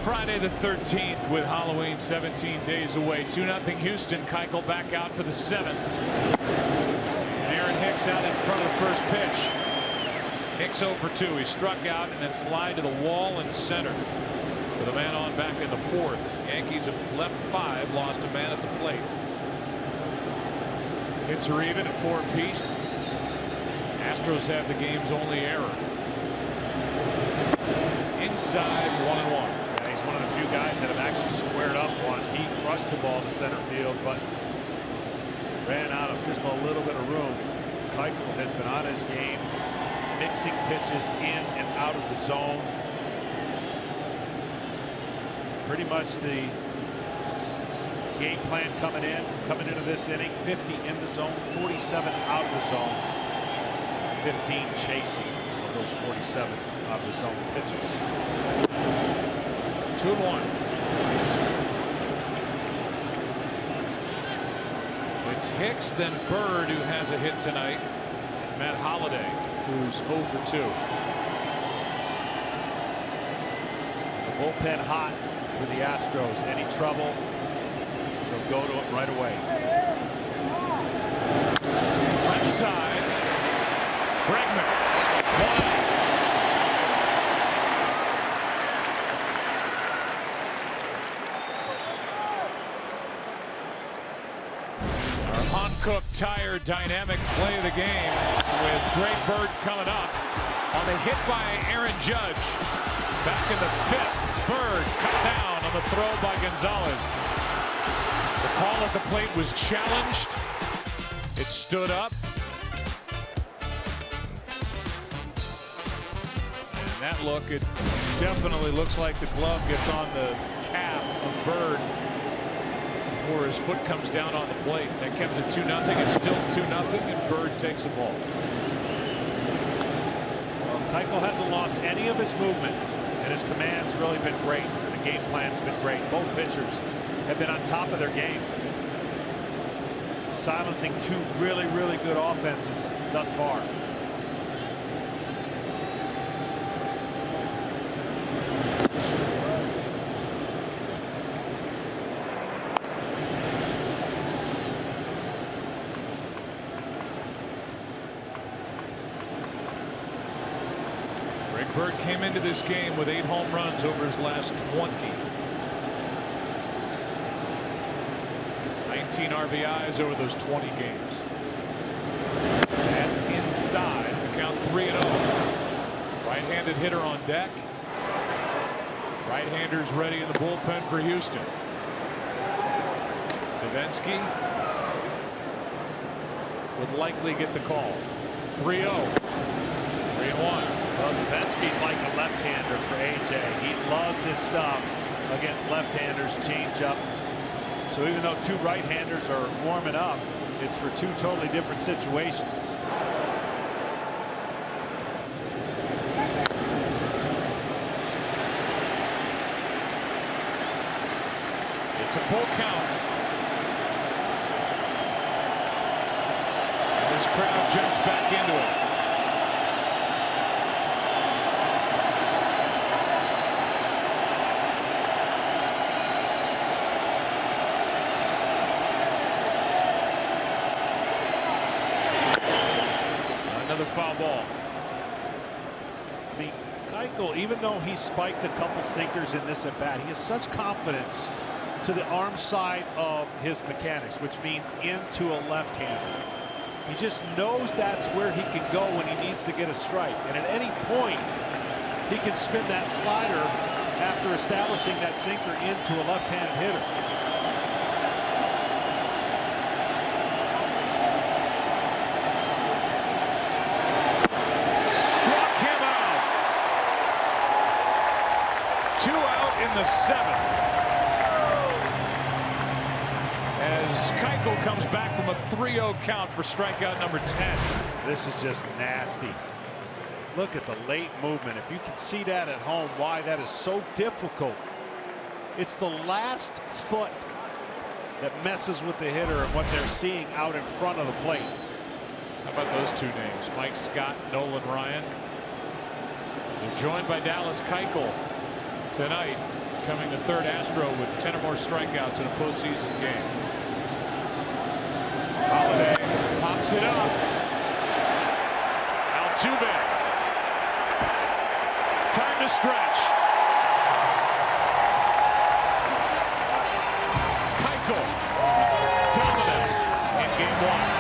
Friday the 13th with Halloween 17 days away. 2-0 Houston. Keuchel back out for the 7th. Aaron Hicks out in front of the first pitch. Hicks 0 for 2. He struck out and then fly to the wall in center. For the man on back in the 4th. Yankees have left 5, lost a man at the plate. Hits are even at 4 apiece. Astros have the game's only error. Inside 1-1. He's one of the few guys that have actually squared up one. He crushed the ball to center field, but ran out of just a little bit of room. Keuchel has been on his game, mixing pitches in and out of the zone. Pretty much the game plan coming into this inning. 50 in the zone, 47 out of the zone, 15 chasing of those 47 out of the zone pitches. 2-1. It's Hicks, then Bird, who has a hit tonight. Matt Holliday, who's 0 for 2. The bullpen hot for the Astros. Any trouble, they'll go to it right away. Left side. Bregman. 1 out. Uncooked, tired, dynamic play of the game with Greg Bird coming up on the hit by Aaron Judge. Back in the 5th, Bird cut down on the throw by Gonzalez. The call at the plate was challenged. It stood up. And that look, it definitely looks like the glove gets on the calf of Bird before his foot comes down on the plate. That kept it 2-0. It's still 2-0, and Bird takes a ball. Well, Keuchel hasn't lost any of his movement, and his command's really been great. The game plan's been great. Both pitchers have been on top of their game, silencing 2 really, really good offenses thus far. Bird came into this game with 8 home runs over his last 20. 19 RBIs over those 20 games. That's inside. The count 3-0. Right-handed hitter on deck. Right-handers ready in the bullpen for Houston. Davinsky would likely get the call. 3-0. 3-1. Well, Davinsky's like a left-hander for AJ. He loves his stuff against left-handers, change-up. So even though 2 right-handers are warming up, it's for 2 totally different situations. It's a full count. And this crowd jumps back into it. Another foul ball. I mean, Keuchel, even though he spiked a couple sinkers in this at bat, he has such confidence to the arm side of his mechanics, which means into a left-hander. He just knows that's where he can go when he needs to get a strike. And at any point, he can spin that slider after establishing that sinker into a left-handed hitter. In the 7th, as Keuchel comes back from a 3-0 count for strikeout number 10. This is just nasty. Look at the late movement. If you can see that at home, why that is so difficult. It's the last foot that messes with the hitter and what they're seeing out in front of the plate. How about those 2 names, Mike Scott, Nolan Ryan? They're joined by Dallas Keuchel tonight, coming the 3rd Astro with 10 or more strikeouts in a postseason game. Holliday pops it up. Altuve. Time to stretch. Keuchel dominant in game 1.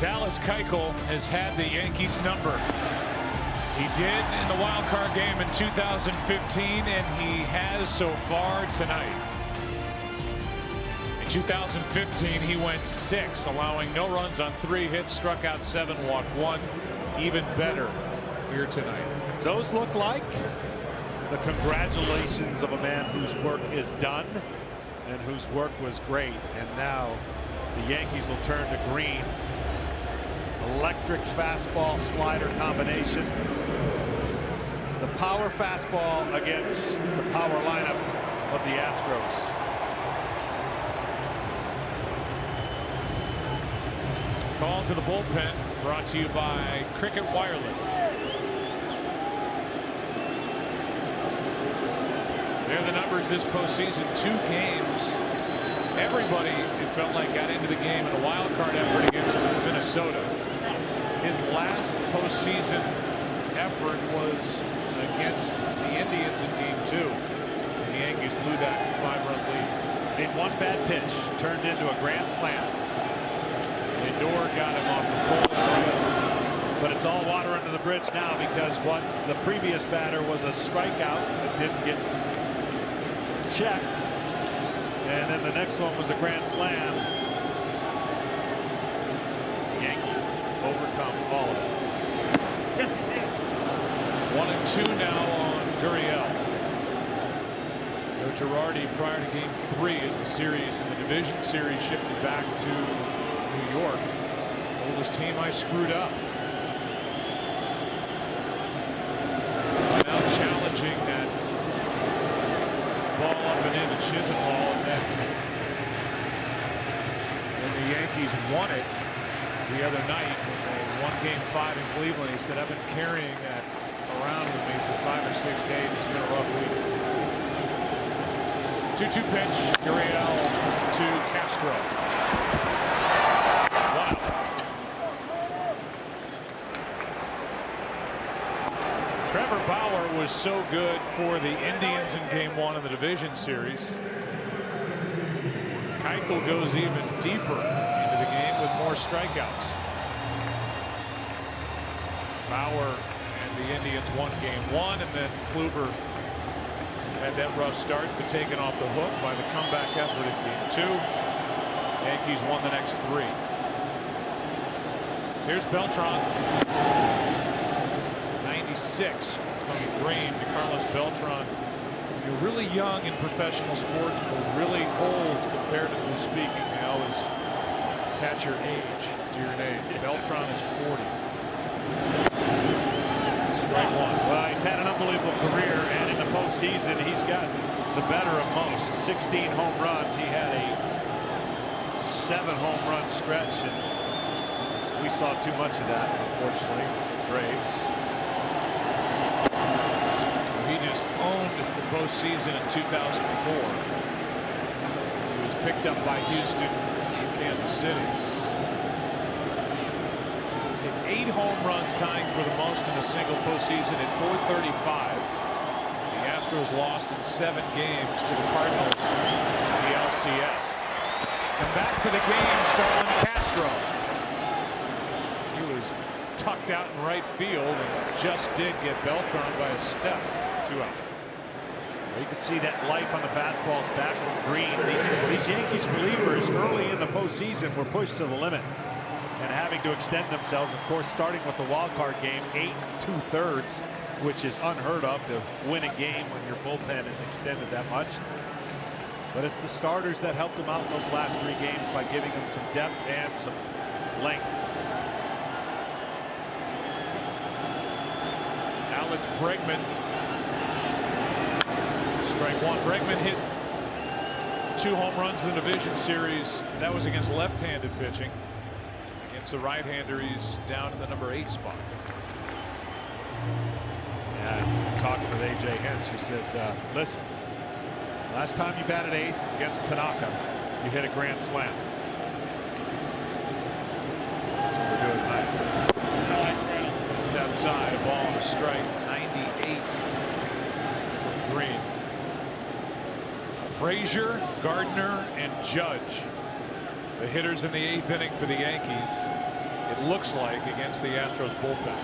Dallas Keuchel has had the Yankees number. He did in the wild card game in 2015, and he has so far tonight. In 2015, he went 6, allowing no runs on 3 hits, struck out 7, walked 1. Even better here tonight. Those look like the congratulations of a man whose work is done and whose work was great. And now the Yankees will turn to green. Electric fastball slider combination. The power fastball against the power lineup of the Astros. Call to the bullpen, brought to you by Cricket Wireless. There are the numbers this postseason. 2 games. Everybody, it felt like, got into the game in a wild card effort against Minnesota. His last postseason effort was against the Indians in Game 2. And the Yankees blew that 5-run lead. In one bad pitch, turned into a grand slam. Lindor got him off the pole. But it's all water under the bridge now, because what the previous batter was a strikeout that didn't get checked. And then the next one was a grand slam. Yankees overcome all of it. Yes, he did. 1-2 now on Gurriel. No Girardi prior to Game 3 as the series in the division series shifted back to New York. Oldest team I screwed up. Now challenging that ball up and in to Chisenhall, and then when the Yankees won it the other night when they won Game 5 in Cleveland, he said, "I've been carrying that around with me for 5 or 6 days. It's been a rough week." 2-2 pitch, Gurriel to Castro. Trevor Bauer was so good for the Indians in Game 1 of the division series. Keuchel goes even deeper into the game with more strikeouts. Bauer and the Indians won Game 1, and then Kluber had that rough start, but taken off the hook by the comeback effort in Game 2. Yankees won the next 3. Here's Beltran. 96 from Green to Carlos Beltran. You're really young in professional sports, but really old comparatively speaking. They always attach your age to your name. Beltran is 40. Strike 1. Well, he's had an unbelievable career, and in the postseason, he's got the better of most. 16 home runs. He had a 7 home run stretch, and we saw too much of that, unfortunately. Braves. He just owned the postseason in 2004. He was picked up by Houston in Kansas City. Hit 8 home runs, tying for the most in a single postseason at 435. The Astros lost in 7 games to the Cardinals in the LCS. Come back to the game, Starlin Castro. He was tucked out in right field and just did get Beltran by a step. 2 out. You can see that life on the fastballs back from Green. These Yankees relievers early in the postseason were pushed to the limit and having to extend themselves, of course, starting with the wild card game, 8 2/3, which is unheard of to win a game when your bullpen is extended that much. But it's the starters that helped them out in those last 3 games by giving them some depth and some length. Alex Bregman. Strike 1. Bregman hit 2 home runs in the division series. That was against left-handed pitching. Against the right-hander, he's down in the number 8 spot. Yeah, talking with AJ Hinch, he said, listen, last time you batted 8th against Tanaka, you hit a grand slam. That's what we're doing tonight. It's outside, a ball and a strike. 98 from Green. Frazier, Gardner, and Judge, the hitters in the 8th inning for the Yankees. It it looks like, against the Astros bullpen.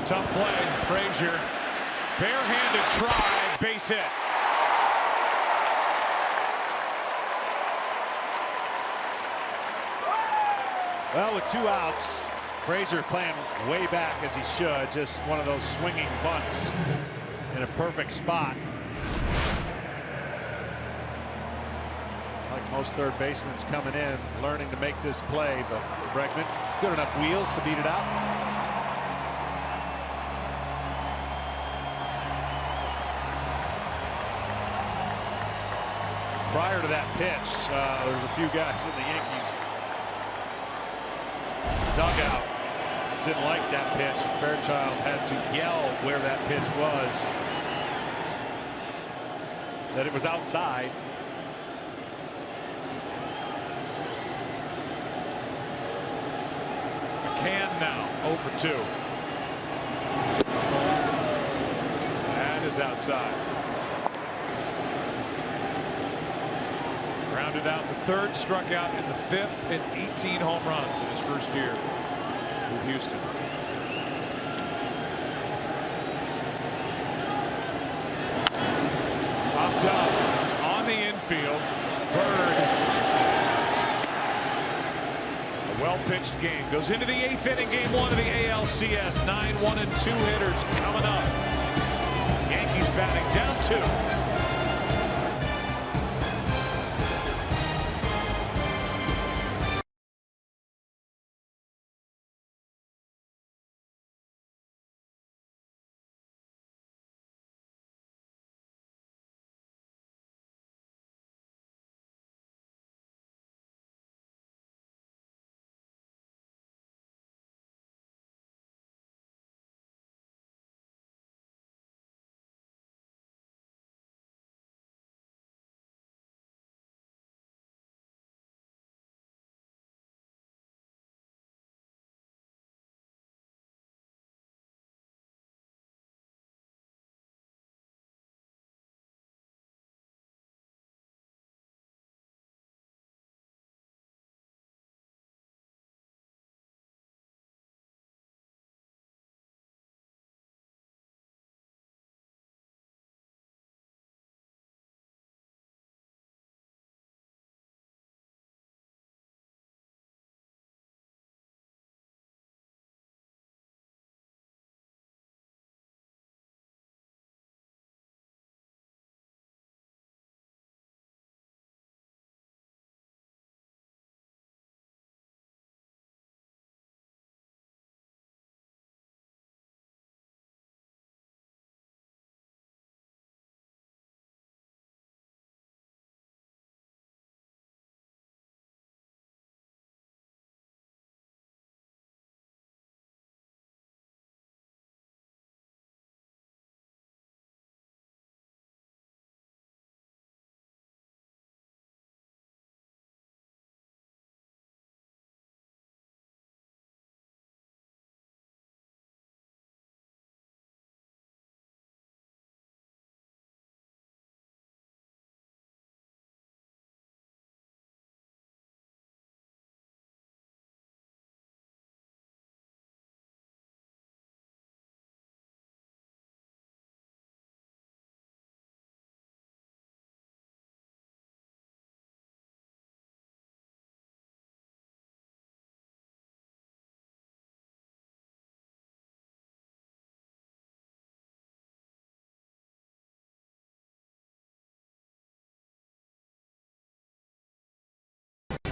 Tough play. Frazier, barehanded try, base hit. Well, with 2 outs, Frazier playing way back as he should. Just one of those swinging bunts in a perfect spot. Like most third basemen coming in, learning to make this play, but Bregman's good enough wheels to beat it out. Prior to that pitch, there was a few guys in the Yankees dugout didn't like that pitch. Fairchild had to yell where that pitch was, that it was outside. McCann now 0 for 2. That is outside. Grounded out in the 3rd, struck out in the 5th, and 18 home runs in his first year with Houston. Popped up on the infield. Bird. A well-pitched game. Goes into the 8th inning, game 1 of the ALCS. 9 1-2 hitters coming up. Yankees batting down 2.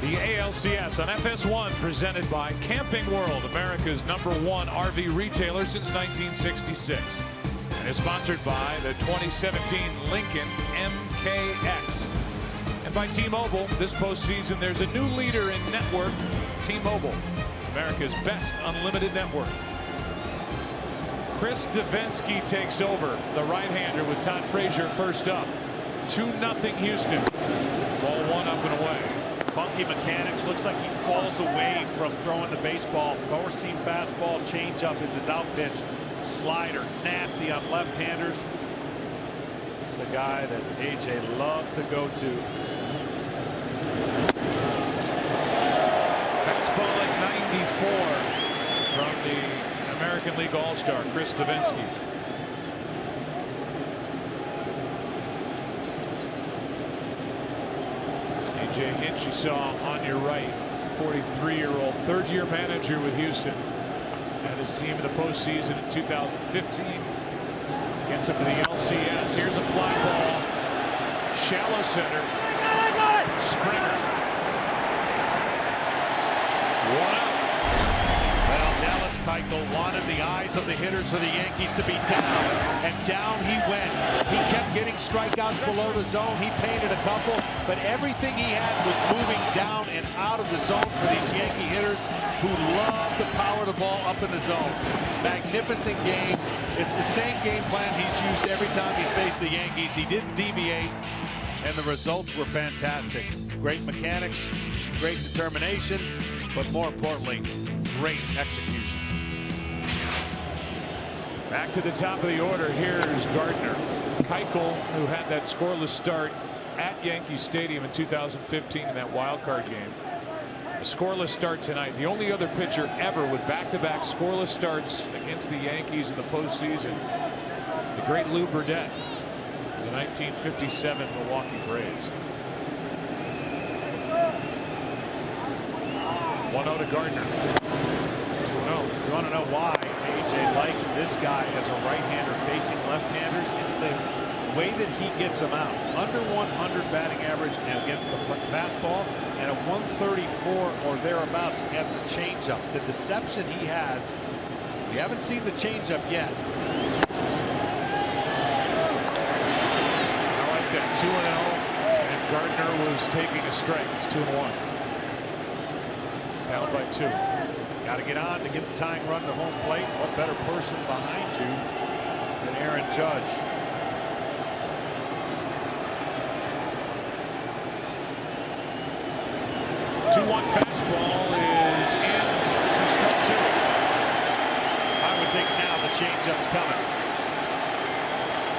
The ALCS on FS1, presented by Camping World, America's #1 RV retailer since 1966. And is sponsored by the 2017 Lincoln MKX. And by T-Mobile, this postseason there's a new leader in network, T-Mobile, America's best unlimited network. Chris Davinsky takes over, the right-hander with Todd Frazier first up. 2-0 Houston. Ball 1 up and away. Funky mechanics. Looks like he falls away from throwing the baseball. Four-seam fastball, changeup is his out pitch. Slider, nasty on left-handers. the guy that AJ loves to go to. Fastball at 94 from the American League All-Star Chris Davinsky. AJ Hinch, you saw on your right, 43-year-old third-year manager with Houston. Had his team in the postseason in 2015. Gets him to the LCS. Here's a fly ball. Shallow center. Springer. 1 out. Well, Dallas Keuchel wanted the eyes of the hitters for the Yankees to be down, and down he went. He kept getting strikeouts below the zone. He painted a couple, but everything he had was moving down and out of the zone for these Yankee hitters who love to power the ball up in the zone. Magnificent game. It's the same game plan he's used every time he's faced the Yankees. He didn't deviate, and the results were fantastic. Great mechanics, great determination, but more importantly, great execution. Back to the top of the order. Here's Gardner. Keuchel, who had that scoreless start at Yankee Stadium in 2015 in that wild card game. A scoreless start tonight. The only other pitcher ever with back-to-back scoreless starts against the Yankees in the postseason. The great Lou Burdett, the 1957 Milwaukee Braves. 1-0 to Gardner. 2-0. If you want to know why AJ likes this guy as a right-hander facing left-handers, it's the way that he gets them out. Under 100 batting average against the fastball, and a 134 or thereabouts at the changeup. The deception he has, we haven't seen the changeup yet. I like that. 2-0, and Gardner was taking a strike. It's 2-1. Down by 2. Got to get on to get the tying run to home plate. What better person behind you than Aaron Judge? 2-1 fastball is in for strike 2. I would think now the changeup's coming.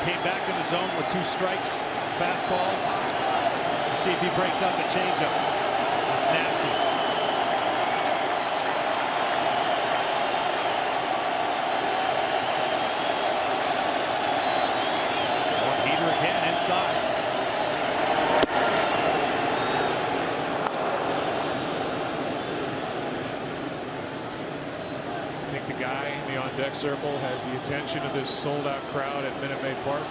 Came back in the zone with 2 strikes, fastballs. Let's see if he breaks out the changeup. It's nasty. One heater again inside. The guy in the on-deck circle has the attention of this sold-out crowd at Minute Maid Park.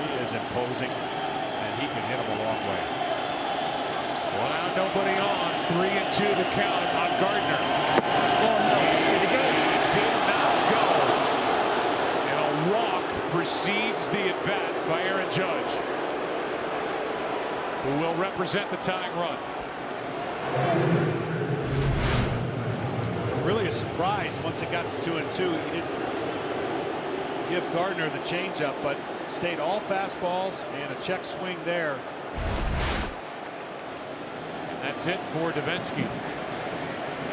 He is imposing, and he can hit him a long way. 1 out, nobody on. 3-2 the count on Gardner. He did not go. And a walk precedes the at-bat by Aaron Judge, who will represent the tying run. Really a surprise once it got to 2-2. He didn't give Gardner the changeup, but stayed all fastballs and a check swing there. And that's it for Davinsky.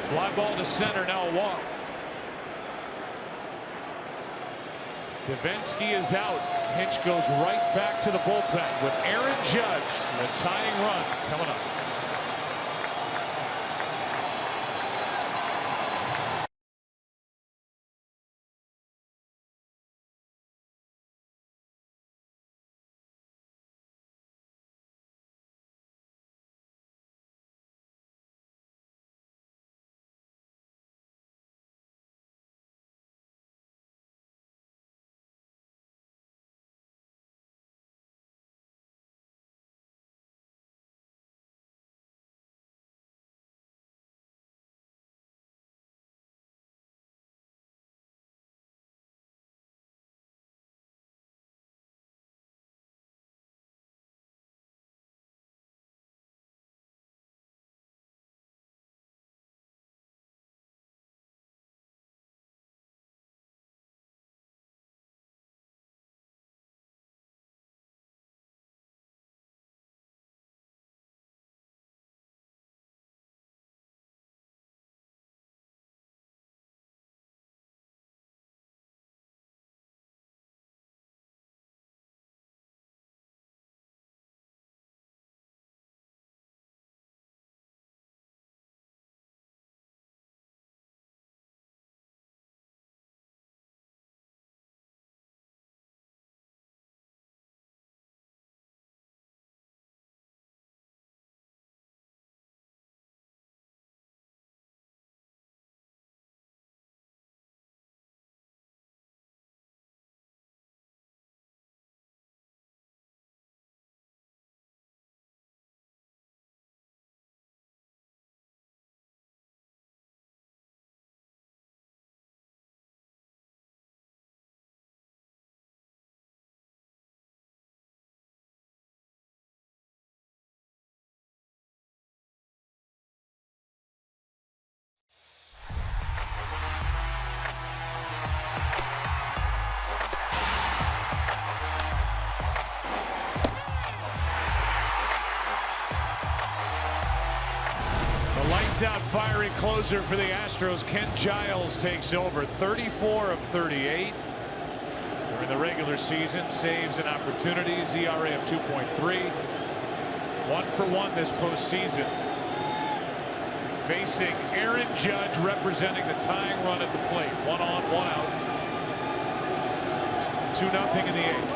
Fly ball to center, now a walk. Davinsky is out. Hinch goes right back to the bullpen with Aaron Judge, the tying run coming up. A lights-out fiery closer for the Astros. Ken Giles takes over. 34 of 38 during the regular season. Saves and opportunities. ERA of 2.3. 1-for-1 this postseason. Facing Aaron Judge, representing the tying run at the plate. 1 on, 1 out. 2-0 in the 8th.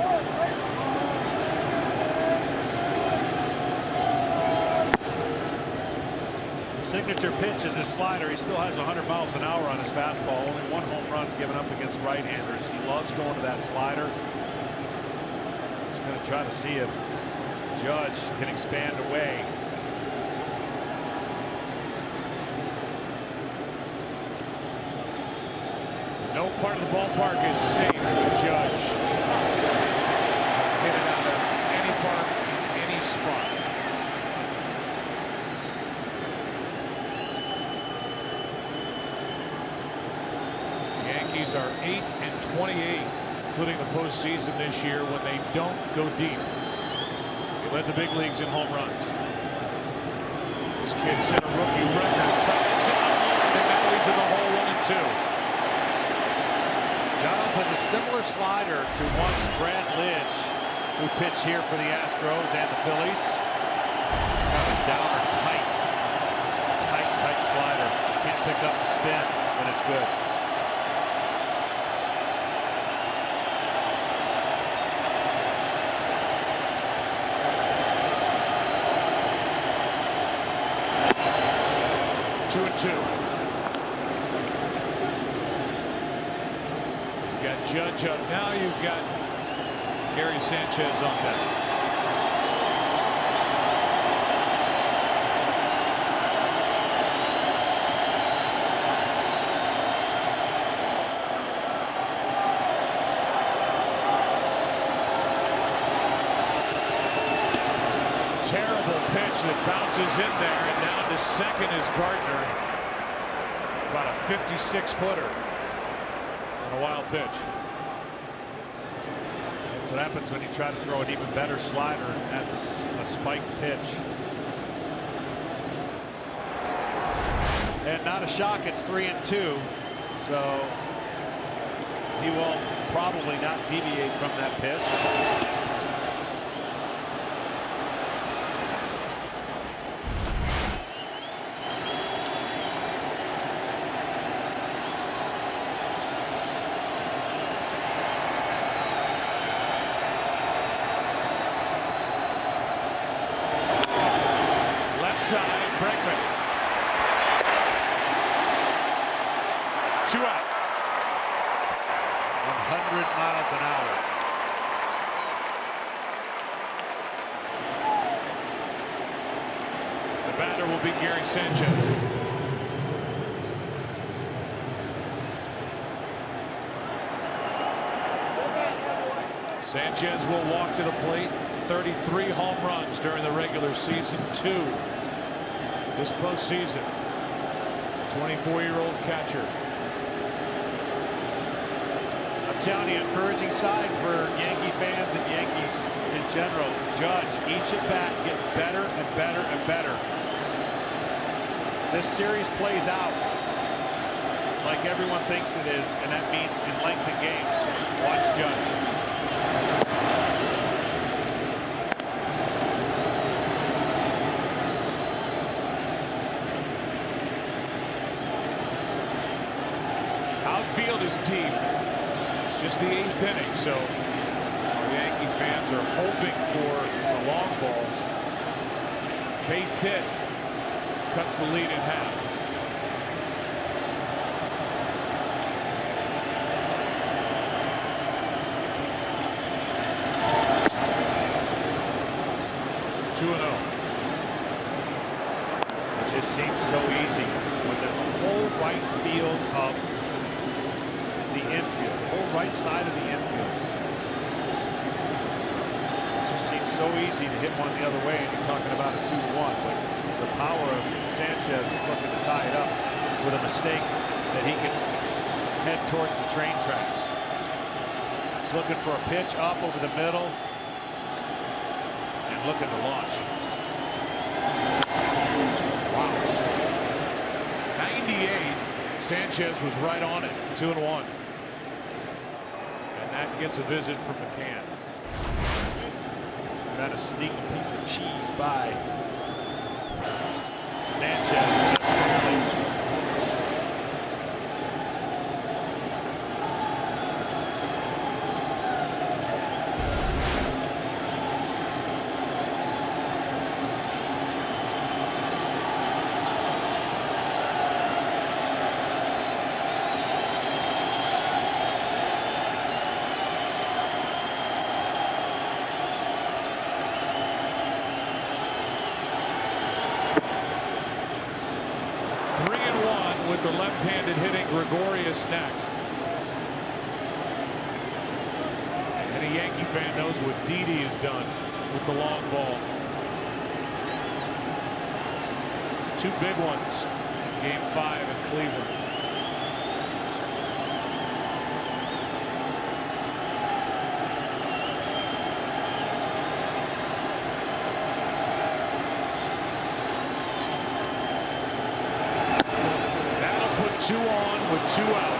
Signature pitch is his slider. He still has 100 miles an hour on his fastball. Only 1 home run given up against right-handers. He loves going to that slider. He's going to try to see if Judge can expand away. No part of the ballpark is safe with Judge. Get it out of any park, any spot. The Yankees are 8-28, including the postseason this year when they don't go deep. They led the big leagues in home runs. This kid set a rookie record, tries to unload, and now he's in the hole 1-2. Giles has a similar slider to once Brad Lidge, who pitched here for the Astros and the Phillies. Got a downer, tight slider. Can't pick up the spin when it's good. Two and two. Got Judge up. Now you've got Gary Sanchez on deck. Terrible pitch that bounces in there, and down to second is Gardner. About a 56-footer. A wild pitch. That's what happens when you try to throw an even better slider, and that's a spiked pitch. And not a shock, it's 3-2, so he will probably not deviate from that pitch. Side, Bregman. 2 out. 100 miles an hour. The batter will be Gary Sanchez. Sanchez will walk to the plate. 33 home runs during the regular season, 2 this postseason. 24-year-old catcher. I'm telling you, encouraging side for Yankee fans and Yankees in general. Judge, each at bat, get better and better and better. This series plays out like everyone thinks it is, and that means in lengthened games. Watch Judge. Outfield is deep. It's just the 8th inning, so our Yankee fans are hoping for the long ball. Base hit cuts the lead in half. It just seems so easy when the whole right field of the infield, the whole right side of the infield. It just seems so easy to hit one the other way, and you're talking about a 2-1, but the power of Sanchez is looking to tie it up with a mistake that he can head towards the train tracks. He's looking for a pitch up over the middle and looking to launch. Wow. Sanchez was right on it. 2-1. And that gets a visit from McCann. Trying to sneak a piece of cheese by Sanchez, just barely. The left-handed hitting Gregorius next. Any Yankee fan knows what Didi has done with the long ball. 2 big ones in Game 5 in Cleveland. Two on with 2 out.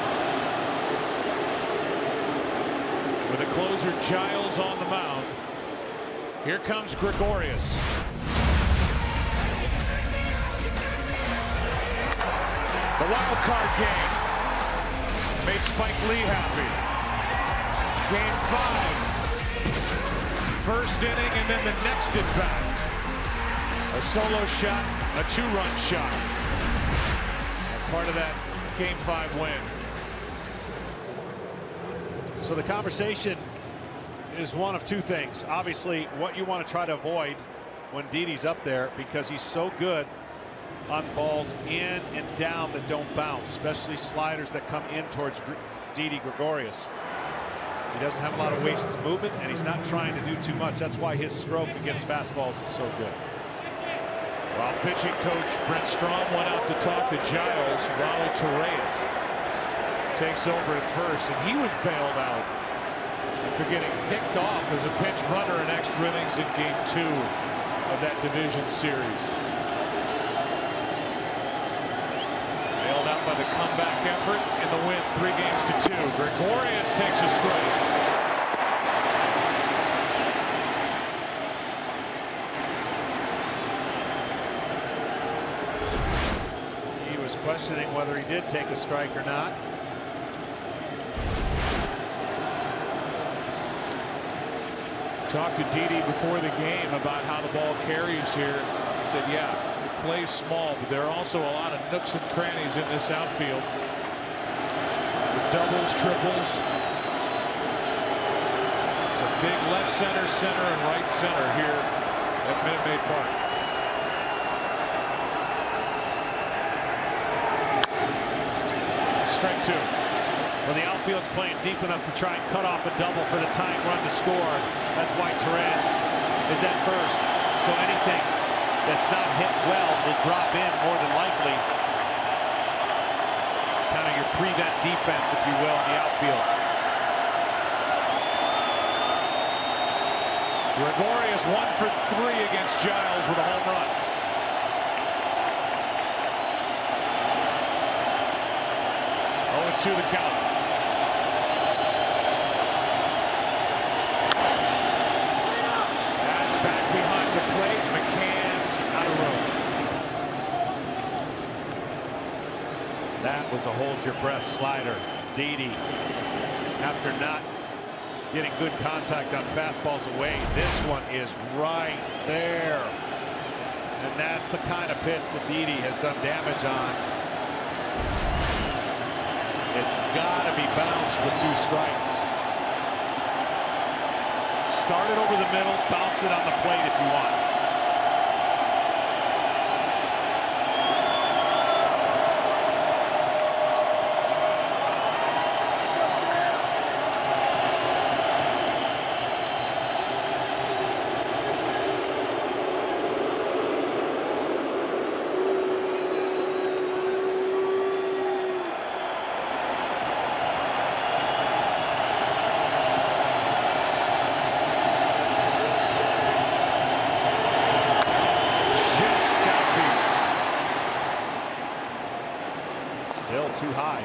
With a closer, Giles on the mound. Here comes Gregorius. The wild card game made Spike Lee happy. Game 5. First inning and then the next at bat. A solo shot, a 2-run shot. Part of that Game 5 win. So the conversation is one of 2 things. Obviously, what you want to try to avoid when Didi's up there, because he's so good on balls in and down that don't bounce, especially sliders that come in towards Didi Gregorius. He doesn't have a lot of wasted movement, and he's not trying to do too much. That's why his stroke against fastballs is so good. While pitching coach Brent Strom went out to talk to Giles, Raul Torreyes takes over at first, and he was bailed out after getting picked off as a pinch runner in extra innings in Game 2 of that division series. Bailed out by the comeback effort in the win 3-2. Gregorius takes a strike. Questioning whether he did take a strike or not. Talked to Didi before the game about how the ball carries here. He said, yeah, it plays small, but there are also a lot of nooks and crannies in this outfield. The doubles, triples. It's a big left center, center, and right center here at Minute Maid Park. Strike 2. When the outfield's playing deep enough to try and cut off a double for the tying run to score, that's why Torres is at first. So anything that's not hit well will drop in more than likely. Kind of your prevent defense, if you will, in the outfield. Gregorius 1 for 3 against Giles with a home run. To the count. That's back behind the plate. McCann out of room. That was a hold your breath slider. Didi, after not getting good contact on fastballs away, this one is right there. And that's the kind of pitch that Didi has done damage on. It's got to be bounced with 2 strikes. Start it over the middle, bounce it on the plate if you want. Still too high.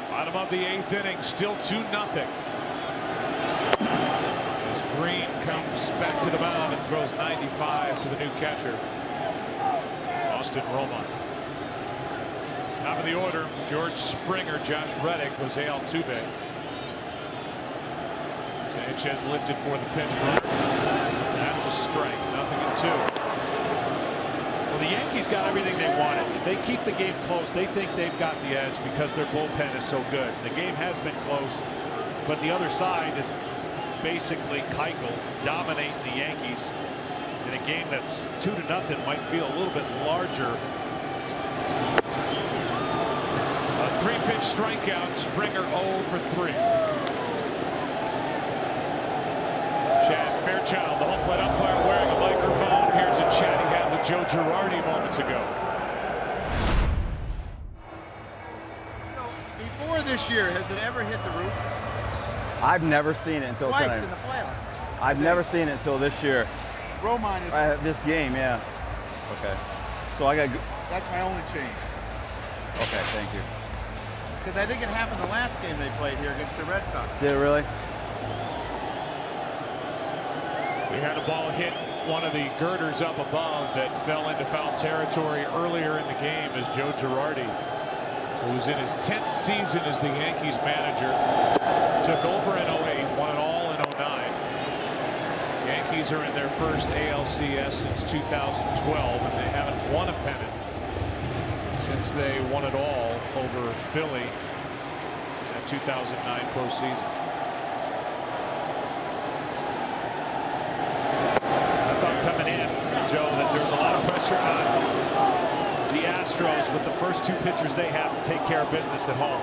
Bottom of the 8th inning, still 2-0. As Green comes back to the mound and throws 95 to the new catcher, Austin Romine. Top of the order, George Springer, Josh Reddick, Jose Altuve. Sanchez lifted for the pinch runner. That's a strike, 0-2. Well, the Yankees got everything they wanted. If they keep the game close, they think they've got the edge because their bullpen is so good. The game has been close, but the other side is basically Keuchel dominating the Yankees in a game that's 2-0. Might feel a little bit larger. A 3-pitch strikeout. Springer 0 for 3. Chad Fairchild, the home plate umpire, wearing a microphone. Here's a chat he had with Joe Girardi moments ago. So before this year, has it ever hit the roof? I've never seen it until Twice tonight. in the playoffs. I've never seen it until this year. Romine is. This game, yeah. Okay. So I got. That's my only change. Okay, thank you. Because I think it happened the last game they played here against the Red Sox. Did it really? We had a ball hit one of the girders up above that fell into foul territory earlier in the game is Joe Girardi, who's in his 10th season as the Yankees manager. Took over in 08, won it all in 09. Yankees are in their first ALCS since 2012, and they haven't won a pennant since they won it all over Philly in the 2009 postseason. I thought coming in, Joe, that there's a lot of pressure on the Astros with the first two pitchers they have to take care of business at home.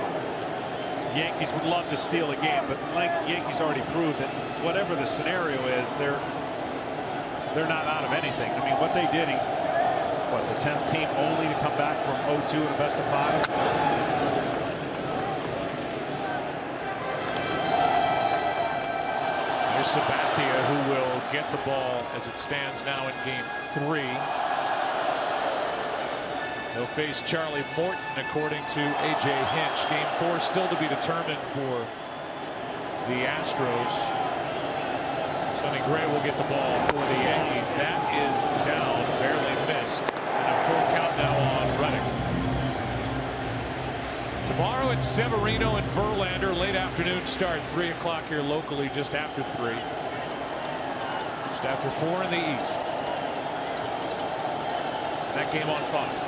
The Yankees would love to steal a game, but like Yankees already proved that whatever the scenario is, they're not out of anything. I mean, what they did, what, the 10th team only to come back from 0-2 in a best of 5? Here's Sabathia, who will get the ball as it stands now in game 3. He'll face Charlie Morton, according to A.J. Hinch. Game 4 still to be determined for the Astros. Sonny Gray will get the ball for the Yankees. That is down, barely missed. And a full count now on Reddick. Tomorrow it's Severino and Verlander. Late afternoon start, 3 o'clock here locally, just after 3. Just after 4 in the East. That game on Fox.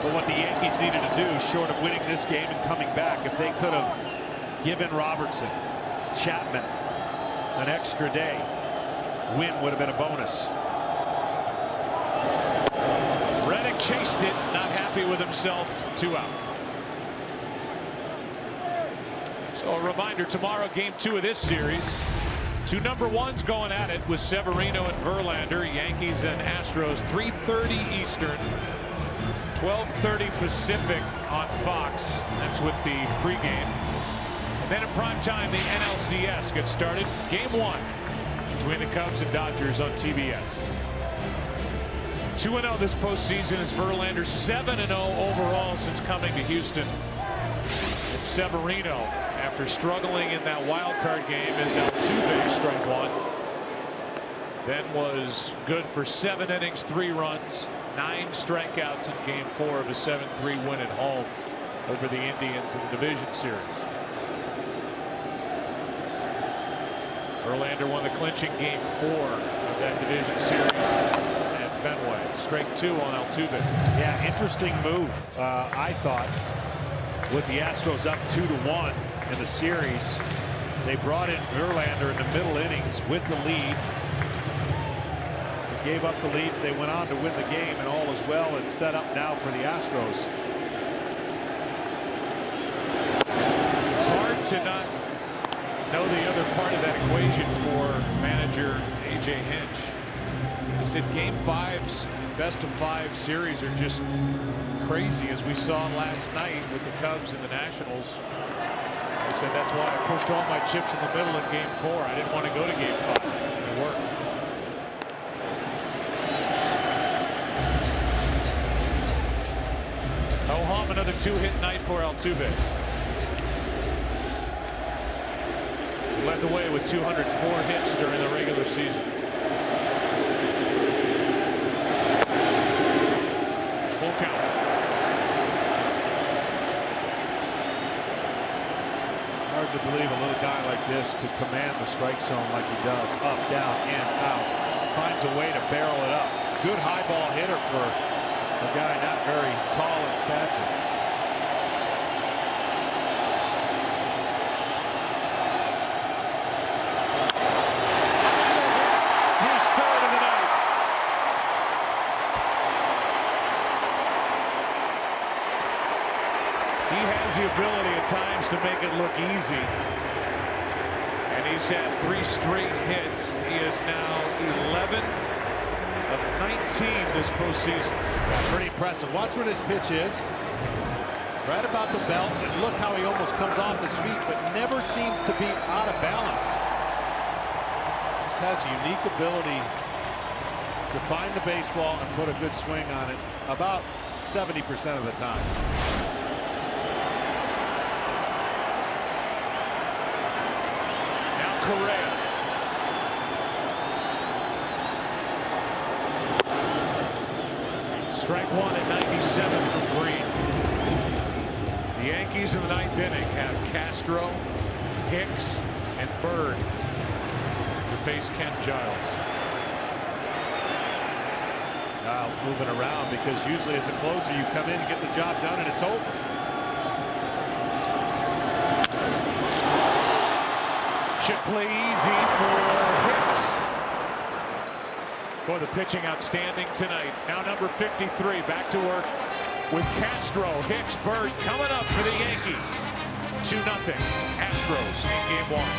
But what the Yankees needed to do, short of winning this game and coming back, if they could have given Robertson, Chapman an extra day, win would have been a bonus. Reddick chased it, not happy with himself, 2 out. So a reminder, tomorrow game 2 of this series. 2 number 1s going at it with Severino and Verlander. Yankees and Astros, 3:30 Eastern. 12:30 Pacific on Fox. That's with the pregame. And then in prime time, the NLCS gets started. Game 1 between the Cubs and Dodgers on TBS. 2-0 this postseason as Verlander, 7-0 overall since coming to Houston. And Severino, after struggling in that wild card game as Altuve struck 1, then was good for 7 innings, 3 runs, 9 strikeouts in game 4 of a 7-3 win at home over the Indians in the division series. Verlander won the clinching game 4 of that division series at Fenway. Strike 2 on Altuve. Yeah, interesting move, I thought, with the Astros up 2-1 in the series. They brought in Verlander in the middle innings with the lead. They gave up the lead. They went on to win the game, and all is well. It's set up now for the Astros. It's hard to not know the other part of that equation for manager A.J. Hinch. He said game 5's best of 5 series are just crazy, as we saw last night with the Cubs and the Nationals. He said that's why I pushed all my chips in the middle in game 4. I didn't want to go to game 5. It worked. Ho hum, another 2-hit night for Altuve. He led the way with 204 hits during the regular season. Full count. Hard to believe a little guy like this could command the strike zone like he does. Up, down, in, out. Finds a way to barrel it up. Good high ball hitter for a guy not very tall in stature. His 3rd of the night. He has the ability at times to make it look easy. And he's had 3 straight hits. He is now 11 of 19 this postseason. Yeah, pretty impressive. Watch what his pitch is. Right about the belt, and look how he almost comes off his feet, but never seems to be out of balance. Just has a unique ability to find the baseball and put a good swing on it about 70% of the time. Now Correa. Strike one at 97 from Green. The Yankees in the ninth inning have Castro, Hicks, and Bird to face Ken Giles. Giles moving around because usually as a closer you come in and get the job done and it's over. Should play easy for Hicks. Boy, the pitching outstanding tonight. Now number 53 back to work with Castro, Hicks, Bird coming up for the Yankees. 2-0 Astros in game one.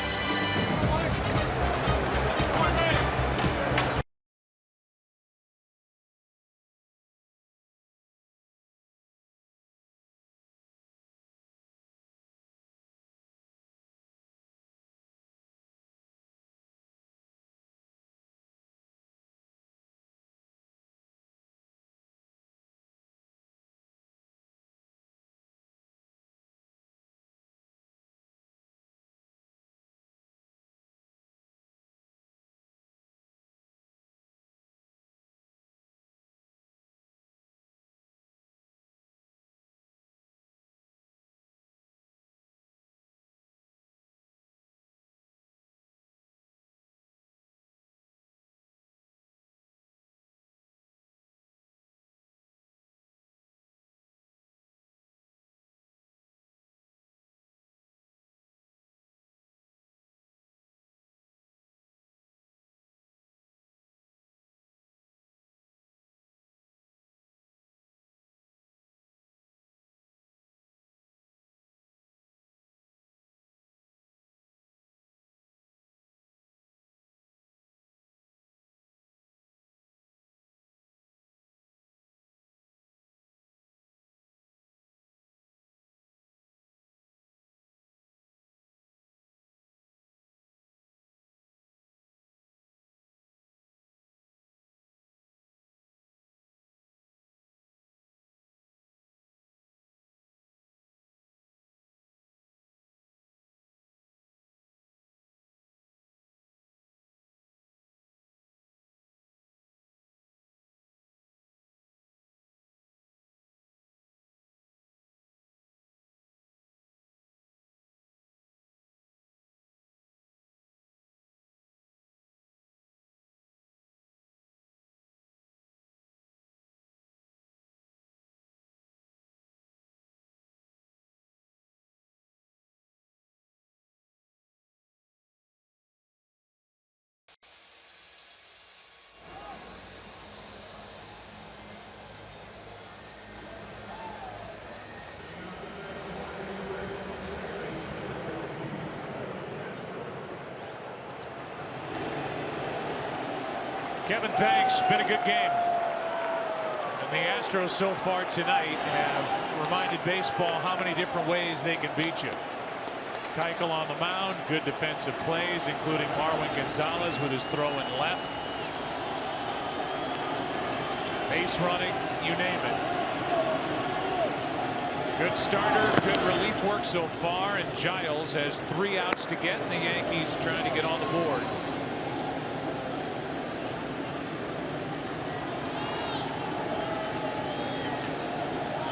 Kevin, thanks. Been a good game. And the Astros so far tonight have reminded baseball how many different ways they can beat you. Keuchel on the mound, good defensive plays, including Marwin Gonzalez with his throw in left. Base running, you name it. Good starter, good relief work so far, and Giles has 3 outs to get, and the Yankees trying to get on the board.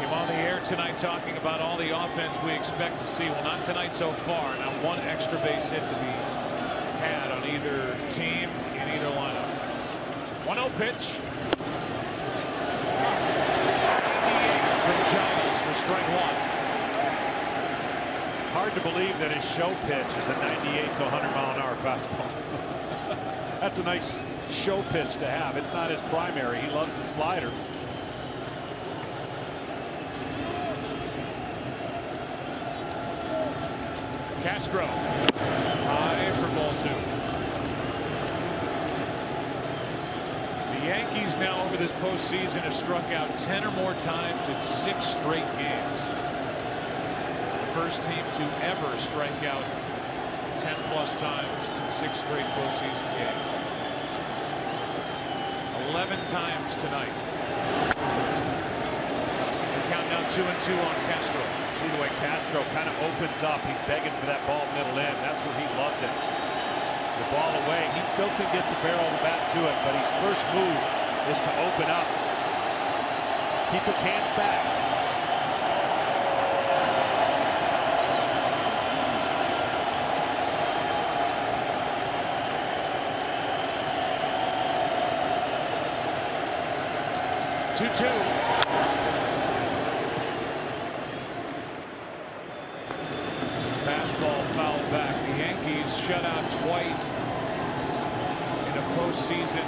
On the air tonight talking about all the offense we expect to see. Well, not tonight so far. Now 1 extra base hit to be had on either team in either lineup. 1-0 pitch. 98 from Giles for strike 1. Hard to believe that his show pitch is a 98 to 100 mile an hour fastball. That's a nice show pitch to have. It's not his primary. He loves the slider. Castro high for ball 2. The Yankees now over this postseason have struck out 10 or more times in 6 straight games. The first team to ever strike out 10+ times in 6 straight postseason games. 11 times tonight. The count now 2-2 on Castro. See the way Castro kind of opens up. He's begging for that ball middle in. That's where he loves it. The ball away. He still can get the barrel of the bat to it, but his first move is to open up. Keep his hands back. Fastball fouled back. The Yankees shut out twice in a postseason,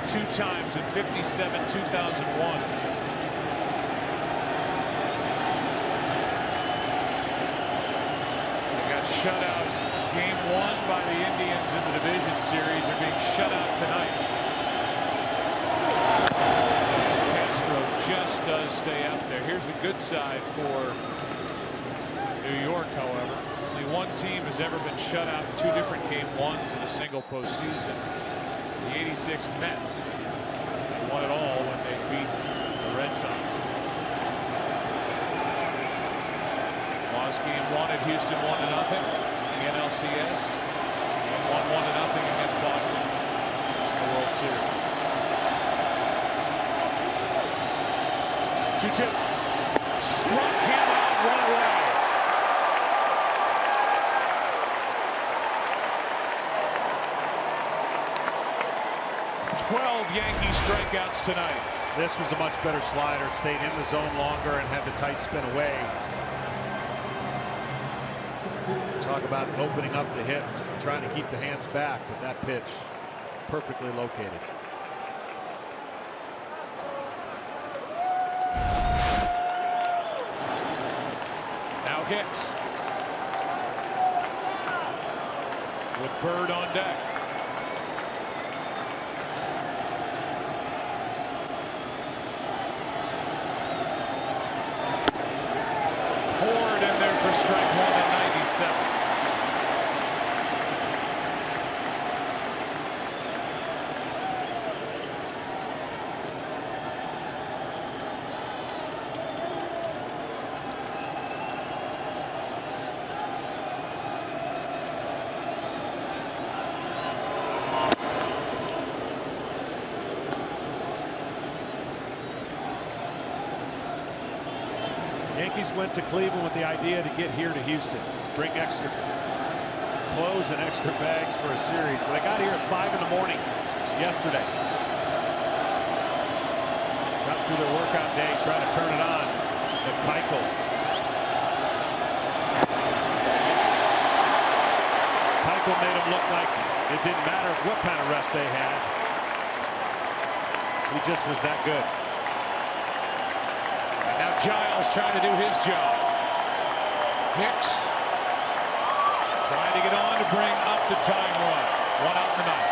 2 times in 57, 2001. They got shut out game 1 by the Indians in the division series. They're being shut out tonight. Just does stay up there. Here's the good side for New York, however. Only one team has ever been shut out in 2 different game 1s in a single postseason. The '86 Mets. They won it all when they beat the Red Sox. Lost game 1 at Houston 1-0 in the NLCS. Game 1 1-0 against Boston in the World Series. 2-2. Struck him out, 1 away. Yankee strikeouts tonight. This was a much better slider. Stayed in the zone longer and had the tight spin away. Talk about opening up the hips, trying to keep the hands back, but that pitch perfectly located. Now Hicks with Bird on deck. Ford in there for strike 1 at 97. Yankees went to Cleveland with the idea to get here to Houston, bring extra clothes and extra bags for a series. When they got here at 5 in the morning yesterday, got through their workout day, trying to turn it on. But Keuchel, made them look like it didn't matter what kind of rest they had. He just was that good. Now Giles trying to do his job. Hicks trying to get on to bring up the tying run. 1 out in the ninth.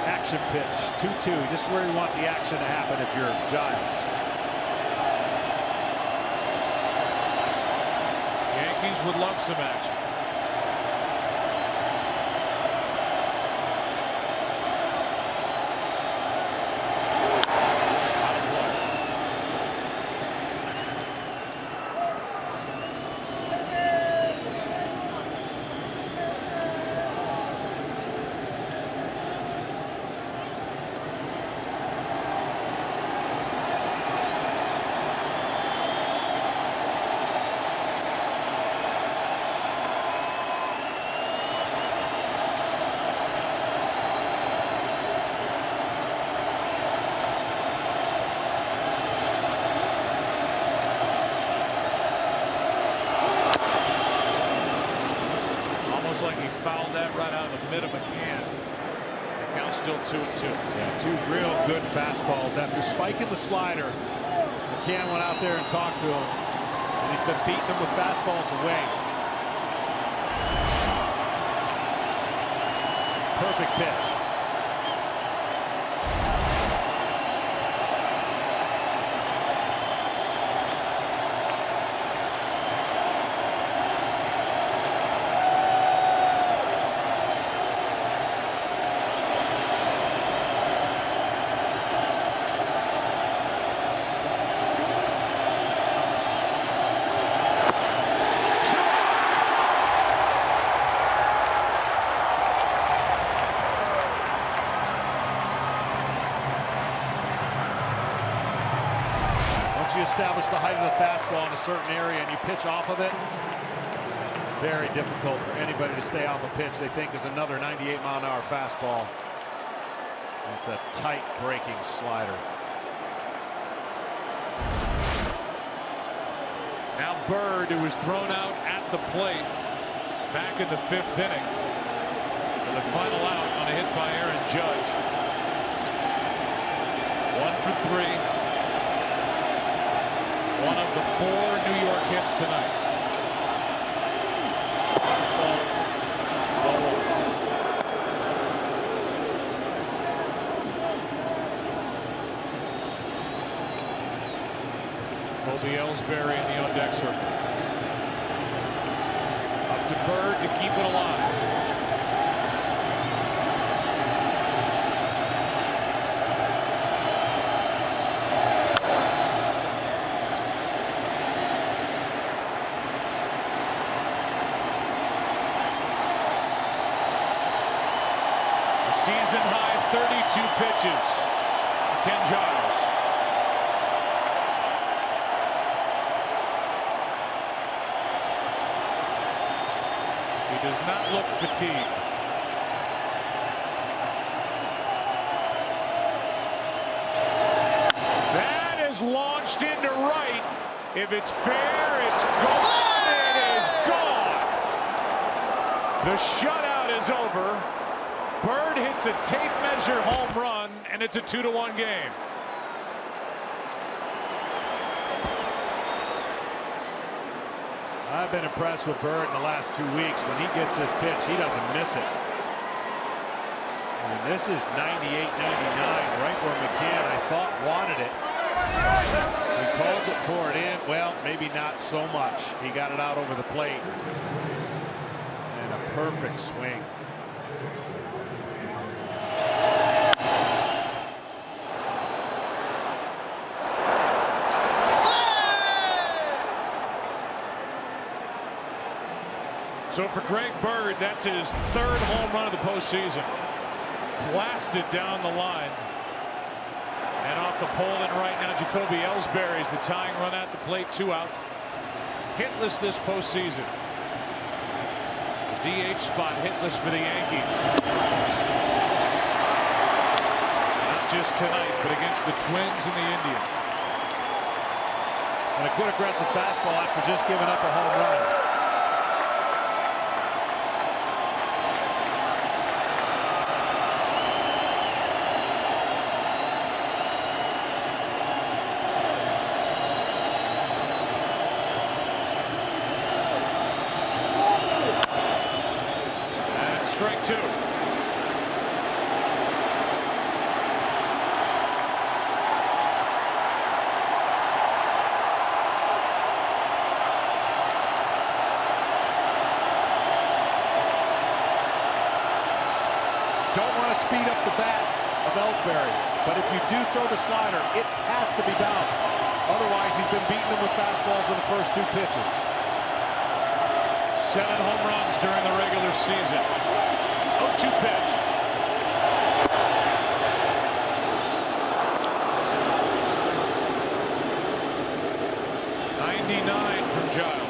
Action pitch, 2-2. Just where you want the action to happen if you're Giles. Yankees would love some action. Looks like he fouled that right out of the mid of McCann. The count's still 2-2. Yeah, two real good fastballs. After spiking the slider, McCann went out there and talked to him, and he's been beating him with fastballs away. Perfect pitch. You establish the height of the fastball in a certain area and you pitch off of it, very difficult for anybody to stay on the pitch. They think is another 98-mile-an-hour fastball. It's a tight breaking slider. Now Bird, who was thrown out at the plate back in the 5th inning for the final out on a hit by Aaron Judge. 1 for 3. One of the 4 New York hits tonight. Kobe Ellsbury in the on-deck circle. Up to Bird to keep it alive. Season high 32 pitches for Ken Giles. He does not look fatigued. That is launched into right. If it's fair, it's gone. It is gone. The shutout is over. Bird hits a tape measure home run, and it's a 2-1 game. I've been impressed with Bird in the last 2 weeks. When he gets his pitch, he doesn't miss it. And this is 98-99, right where McCann, I thought, wanted it. He calls it for it in. Well, maybe not so much. He got it out over the plate. And a perfect swing. So for Greg Bird, that's his 3rd home run of the postseason. Blasted down the line. And off the pole and right now, Jacoby Ellsbury is the tying run at the plate, 2 out. Hitless this postseason. The DH spot hitless for the Yankees. Not just tonight, but against the Twins and the Indians. And a good aggressive fastball after just giving up a home run. Strike 2. Don't want to speed up the bat of Ellsbury, but if you do throw the slider, it has to be bounced. Otherwise, he's been beating them with fastballs in the first 2 pitches. 7 home runs during the regular season. 0-2 pitch. .99 from Giles.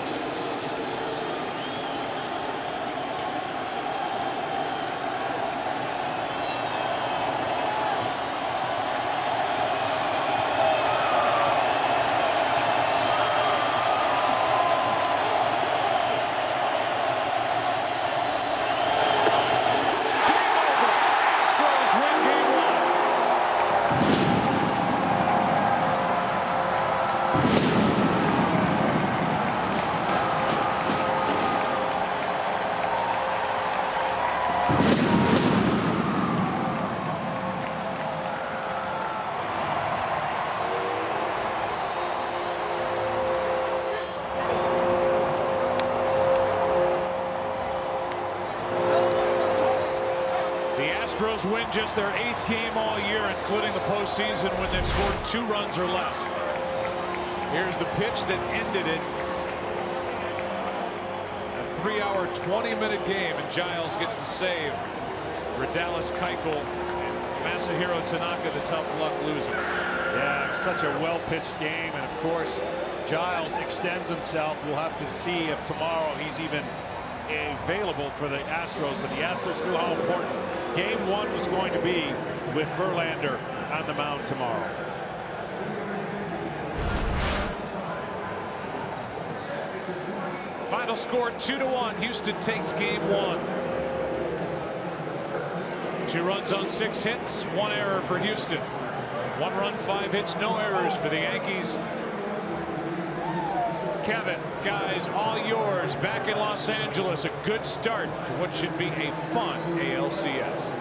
Royals win just their 8th game all year, including the postseason when they've scored 2 runs or less. Here's the pitch that ended it. A 3-hour, 20-minute game, and Giles gets the save for Dallas Keuchel and Masahiro Tanaka, the tough luck loser. Yeah, such a well-pitched game, and of course, Giles extends himself. We'll have to see if tomorrow he's even available for the Astros, but the Astros knew how important Game 1 was going to be with Verlander on the mound tomorrow. Final score 2-1. Houston takes Game 1. 2 runs on 6 hits, 1 error for Houston. 1 run, 5 hits, no errors for the Yankees. Kevin, guys, all yours back in Los Angeles. A good start to what should be a fun ALCS.